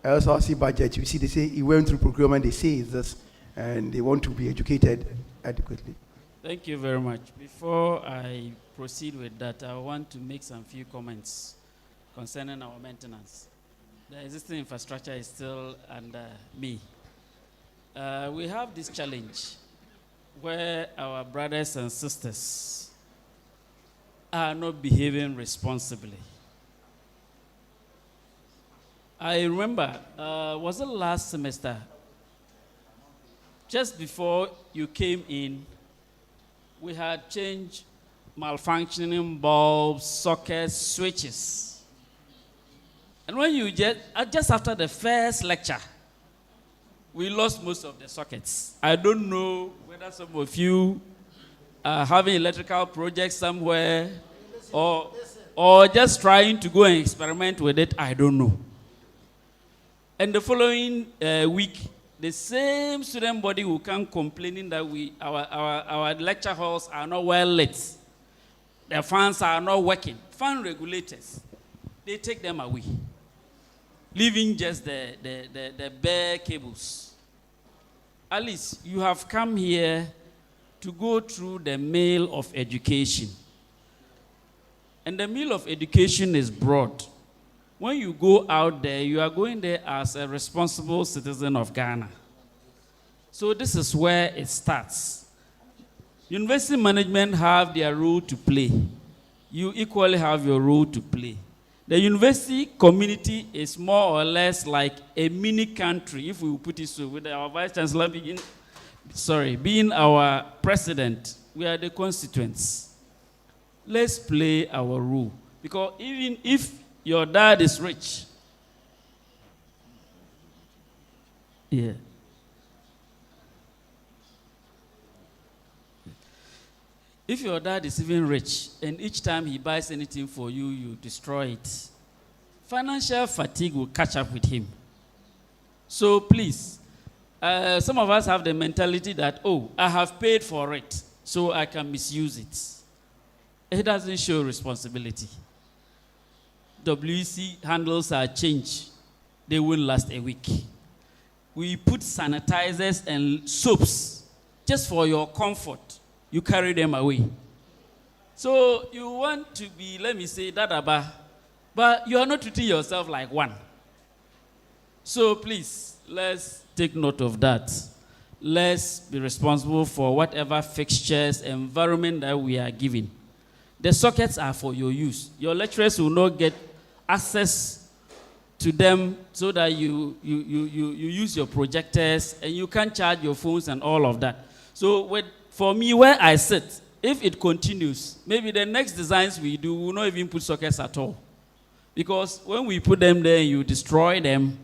LSRC budget, you see, they say it went through procurement, they say it's this, and they want to be educated adequately. Thank you very much. Before I proceed with that, I want to make some few comments concerning our maintenance. The existing infrastructure is still under me. We have this challenge where our brothers and sisters are not behaving responsibly. I remember, was it last semester? Just before you came in, we had changed malfunctioning bulbs, sockets, switches. And when you just after the first lecture, we lost most of the sockets. I don't know whether some of you are having electrical projects somewhere or just trying to go and experiment with it. I don't know. And the following week, the same student body will come complaining that our lecture halls are not well lit. The fans are not working. Fan regulators, they take them away, leaving just the bare cables. Alice, you have come here to go through the meal of education. And the meal of education is broad. When you go out there, you are going there as a responsible citizen of Ghana. So this is where it starts. University management have their role to play. You equally have your role to play. The university community is more or less like a mini country, if we put it so, with our Vice Chancellor being our president. We are the constituents. Let's play our role. Because even if your dad is rich, yeah. If your dad is even rich, and each time he buys anything for you, you destroy it, financial fatigue will catch up with him. So please, some of us have the mentality that, oh, I have paid for it, so I can misuse it. It doesn't show responsibility. WC handles are changed. They won't last a week. We put sanitizers and soaps just for your comfort. You carry them away. So you want to be, let me say, dadaba, but you are not treating yourself like one. So please, let's take note of that. Let's be responsible for whatever fixtures, environment that we are giving. The sockets are for your use. Your lecturers will not get access to them so that you use your projectors and you can charge your phones and all of that. So for me, where I sit, if it continues, maybe the next designs we do will not even put sockets at all. Because when we put them there and you destroy them,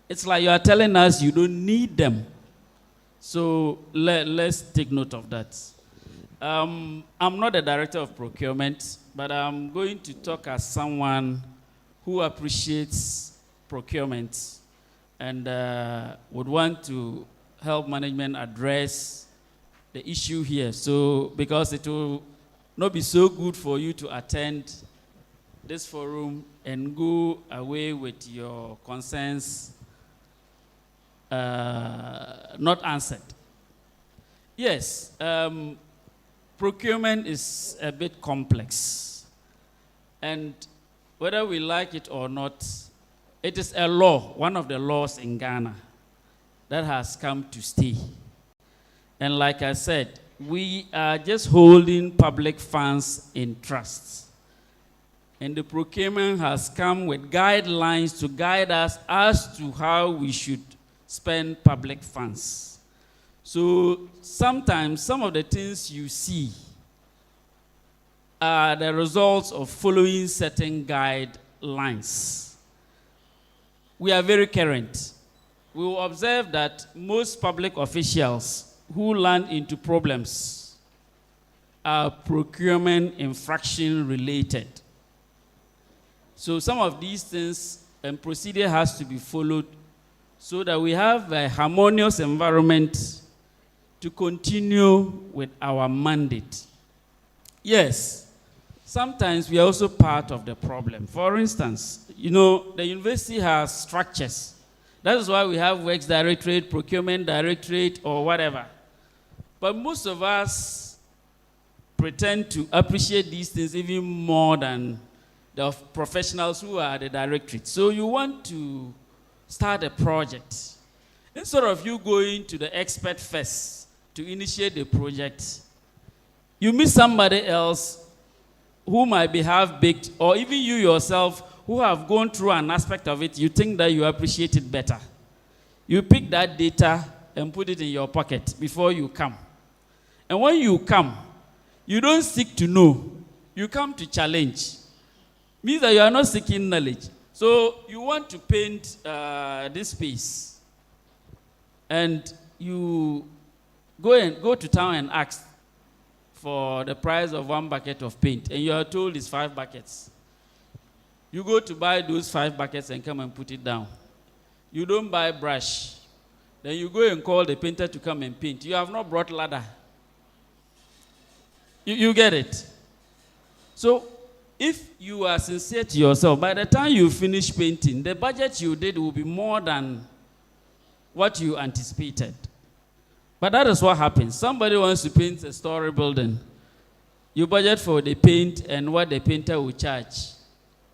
it's like you are telling us you don't need them. So let's take note of that. I'm not the director of procurement, but I'm going to talk as someone who appreciates procurement and would want to help management address the issue here. So, because it will not be so good for you to attend this forum and go away with your concerns not answered. Yes, procurement is a bit complex. And whether we like it or not, It is a law, one of the laws in Ghana that has come to stay. And like I said, we are just holding public funds in trusts. And the procurement has come with guidelines to guide us as to how we should spend public funds. So sometimes some of the things you see are the results of following certain guidelines. We are very current. We will observe that most public officials who land into problems are procurement infraction related. So some of these things and procedure has to be followed so that we have a harmonious environment to continue with our mandate. Yes, sometimes we are also part of the problem. For instance, you know, the university has structures. That is why we have Works Directorate, Procurement Directorate, or whatever. But most of us pretend to appreciate these things even more than the professionals who are the directorate. So you want to start a project. Instead of you going to the expert first to initiate the project, you meet somebody else who might be half-baked, or even you yourself who have gone through an aspect of it, you think that you appreciate it better. You pick that data and put it in your pocket before you come. And when you come, you don't seek to know. You come to challenge. Means that you are not seeking knowledge. So you want to paint this space, and you go to town and ask for the price of 1 bucket of paint, and you are told it's 5 buckets. You go to buy those 5 buckets and come and put it down. You don't buy brush. Then you go and call the painter to come and paint. You have not brought ladder. You get it? So if you are sincere to yourself, by the time you finish painting, the budget you did will be more than what you anticipated. But that is what happens. Somebody wants to paint a story building. You budget for the paint and what the painter will charge.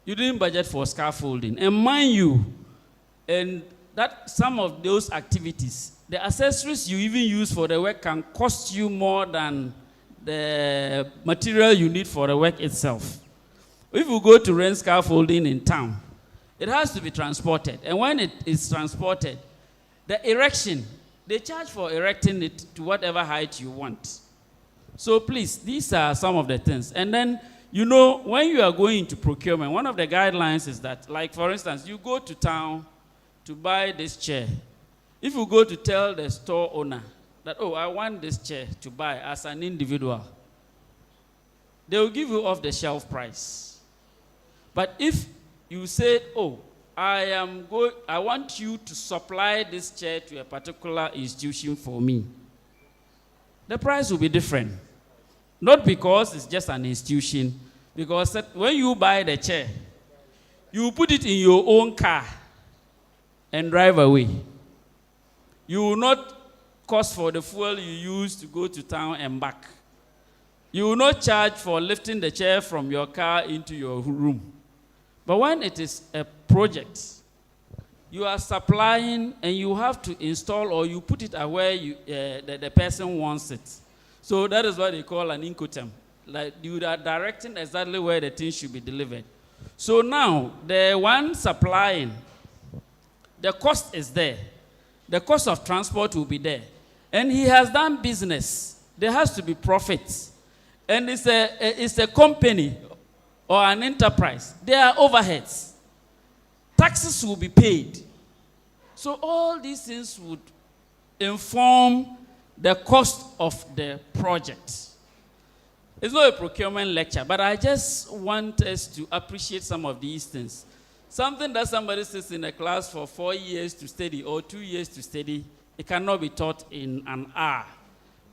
You didn't budget for scaffolding. And mind you, and that some of those activities, the accessories you even use for the work can cost you more than the material you need for the work itself. If you go to rent scaffolding in town, it has to be transported. And when it is transported, the erection, they charge for erecting it to whatever height you want. So please, these are some of the things. And then, you know, when you are going into procurement, one of the guidelines is that, like for instance, you go to town to buy this chair. If you go to tell the store owner that, oh, I want this chair to buy as an individual, they will give you off the shelf price. But if you say, oh, I want you to supply this chair to a particular institution for me, the price will be different. Not because it's just an institution, because when you buy the chair, you put it in your own car and drive away. You will not cost for the fuel you use to go to town and back. You will not charge for lifting the chair from your car into your room. But when it is a project, you are supplying and you have to install or you put it where the person wants it. So that is what they call an Incoterm. Like you are directing exactly where the thing should be delivered. So now, the one supplying, the cost is there. The cost of transport will be there. And he has done business. There has to be profits. And it's a company or an enterprise. There are overheads. Taxes will be paid. So all these things would inform the cost of the project. It's not a procurement lecture, but I just want us to appreciate some of these things. Something that somebody sits in a class for 4 years to study or 2 years to study, it cannot be taught in an hour.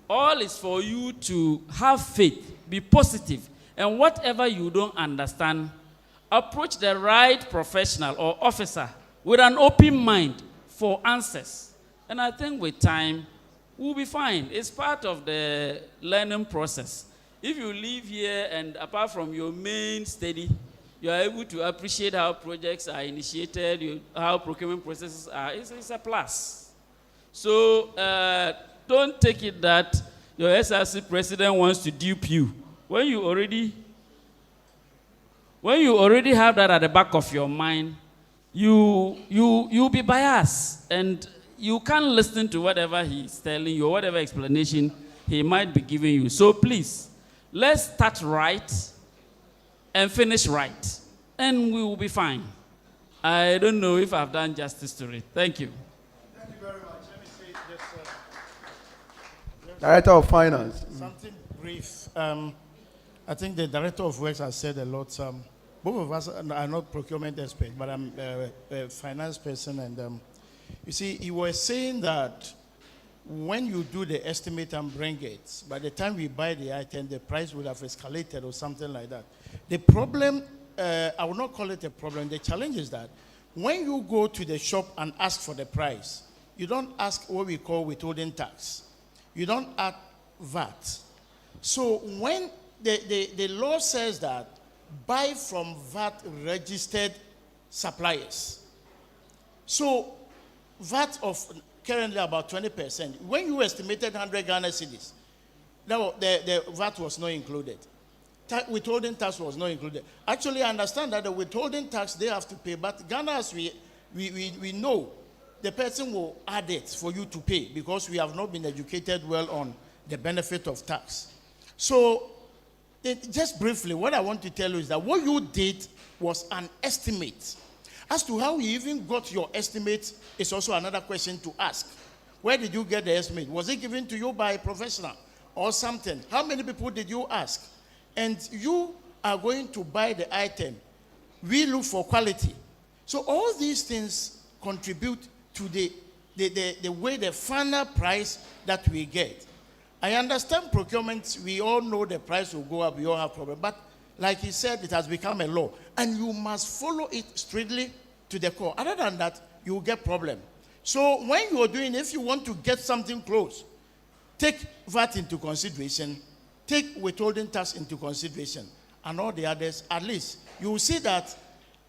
All is for you to have faith, be positive, and whatever you don't understand, approach the right professional or officer with an open mind for answers. And I think with time, we'll be fine. It's part of the learning process. If you live here and apart from your main study, you are able to appreciate how projects are initiated, how procurement processes are. It's a plus. So don't take it that your SRC president wants to dupe you. When you already have that at the back of your mind, you'll be biased, and you can't listen to whatever he's telling you or whatever explanation he might be giving you. So please, let's start right and finish right, and we will be fine. I don't know if I've done justice to it. Thank you. Thank you very much. Let me say this. Director of Finance. Something brief. I think the Director of Works has said a lot. Both of us are not procurement experts, but I'm a finance person. And you see, he was saying that when you do the estimate and bring it, by the time we buy the item, the price would have escalated or something like that. The problem, I will not call it a problem, the challenge is that when you go to the shop and ask for the price, you don't ask what we call withholding tax. You don't add VAT. So when the law says that buy from VAT registered suppliers. So VAT of currently about 20%. When you estimated 100 Ghana cedis, the VAT was not included. Withholding tax was not included. Actually, I understand that the withholding tax they have to pay, but Ghana, as we know, the person will add it for you to pay because we have not been educated well on the benefit of tax. So, just briefly, what I want to tell you is that what you did was an estimate. As to how you even got your estimate is also another question to ask. Where did you get the estimate? Was it given to you by a professional or something? How many people did you ask? And you are going to buy the item. We look for quality. So all these things contribute to the way the final price that we get. I understand procurement, we all know the price will go up, we all have problems. But like he said, it has become a law. And you must follow it strictly to the core. Other than that, you will get problem. So when you are doing, if you want to get something close, take VAT into consideration, take withholding tax into consideration, and all the others, at least you will see that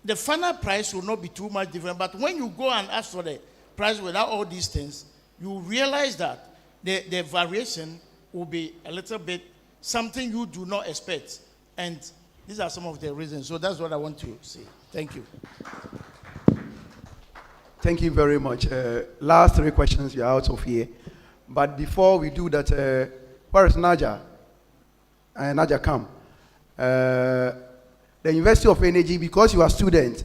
the final price will not be too much different. But when you go and ask for the price without all these things, you realize that the variation will be a little bit something you do not expect. And these are some of the reasons. So that's what I want to say. Thank you. Thank you very much. Last three questions, you're out of here. But before we do that, where is Naja? Naja, come. The University of Energy, because you are students,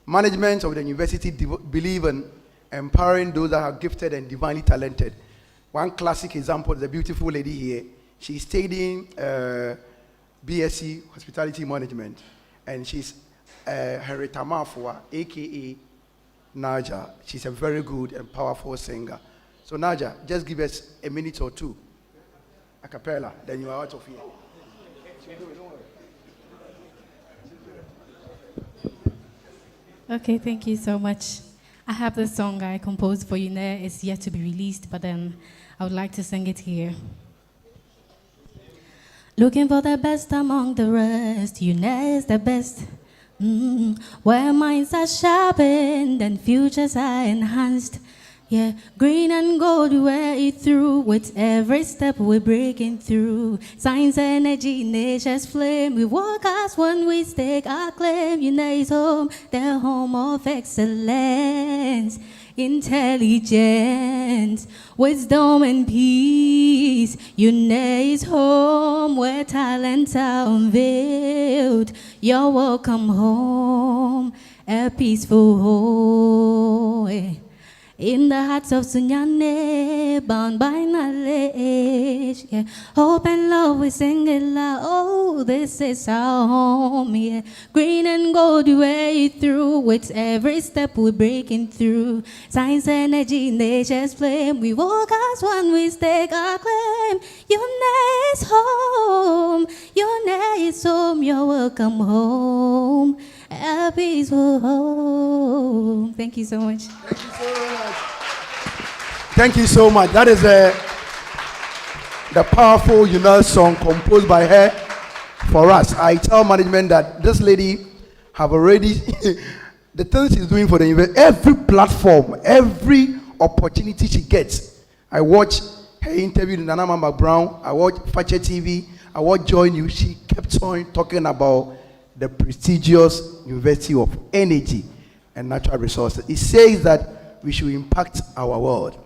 management of the university believe in empowering those that are gifted and divinely talented. One classic example is the beautiful lady here. She's studying BSc Hospitality Management, and she's Herita Mafua, aka Naja. She's a very good and powerful singer. So Naja, just give us a minute or two, a cappella, then you are out of here. Okay, thank you so much. I have this song I composed for UNER. It's yet to be released, but then I would like to sing it here. Looking for the best among the rest, UNER is the best. Where minds are sharpened and futures are enhanced. Yeah, green and gold way through. With every step we're breaking through. Science, energy, nature's flame. We walk as one, we stake our claim. UNER is home, the home of excellence. Intelligence, wisdom and peace. UNER is home where talents are unveiled. You're welcome home, a peaceful home. In the hearts of Sunyane, bound by knowledge, yeah. Hope and love, we sing it loud. Oh, this is our home, yeah. Green and gold way through. With every step we're breaking through. Science, energy, nature's flame. We walk as one, we stake our claim. UNER is home. UNER is home. You're welcome home. A peaceful home. Thank you so much. Thank you so much. Thank you so much. That is the powerful UNER song composed by her for us. I tell management that this lady have already, the things she's doing for the university, every platform, every opportunity she gets. I watch her interview in Nana Mamba Brown, I watch Fache TV, I watch Joy News. She kept on talking about the prestigious University of Energy and Natural Resources. It says that we should impact our world.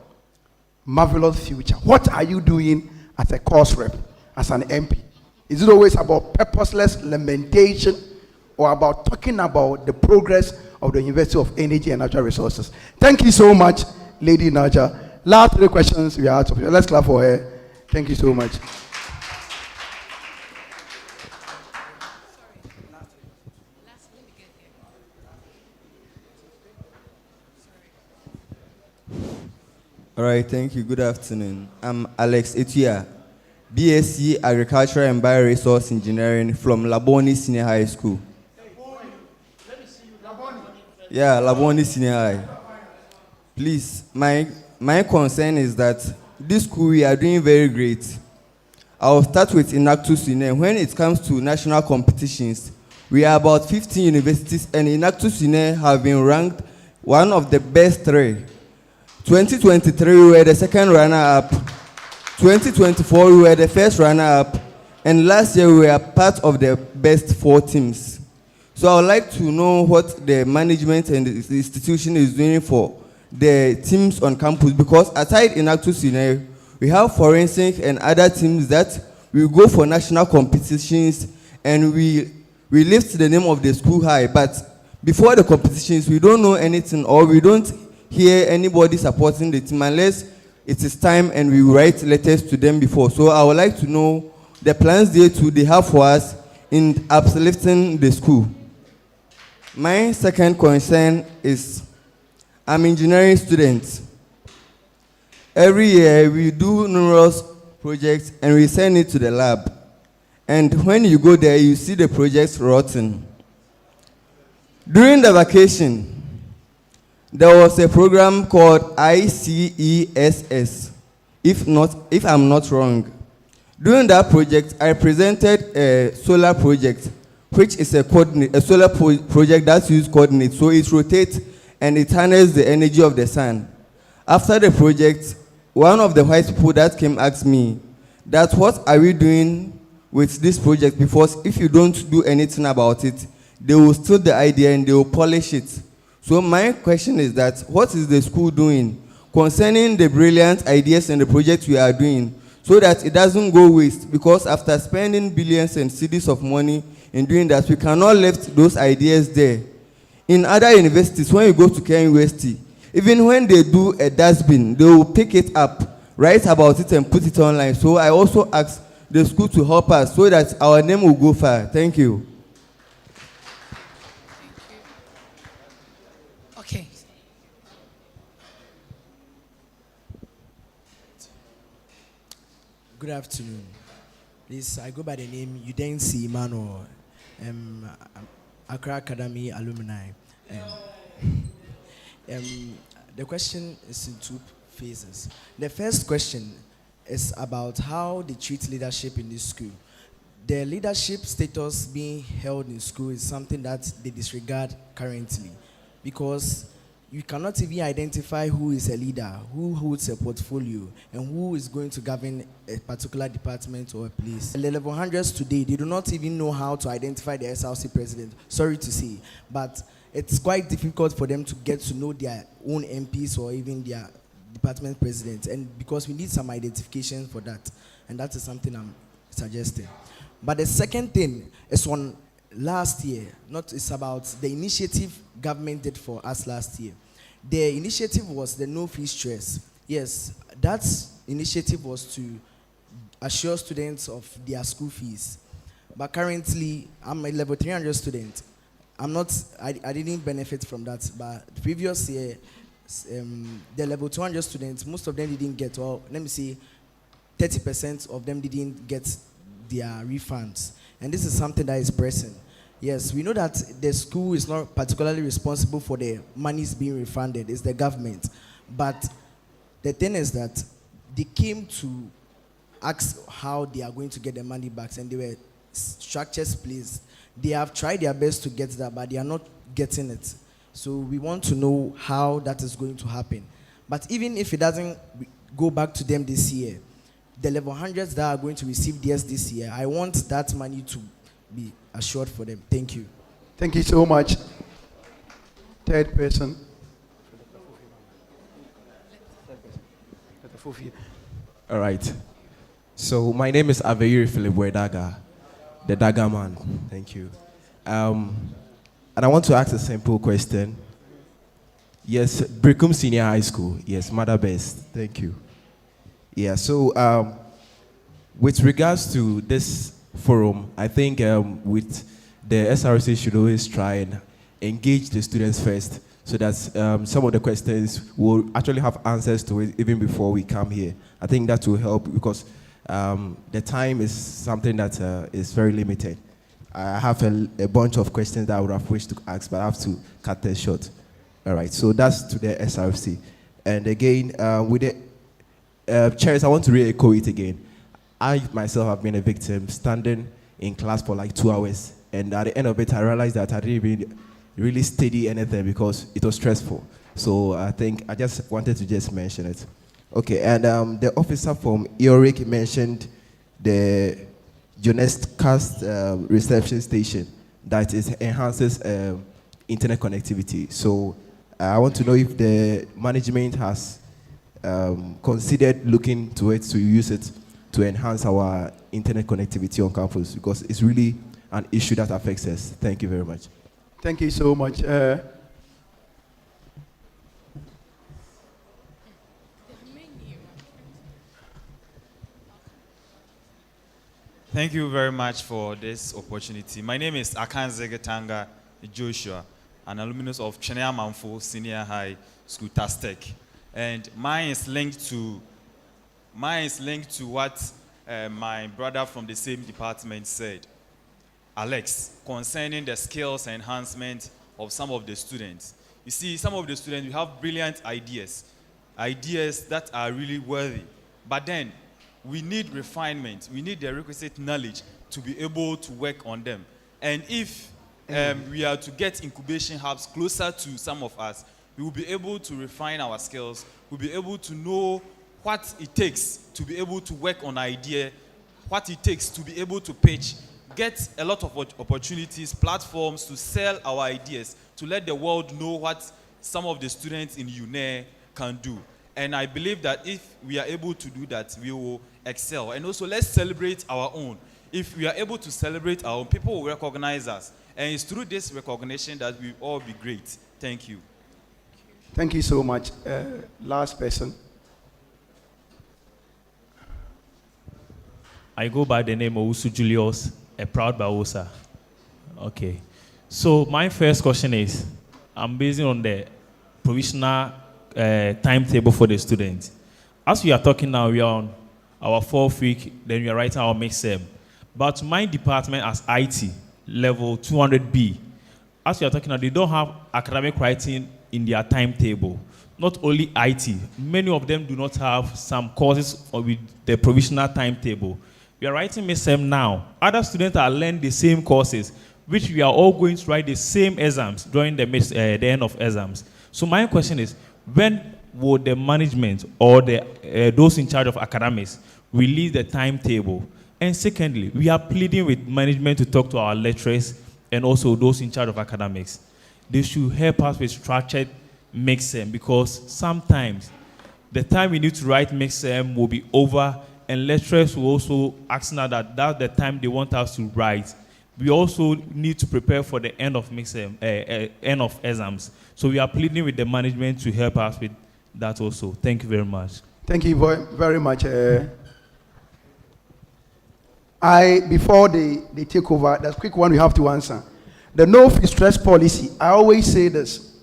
Marvelous future. What are you doing as a course rep, as an MP? Is it always about purposeless lamentation or about talking about the progress of the University of Energy and Natural Resources? Thank you so much, Lady Naja. Last 3 questions we are out of here. Let's clap for her. Thank you so much. All right, thank you. Good afternoon. I'm Alex Etuya, BSc Agricultural and Bioresource Engineering from Laboni Senior High School. Yeah, Laboni Senior High. Please, my concern is that this school, we are doing very great. I'll start with Inactus UNE. When it comes to national competitions, we are about 15 universities, and Inactus UNE have been ranked one of the best 3. 2023, we were the second runner-up. 2024, we were the first runner-up. And last year, we were part of the best 4 teams. So I would like to know what the management and the institution is doing for the teams on campus, because aside Inactus UNE, we have forensic and other teams that will go for national competitions, and we lift the name of the school high. But before the competitions, we don't know anything, or we don't hear anybody supporting the team unless it is time and we write letters to them before. So I would like to know the plans they have for us in uplifting the school. My second concern is I'm an engineering student. Every year we do numerous projects and we send it to the lab. And when you go there, you see the projects rotten. During the vacation, there was a program called ICESS, if I'm not wrong. During that project, I presented a solar project, which is a solar project that uses coordinates. So it rotates and it harnesses the energy of the sun. After the project, one of the white people that came asked me that what are we doing with this project, because if you don't do anything about it, they will steal the idea and they will polish it. So my question is that what is the school doing concerning the brilliant ideas and the projects we are doing so that it doesn't go waste? Because after spending billions and cedis of money in doing that, we cannot left those ideas there. In other universities, when you go to Kenya University, even when they do a dustbin, they will pick it up, write about it and put it online. So I also ask the school to help us so that our name will go far. Thank you. Okay. Good afternoon. Please, I go by the name Udensi Emmanuel, Accra Academy alumni. The question is in 2 phases. The first question is about how they treat leadership in this school. The leadership status being held in school is something that they disregard currently, because you cannot even identify who is a leader, who holds a portfolio, and who is going to govern a particular department or a place. The level 100s today, they do not even know how to identify the SRC president. Sorry to say, but it's quite difficult for them to get to know their own MPs or even their department presidents, and because we need some identification for that, and that is something I'm suggesting. But the second thing is on last year, it's about the initiative government did for us last year. The initiative was the no fee stress. Yes, that initiative was to assure students of their school fees. But currently, I'm a level 300 student. I didn't benefit from that, but the previous year, the level 200 students, most of them didn't get, or let me say, 30% of them didn't get their refunds. And this is something that is pressing. Yes, we know that the school is not particularly responsible for the monies being refunded, it's the government. But the thing is that they came to ask how they are going to get the money back, and they were structures placed. They have tried their best to get that, but they are not getting it. So we want to know how that is going to happen. But even if it doesn't go back to them this year, the level 100s that are going to receive theirs this year, I want that money to be assured for them. Thank you. Thank you so much. Third person. All right. So my name is Aveiri Philip Wedaga, the Daga man. Thank you. And I want to ask a simple question. Yes, Brickum Senior High School. Yes, Mother Best. Thank you. Yeah, so with regards to this forum, I think with the SRC should always try and engage the students first so that some of the questions will actually have answers to it even before we come here. I think that will help because the time is something that is very limited. I have a bunch of questions that I would have wished to ask, but I have to cut them short. All right, so that's to the SRC. And again, with the chairs, I want to re-echo it again. I myself have been a victim, standing in class for like 2 hours. And at the end of it, I realized that I didn't really study anything because it was stressful. So I think I just wanted to just mention it. Okay, and the officer from EORIC mentioned the Jonescast reception station that enhances internet connectivity. So I want to know if the management has considered looking to it to use it to enhance our internet connectivity on campus because it's really an issue that affects us. Thank you very much. Thank you so much. Thank you very much for this opportunity. My name is Akanze Getanga Joshua, an alumnus of Chenea Manfo Senior High School, Tastec. And mine is linked to what my brother from the same department said, Alex, concerning the skills enhancement of some of the students. You see, some of the students, we have brilliant ideas that are really worthy. But then, we need refinement. We need the requisite knowledge to be able to work on them. And if we are to get incubation hubs closer to some of us, we will be able to refine our skills. We'll be able to know what it takes to be able to work on idea, what it takes to be able to pitch, get a lot of opportunities, platforms to sell our ideas, to let the world know what some of the students in UNER can do. And I believe that if we are able to do that, we will excel. And also, let's celebrate our own. If we are able to celebrate our own, people will recognize us. And it's through this recognition that we all be great. Thank you. Thank you so much. Last person. I go by the name of Usu Julius, a proud Baosa. Okay. So my first question is, I'm basing on the provisional timetable for the students. As we are talking now, we are on our 4th week, then we are writing our mixed sem. But my department as IT, level 200B, as we are talking now, they don't have academic writing in their timetable. Not only IT, many of them do not have some courses with the provisional timetable. We are writing mixed sem now. Other students are learning the same courses, which we are all going to write the same exams during the end of exams. So my question is, when will the management or those in charge of academics release the timetable? And secondly, we are pleading with management to talk to our lecturers and also those in charge of academics. They should help us with structured mixed sem because sometimes the time we need to write mixed sem will be over and lecturers will also ask now that that's the time they want us to write. We also need to prepare for the end of end of exams. So we are pleading with the management to help us with that also. Thank you very much. Thank you very much. Before they take over, there's a quick one we have to answer. The no fee stress policy, I always say this.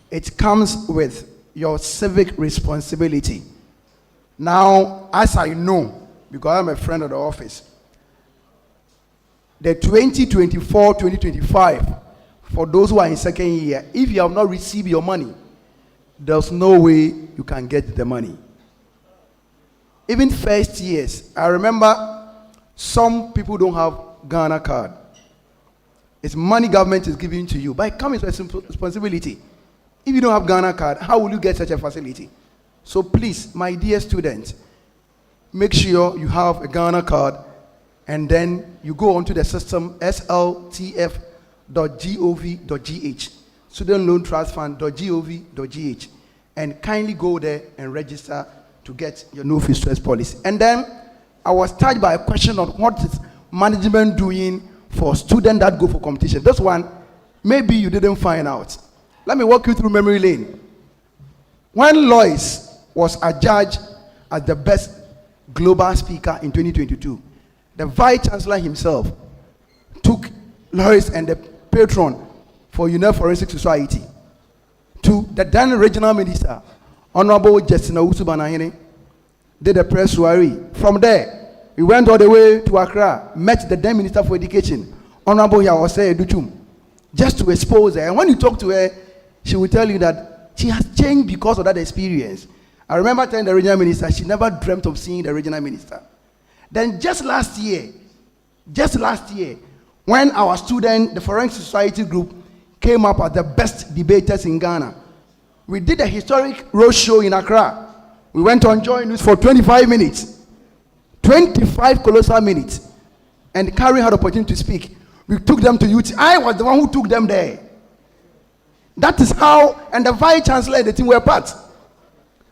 It comes with your civic responsibility. Now, as I know, because I'm a friend of the office, the 2024-2025, for those who are in second year, if you have not received your money, there's no way you can get the money. Even first years, I remember Some people don't have Ghana card. It's money government is giving to you, but it comes with responsibility. If you don't have Ghana card, how will you get such a facility? So please, my dear students, make sure you have a Ghana card, and then you go onto the system sltf.gov.gh, studentloantrustfund.gov.gh, and kindly go there and register to get your no fee stress policy. And then I was touched by a question on what is management doing for students that go for competition. This one, maybe you didn't find out. Let me walk you through memory lane. When Lois was adjudged as the best global speaker in 2022, the Vice Chancellor himself took Lois and the patron for United Forensic Society to the then regional minister, Honorable Justina Usubanahene, did a press soiree. From there, we went all the way to Accra, met the then Minister for Education, Honorable Yawase Educhum, just to expose her. And when you talk to her, she will tell you that she has changed because of that experience. I remember telling the regional minister, she never dreamt of seeing the regional minister. Then just last year, when our student, the Forensic Society group, came up as the best debaters in Ghana, we did a historic roadshow in Accra. We went on Joy News for 25 minutes. 25 colossal minutes. And Carrie had opportunity to speak. We took them to UT. I was the one who took them there. That is how, and the Vice Chancellor and the team were part.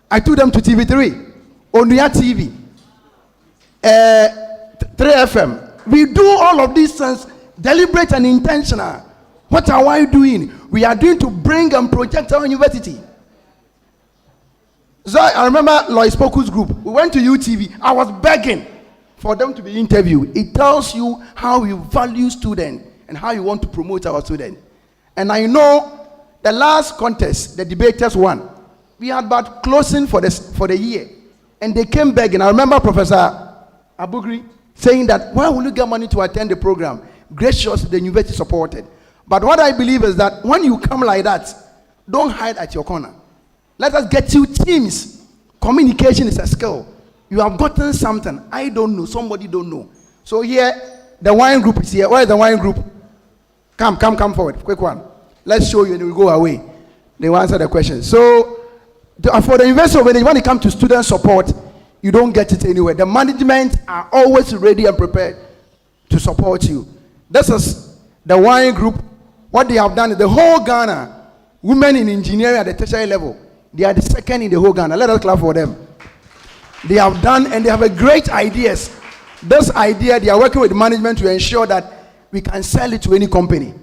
I took them to TV3, Onuya TV, 3FM. We do all of these things deliberate and intentional. What are we doing? We are doing to bring and project our university. So I remember Lois Poku's group. We went to UTV. I was begging for them to be interviewed. It tells you how you value students and how you want to promote our students. And I know the last contest, the debaters won. We had about closing for the year. And they came begging. I remember Professor Abugri saying that, why will you get money to attend the program? Graciously, the university supported. But what I believe is that when you come like that, don't hide at your corner. Let us get you teams. Communication is a skill. You have gotten something. I don't know. Somebody don't know. So here, the wine group is here. Where is the wine group? Come forward. Quick one. Let's show you and we'll go away. They will answer the question. So, for the investor, when it comes to student support, you don't get it anywhere. The management are always ready and prepared to support you. This is the wine group. What they have done is the whole Ghana, women in engineering at the tertiary level, they are the second in the whole Ghana. Let us clap for them. They have done and they have a great ideas. This idea, they are working with management to ensure that we can sell it to any company.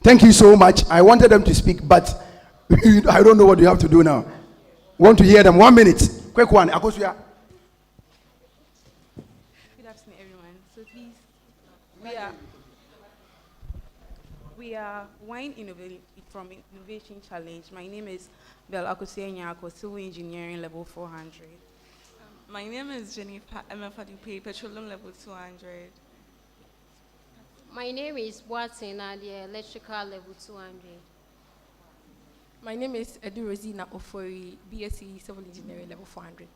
Thank you so much. I wanted them to speak, but I don't know what you have to do now. Want to hear them? 1 minute. Quick one. Akosuya. Good afternoon, everyone. So please, we are Wine from Innovation Challenge. My name is Bel Akosuya Nyako, Civil Engineering Level 400. My name is Jennifer Emefadupe, Petroleum Level 200. My name is Watson, the Electrical Level 200. My name is Edu Rosina Ofori, BSc Civil Engineering Level 400.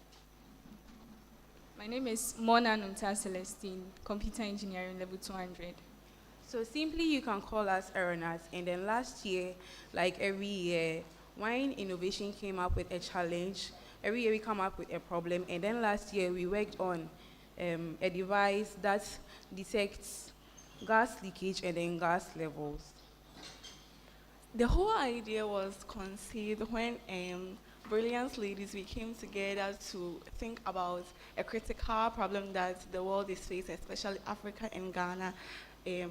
My name is Mona Nunta Celestine, Computer Engineering Level 200. So simply you can call us aeronauts. And then last year, like every year, Wine Innovation came up with a challenge. Every year we come up with a problem. And then last year we worked on a device that detects gas leakage and then gas levels. The whole idea was conceived when brilliant ladies, we came together to think about a critical problem that the world is facing, especially Africa and Ghana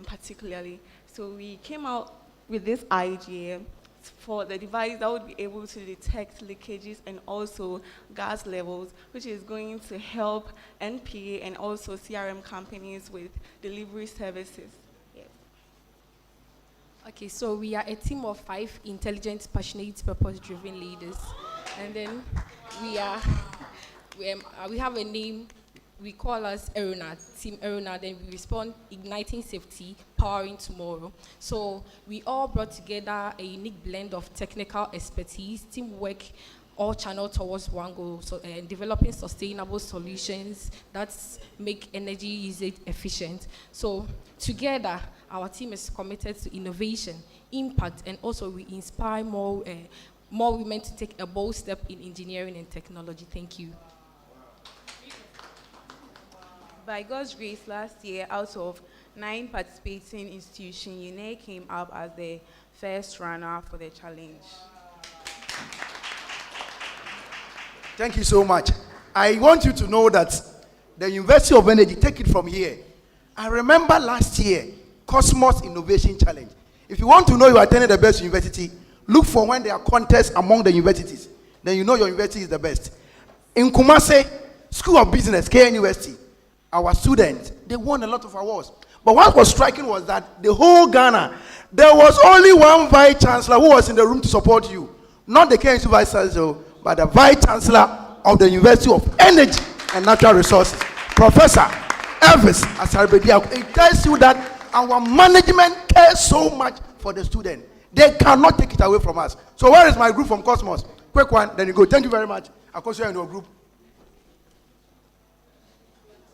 particularly. So we came out with this idea for the device that would be able to detect leakages and also gas levels, which is going to help NPA and also CRM companies with delivery services. Okay, so we are a team of 5 intelligent, passionate, purpose-driven leaders. And then we have a name, we call us Aeronaut, Team Aeronaut, and we respond igniting safety, powering tomorrow. So we all brought together a unique blend of technical expertise, teamwork, all channeled towards one goal, so developing sustainable solutions that make energy usage efficient. So together, our team is committed to innovation, impact, and also we inspire more women to take a bold step in engineering and technology. Thank you. By God's grace, last year, out of 9 participating institutions, UNER came up as the first runner for the challenge. Thank you so much. I want you to know that the University of Energy, take it from here. I remember last year, Cosmos Innovation Challenge. If you want to know you are attending the best university, look for when there are contests among the universities. Then you know your university is the best. In Kumasi, School of Business, KNUST, our students, they won a lot of awards. But what was striking was that the whole Ghana, there was only one Vice Chancellor who was in the room to support you. Not the KNUST Vice Chancellor, but the Vice Chancellor of the University of Energy and Natural Resources, Professor Elvis Asarbedia. It tells you that our management cares so much for the student. They cannot take it away from us. So where is my group from Cosmos? Quick one, then you go. Thank you very much. Of course, you're in your group.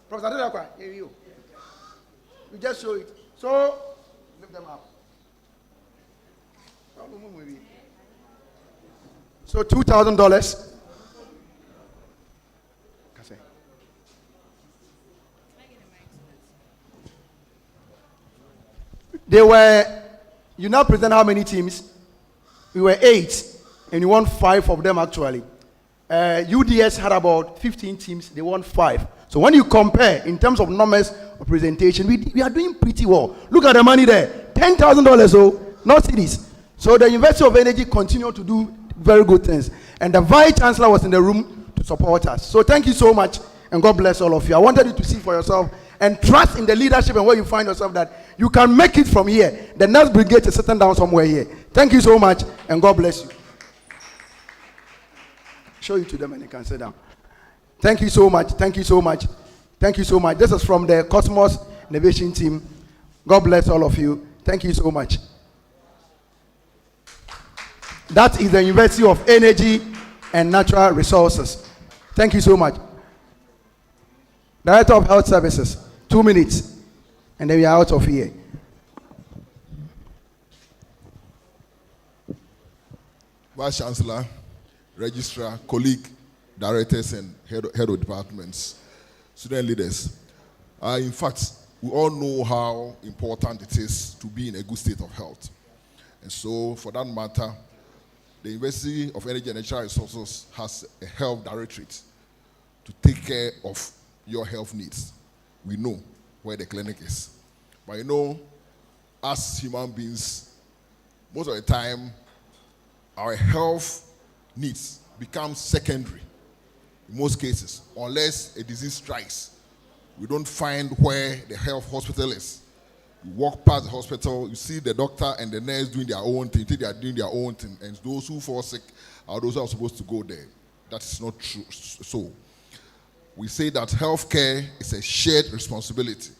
Professor Adelakwa, here you. We just show it. So, lift them up. So $2,000. They were, you now present how many teams? We were 8, and you won 5 of them actually. UDS had about 15 teams, they won 5. So when you compare in terms of numbers of presentation, we are doing pretty well. Look at the money there, $10,000, so not cities. So the University of Energy continued to do very good things. And the Vice Chancellor was in the room to support us. So thank you so much, and God bless all of you. I wanted you to see for yourself and trust in the leadership and where you find yourself that you can make it from here. The next brigade is sitting down somewhere here. Thank you so much, and God bless you. Show you to them and you can sit down. Thank you so much. Thank you so much. Thank you so much. This is from the Cosmos Innovation team. God bless all of you. Thank you so much. That is the University of Energy and Natural Resources. Thank you so much. Director of Health Services, 2 minutes, and then we are out of here. Vice Chancellor, Registrar, colleague, directors, and head of departments, student leaders. In fact, we all know how important it is to be in a good state of health. And so, for that matter, the University of Energy and Natural Resources has a health directorate to take care of your health needs. We know where the clinic is. But you know, as human beings, most of the time, our health needs become secondary in most cases, unless a disease strikes. We don't find where the health hospital is. You walk past the hospital, you see the doctor and the nurse doing their own thing, they are doing their own thing, and those who fall sick are those who are supposed to go there. That is not true. So, we say that healthcare is a shared responsibility.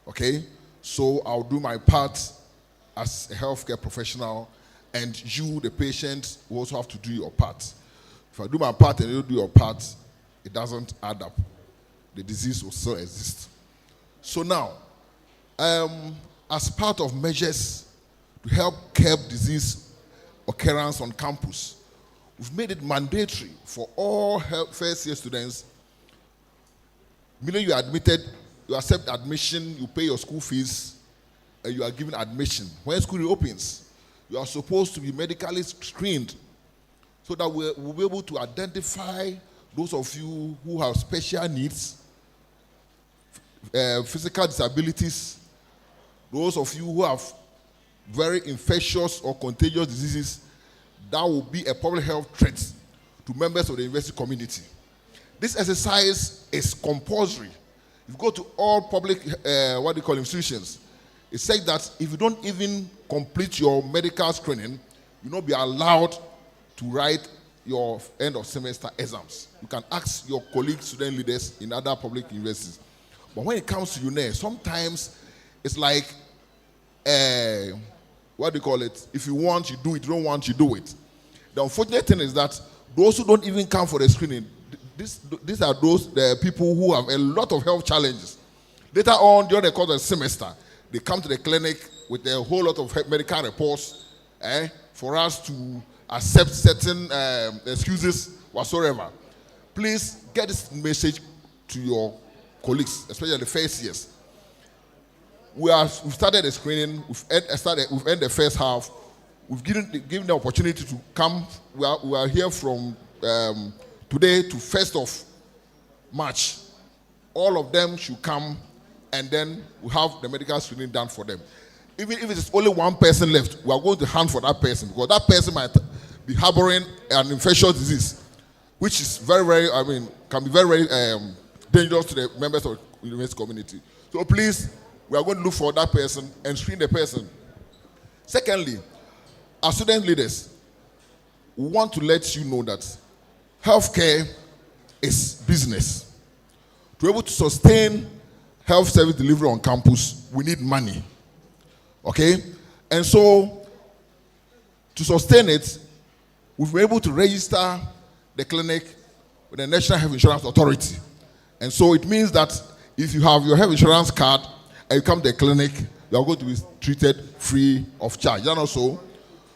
Okay? So, I'll do my part as a healthcare professional, and you, the patient, will also have to do your part. If I do my part and you do your part, it doesn't add up. The disease will still exist. So now, as part of measures to help curb disease occurrence on campus, we've made it mandatory for all first-year students. Immediately you are admitted, you accept admission, you pay your school fees, and you are given admission. When school reopens, you are supposed to be medically screened so that we'll be able to identify those of you who have special needs, physical disabilities, those of you who have very infectious or contagious diseases that will be a public health threat to members of the university community. This exercise is compulsory. If you go to all public, institutions, it says that if you don't even complete your medical screening, you'll not be allowed to write your end of semester exams. You can ask your colleagues, student leaders in other public universities. But when it comes to UNER, sometimes it's like, if you want, you do it, you don't want, you do it. The unfortunate thing is that Those who don't even come for the screening, these are the people who have a lot of health challenges. Later on, during the course of the semester, they come to the clinic with a whole lot of medical reports for us to accept certain excuses whatsoever. Please get this message to your colleagues, especially the first years. We've started the screening. We've ended the first half. We've given the opportunity to come. We are here from today to 1st of March. All of them should come, and then we have the medical screening done for them. Even if it's only one person left, we are going to hand for that person, because that person might be harboring an infectious disease, which is can be very dangerous to the members of the university community. So please, we are going to look for that person and screen the person. Secondly, as student leaders, we want to let you know that healthcare is business. To be able to sustain health service delivery on campus, we need money. Okay? And so, to sustain it, we've been able to register the clinic with the National Health Insurance Authority. And so it means that if you have your health insurance card and you come to the clinic, you are going to be treated free of charge. Is that not so?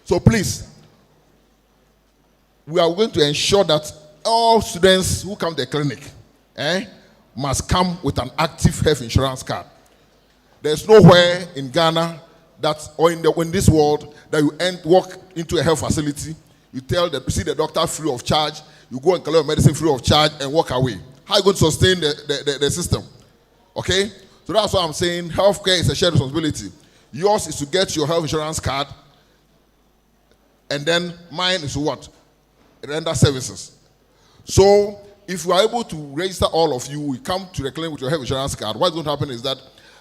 So please, we are going to ensure that all students who come to the clinic must come with an active health insurance card. There's nowhere in Ghana or in this world that you walk into a health facility, you see the doctor free of charge, you go and collect medicine free of charge and walk away. How are you going to sustain the system? Okay? So that's why I'm saying healthcare is a shared responsibility. Yours is to get your health insurance card, and then mine is what? Render services. So if we are able to register all of you, we come to the clinic with your health insurance card, what's going to happen is that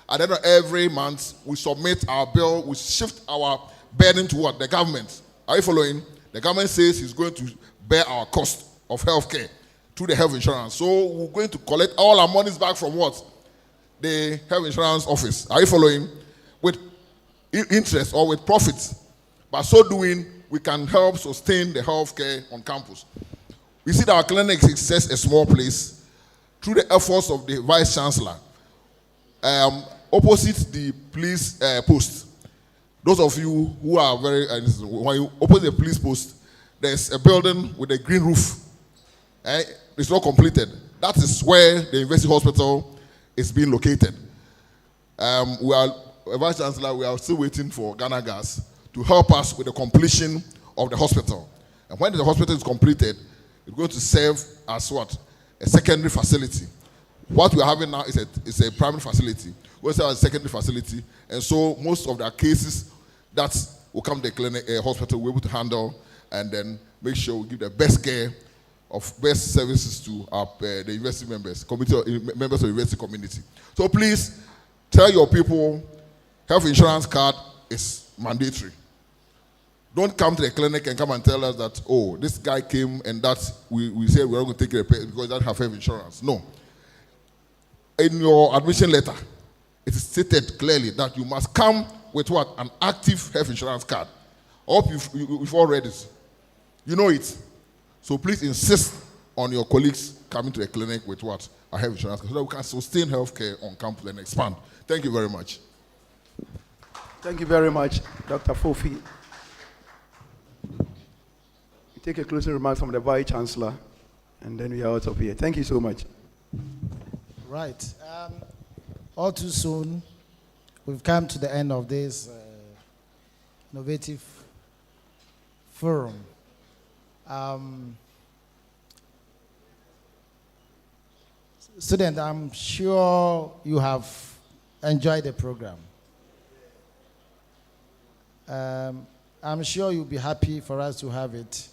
at the end of every month, we submit our bill, we shift our burden to what? The government. Are you following? The government says it's going to bear our cost of healthcare through the health insurance. So we're going to collect all our monies back from what? The health insurance office. Are you following? With interest or with profits. By so doing, we can help sustain the healthcare on campus. We see that our clinic is just a small place. Through the efforts of the Vice Chancellor, opposite the police post, those of you who are when you opposite the police post, there's a building with a green roof. It's not completed. That is where the University Hospital is being located. Vice Chancellor, we are still waiting for Ghana Gas to help us with the completion of the hospital. And when the hospital is completed, it's going to serve as what? A secondary facility. What we are having now is a primary facility. We also have a secondary facility. And so most of the cases that will come to the clinic, hospital, we're able to handle and then make sure we give the best care of best services to the university members, members of the university community. So please, tell your people, health insurance card is mandatory. Don't come to the clinic and come and tell us that, oh, this guy came and that we said we're not going to take it because he doesn't have health insurance. No. In your admission letter, it is stated clearly that you must come with what? An active health insurance card. I hope you've all read it. You know it. So please insist on your colleagues coming to the clinic with what? A health insurance card, so that we can sustain healthcare on campus and expand. Thank you very much. Thank you very much, Dr. Fofi. We take a closing remark from the Vice Chancellor, and then we are out of here. Thank you so much. Right. All too soon, we've come to the end of this innovative forum. Student, I'm sure you have enjoyed the program. I'm sure you'll be happy for us to have it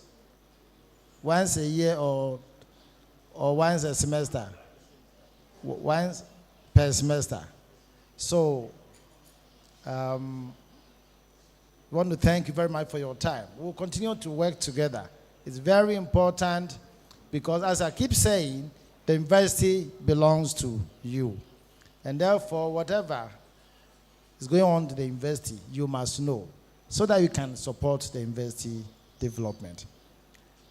once a year or once a semester, once per semester. So, I want to thank you very much for your time. We'll continue to work together. It's very important because, as I keep saying, the university belongs to you. And therefore, whatever is going on to the university, you must know, so that you can support the university development.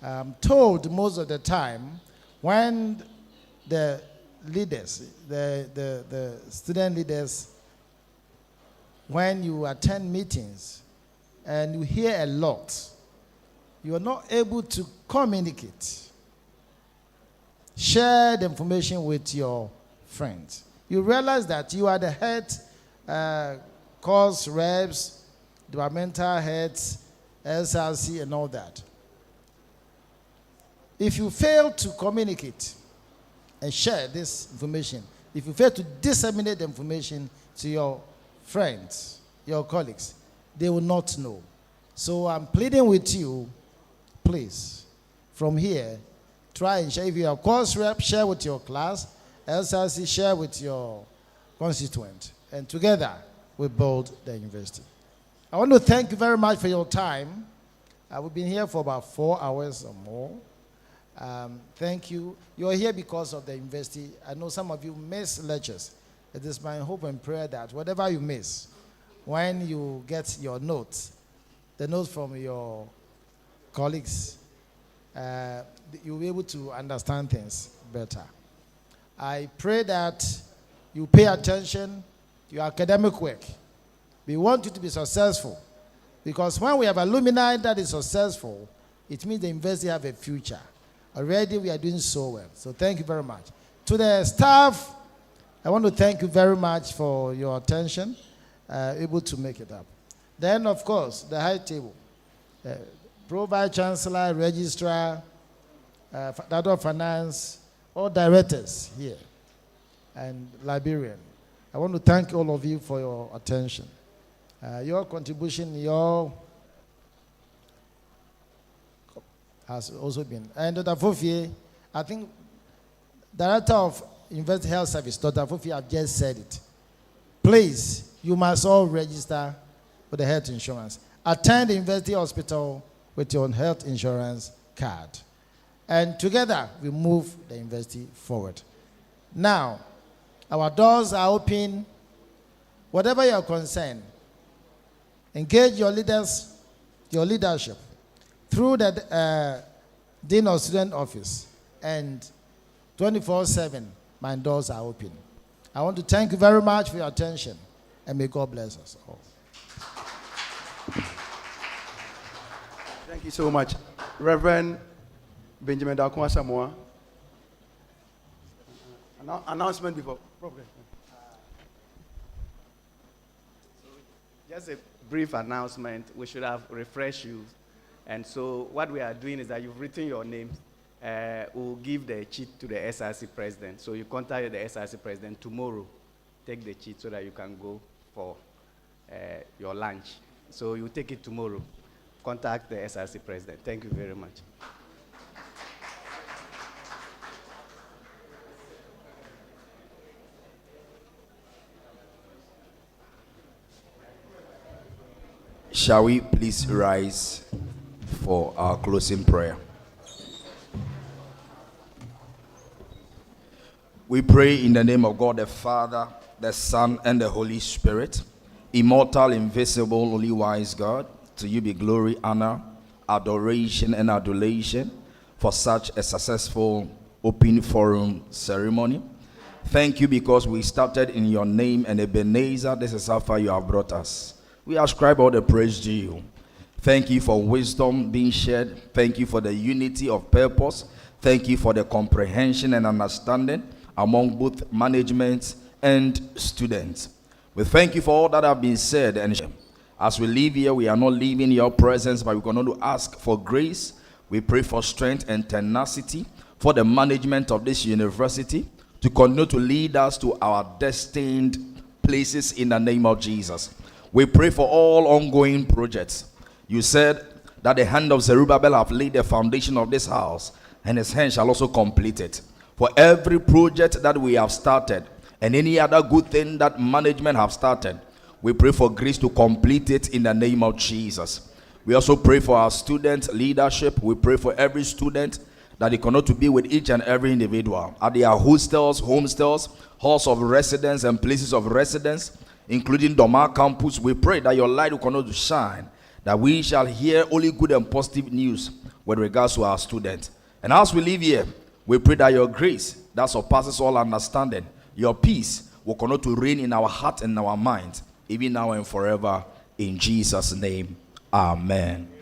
I'm told most of the time when the leaders, the student leaders, when you attend meetings and you hear a lot, you are not able to communicate. Share the information with your friends. You realize that you are the head course reps, departmental heads, SRC, and all that. If you fail to communicate and share this information, if you fail to disseminate the information to your friends, your colleagues, they will not know. So I'm pleading with you, please, from here, try and share. If you are course rep, share with your class. SRC, share with your constituent. And together, we build the university. I want to thank you very much for your time. We've been here for about 4 hours or more. Thank you. You're here because of the university. I know some of you miss lectures. It is my hope and prayer that whatever you miss, when you get your notes, the notes from your colleagues, you'll be able to understand things better. I pray that you pay attention to your academic work. We want you to be successful, because when we have alumni that is successful, it means the university have a future. Already we are doing so well. So thank you very much. To the staff, I want to thank you very much for your attention, able to make it up. Then, of course, the high table. Pro-Vice Chancellor, Registrar, Director of Finance, all directors here, and librarian. I want to thank all of you for your attention. Your contribution, has also been. And Dr. Fofie, I think Director of University Health Service, Dr. Fofie, have just said it. Please, you must all register with the health insurance. Attend the university hospital with your health insurance card. And together, we move the university forward. Now, our doors are open. Whatever your concern, engage your leaders, your leadership, through the Dean of Student Office, and 24/7, my doors are open. I want to thank you very much for your attention, and may God bless us all. Thank you so much. Reverend Benjamin Dakwa Samoa. Announcement before. Problem. Just a brief announcement. We should have refreshed you. And so what we are doing is that you've written your name. We'll give the cheat to the SRC president. So you contact the SRC president tomorrow. Take the cheat so that you can go for your lunch. So you take it tomorrow. Contact the SRC president. Thank you very much. Shall we please rise for our closing prayer? We pray in the name of God the Father, the Son, and the Holy Spirit, immortal, invisible, only wise God. To you be glory, honor, adoration, and adulation for such a successful open forum ceremony. Thank you because we started in your name, and Ebenezer, this is how far you have brought us. We ascribe all the praise to you. Thank you for wisdom being shared. Thank you for the unity of purpose. Thank you for the comprehension and understanding among both management and students. We thank you for all that have been said. And as we leave here, we are not leaving your presence, but we're going to ask for grace. We pray for strength and tenacity for the management of this university to continue to lead us to our destined places in the name of Jesus. We pray for all ongoing projects. You said that the hand of Zerubbabel have laid the foundation of this house, and his hand shall also complete it. For every project that we have started, and any other good thing that management have started, we pray for grace to complete it in the name of Jesus. We also pray for our student leadership. We pray for every student that they cannot to be with each and every individual at their hostels, homestels, halls of residence, and places of residence, including Doma campus. We pray that your light will continue to shine, that we shall hear only good and positive news with regards to our students. And as we live here, we pray that your grace that surpasses all understanding, your peace will continue to reign in our heart and our mind, even now and forever. In Jesus' name, amen.